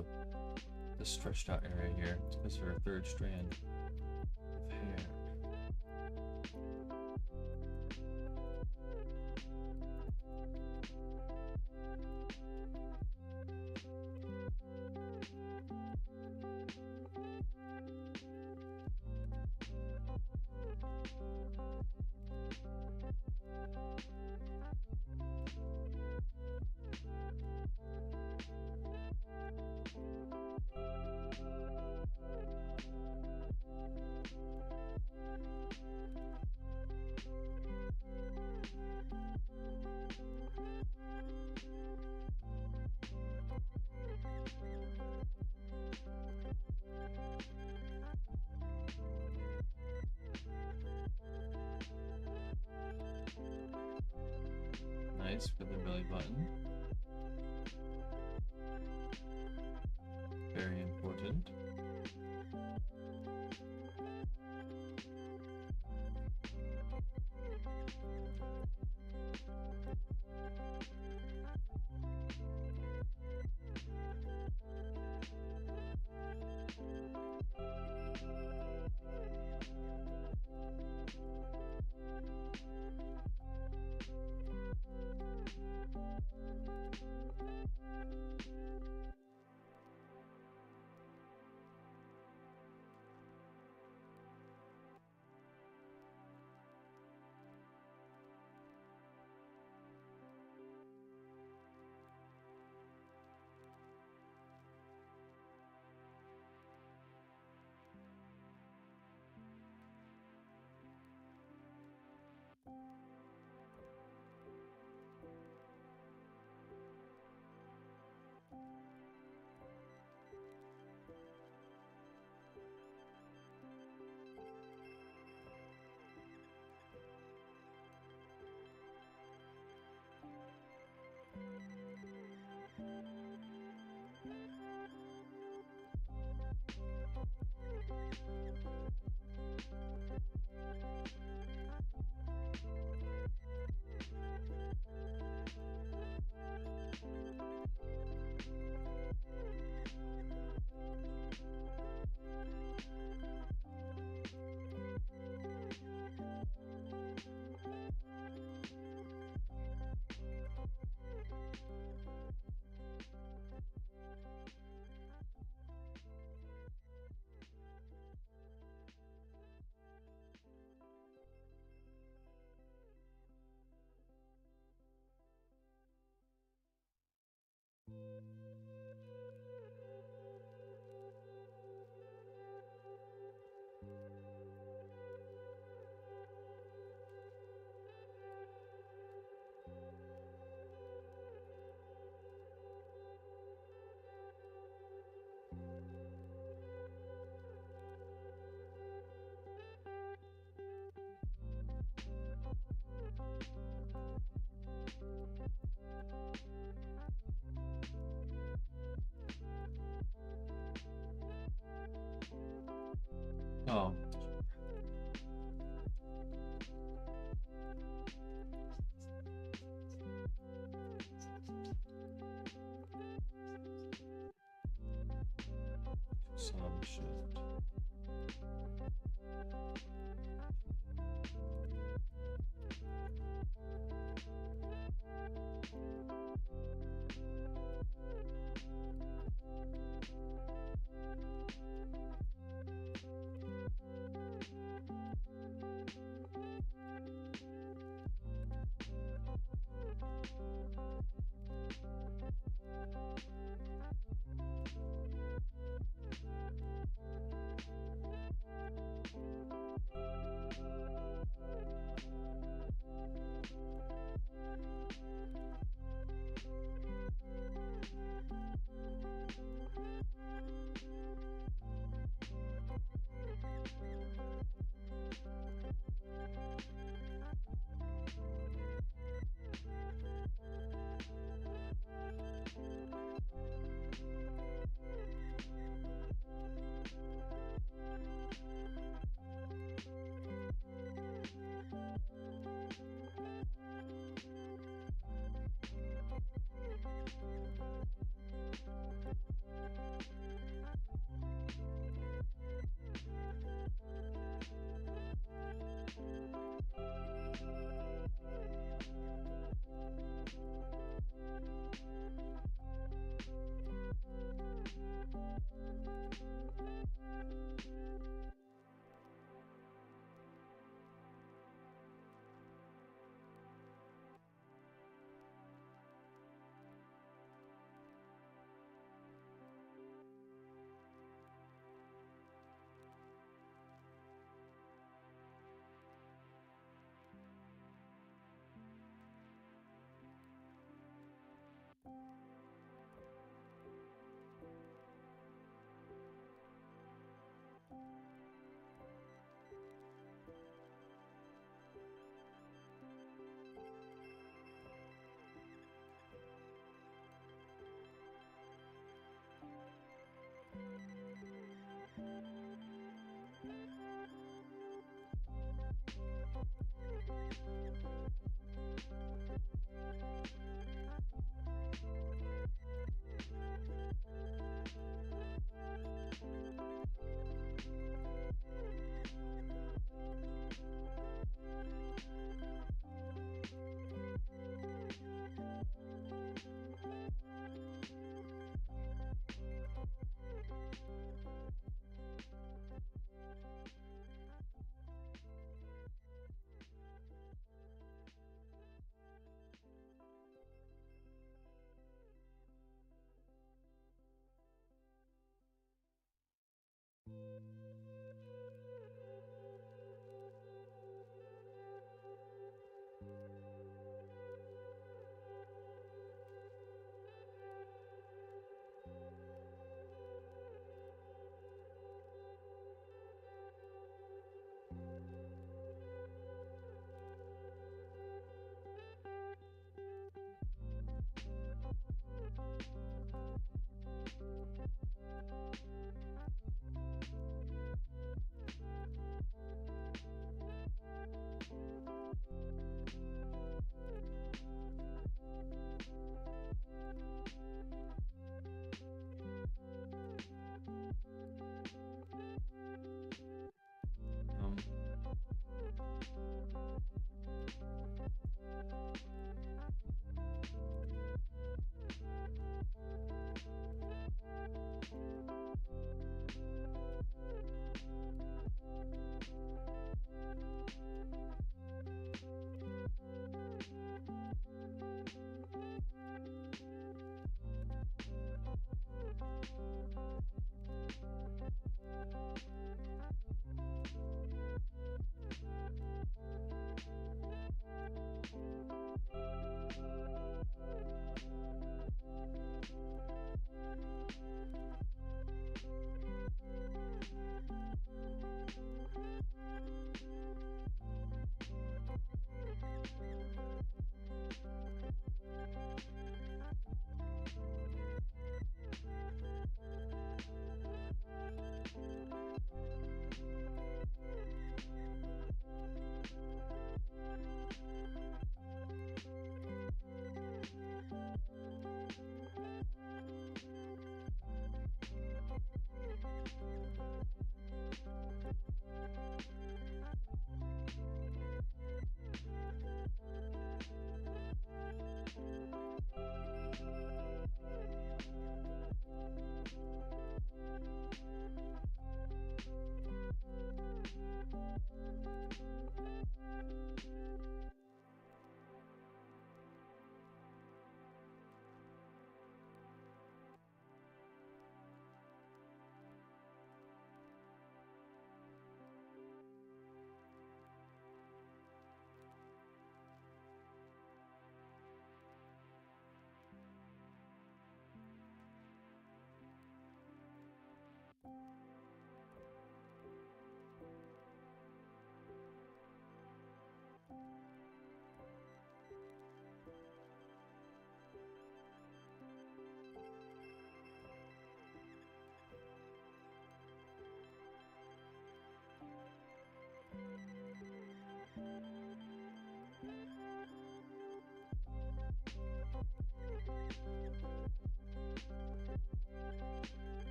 the stretched out area here. It's because of her third strand of hair. Nice for the belly button. Very important. Oh. Some shit.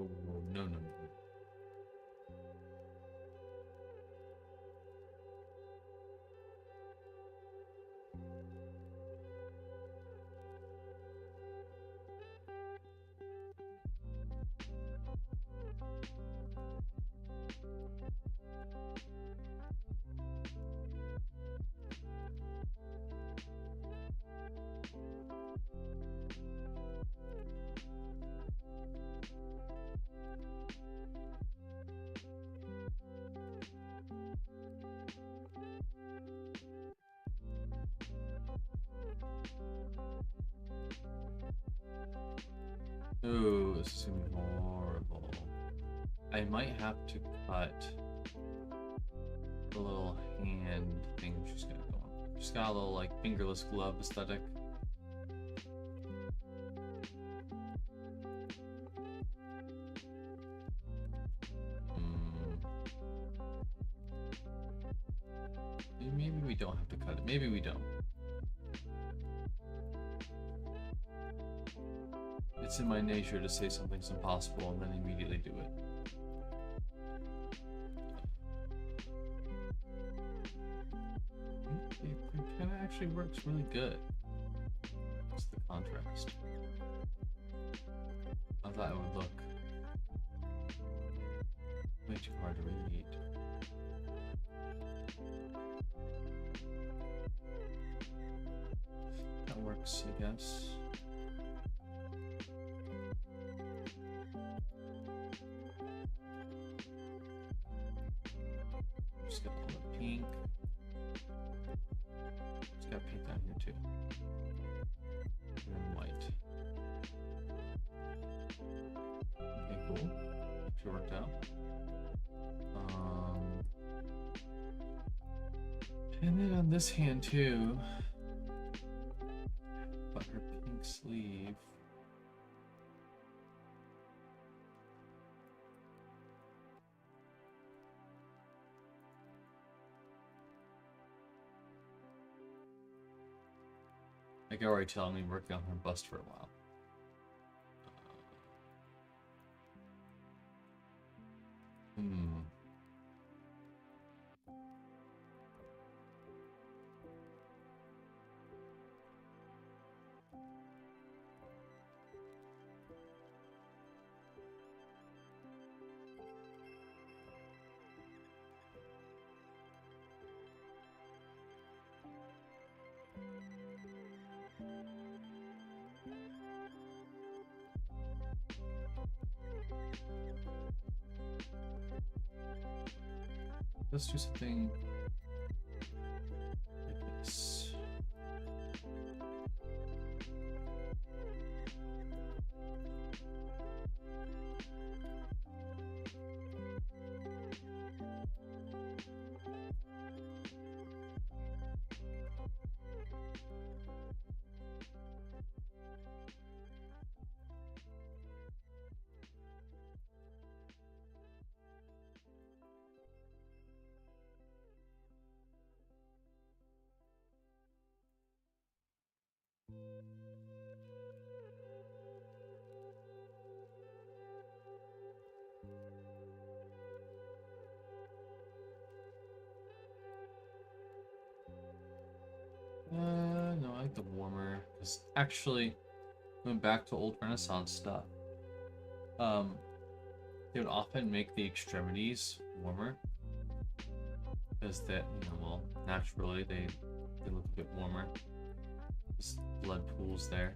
Oh, no, no, no. Ooh, this is gonna be horrible. I might have to cut the little hand thing she's got going. She's got a little like fingerless glove aesthetic. Maybe we don't have to cut it. Maybe we don't. It's in my nature to say something's impossible and then immediately do it. It kind of actually works really good. It's the contrast. I thought it would look way too hard to read. That works, I guess. Just got a little pink. Just got pink down here too. And then white. Okay, cool. Actually worked out. And then on this hand too, but her pink sleeve. I can already tell me working on her bust for a while. Let's do something like this. No, I like the warmer. Because actually, going back to old Renaissance stuff, they would often make the extremities warmer. Because that, well, naturally they look a bit warmer. Just blood pools there.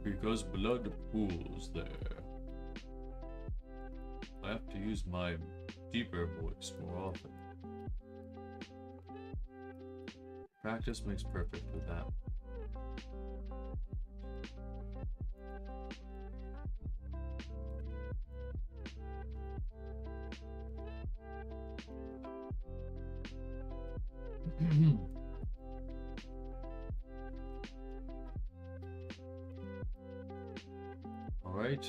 Because blood pools there. I have to use my deeper voice more often. Practice makes perfect with that. All right.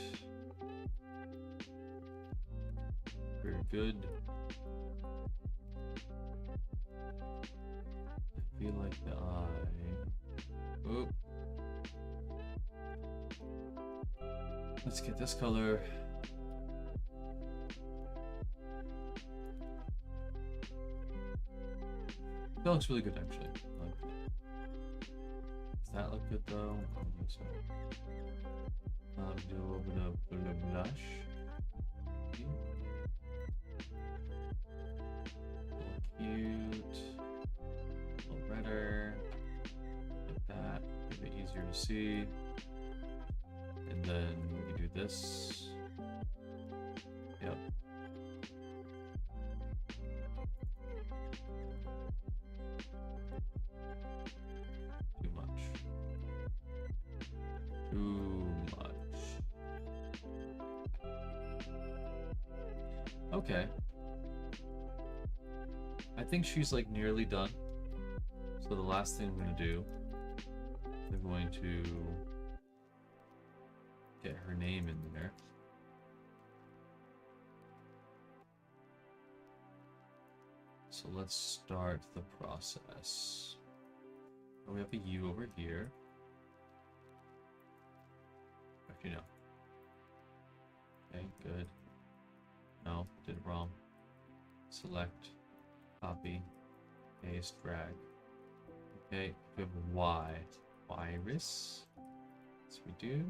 Very good. I feel like the eye. Oop. Let's get this color. That looks really good, actually. I like that. Does that look good, though? I don't think so. Do a little bit of blush. Okay. A little cute. A little redder. Like that. Make it easier to see. And then we do this. Yep. Too much. Too much. Okay. I think she's like nearly done. So the last thing I'm gonna do, I'm going to get her name in there. So let's start the process. Oh, we have a U over here. Actually, no. Okay, good. No, did it wrong. Select, copy, paste, drag. Okay, we have a Y. Iris. Yes, we do.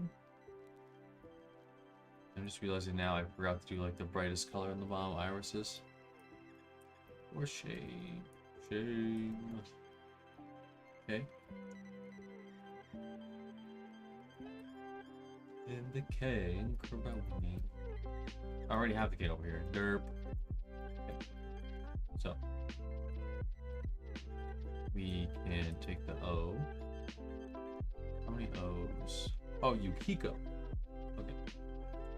I'm just realizing now I forgot to do like the brightest color in the bottom irises. Or shade. Shade. Okay. And the K in Karoni. I already have the K over here. Derp. Okay. So we can take the O. How many O's? Oh, Yukiko. Okay.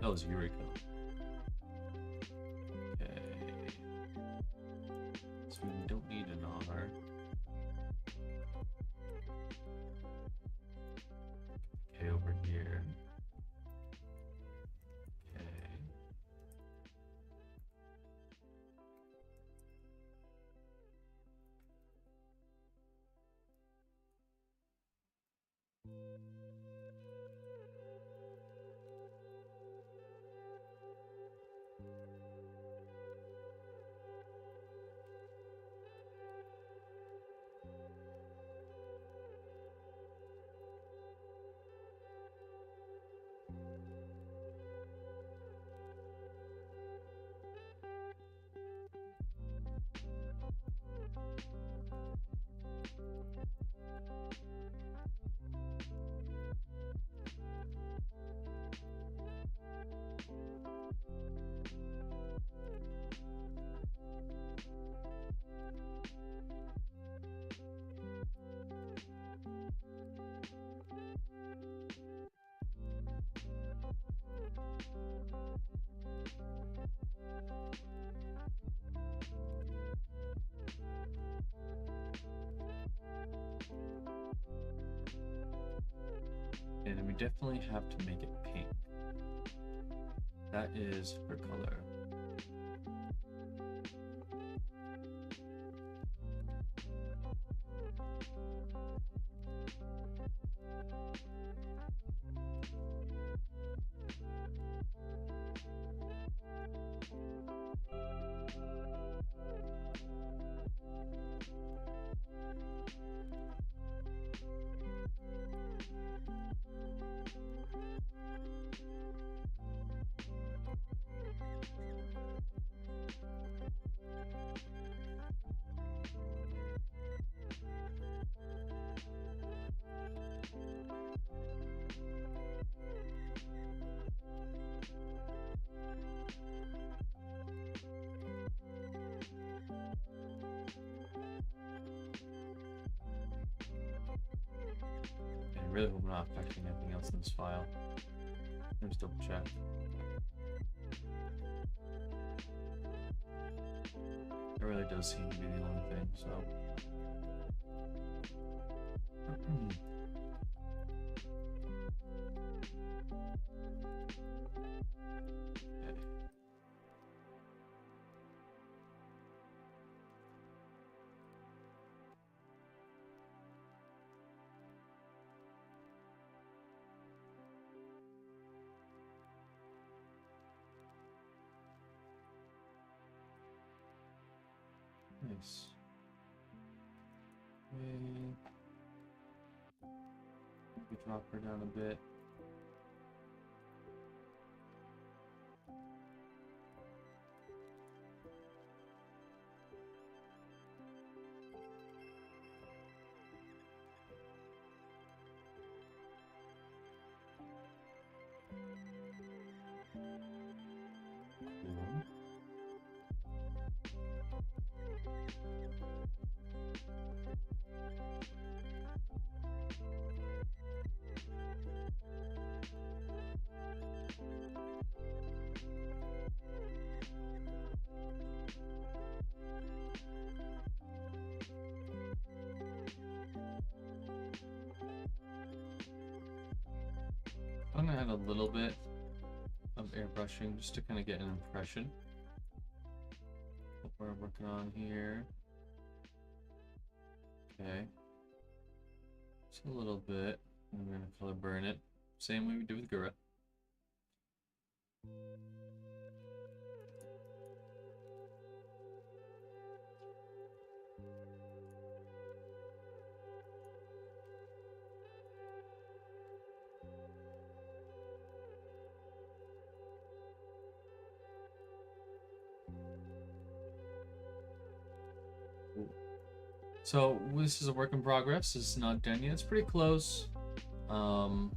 That was Yuriko. Okay. So we don't need an R. Okay, over here. Okay. And we definitely have to make it pink. That is her color. I really hope I'm not affecting anything else in this file. Let me just double check. It really does seem to be the only thing, so. Okay. Nice. Okay. We drop her down a bit. I'm gonna add a little bit of airbrushing just to kind of get an impression of what we're working on here. Okay. Just a little bit. And we're gonna color burn it. Same way we do with Gura. So this is a work in progress. This is not done yet. It's pretty close. I'm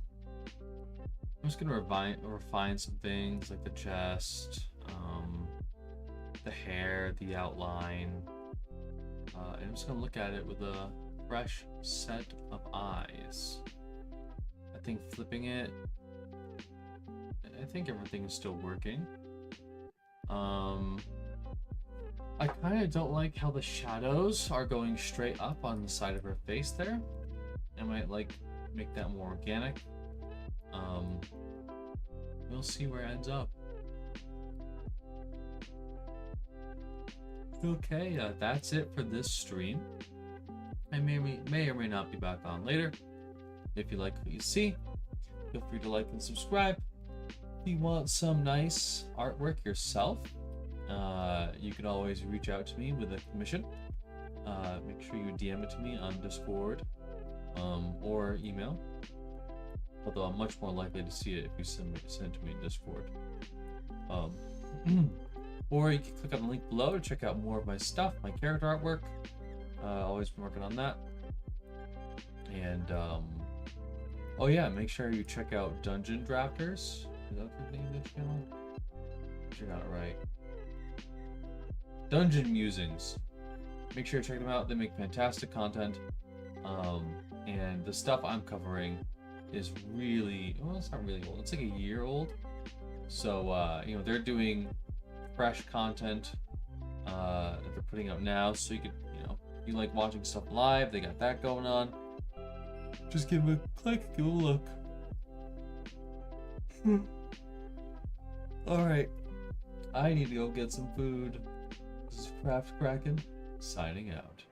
just gonna refine some things like the chest, the hair, the outline. And I'm just gonna look at it with a fresh set of eyes. I think flipping it, I think everything is still working. I kind of don't like how the shadows are going straight up on the side of her face there. I might like make that more organic. We'll see where it ends up. Okay, that's it for this stream. I may or may not be back on later. If you like what you see, feel free to like and subscribe. If you want some nice artwork yourself, you can always reach out to me with a commission. Make sure you DM it to me on Discord or email. Although I'm much more likely to see it if you send it to me in Discord. Or you can click on the link below to check out more of my stuff, my character artwork. Always been working on that. And oh yeah, make sure you check out Dungeon Drafters. Is that the name of the channel? Sure got it right. Dungeon Musings. Make sure to check them out. They make fantastic content. And the stuff I'm covering is really, well, it's not really old. It's like a year old. So, you know, they're doing fresh content that they're putting out now. So you could, you know, if you like watching stuff live, they got that going on. Just give them a click, give them a look. Alright. I need to go get some food. This is Kraftkraken, signing out.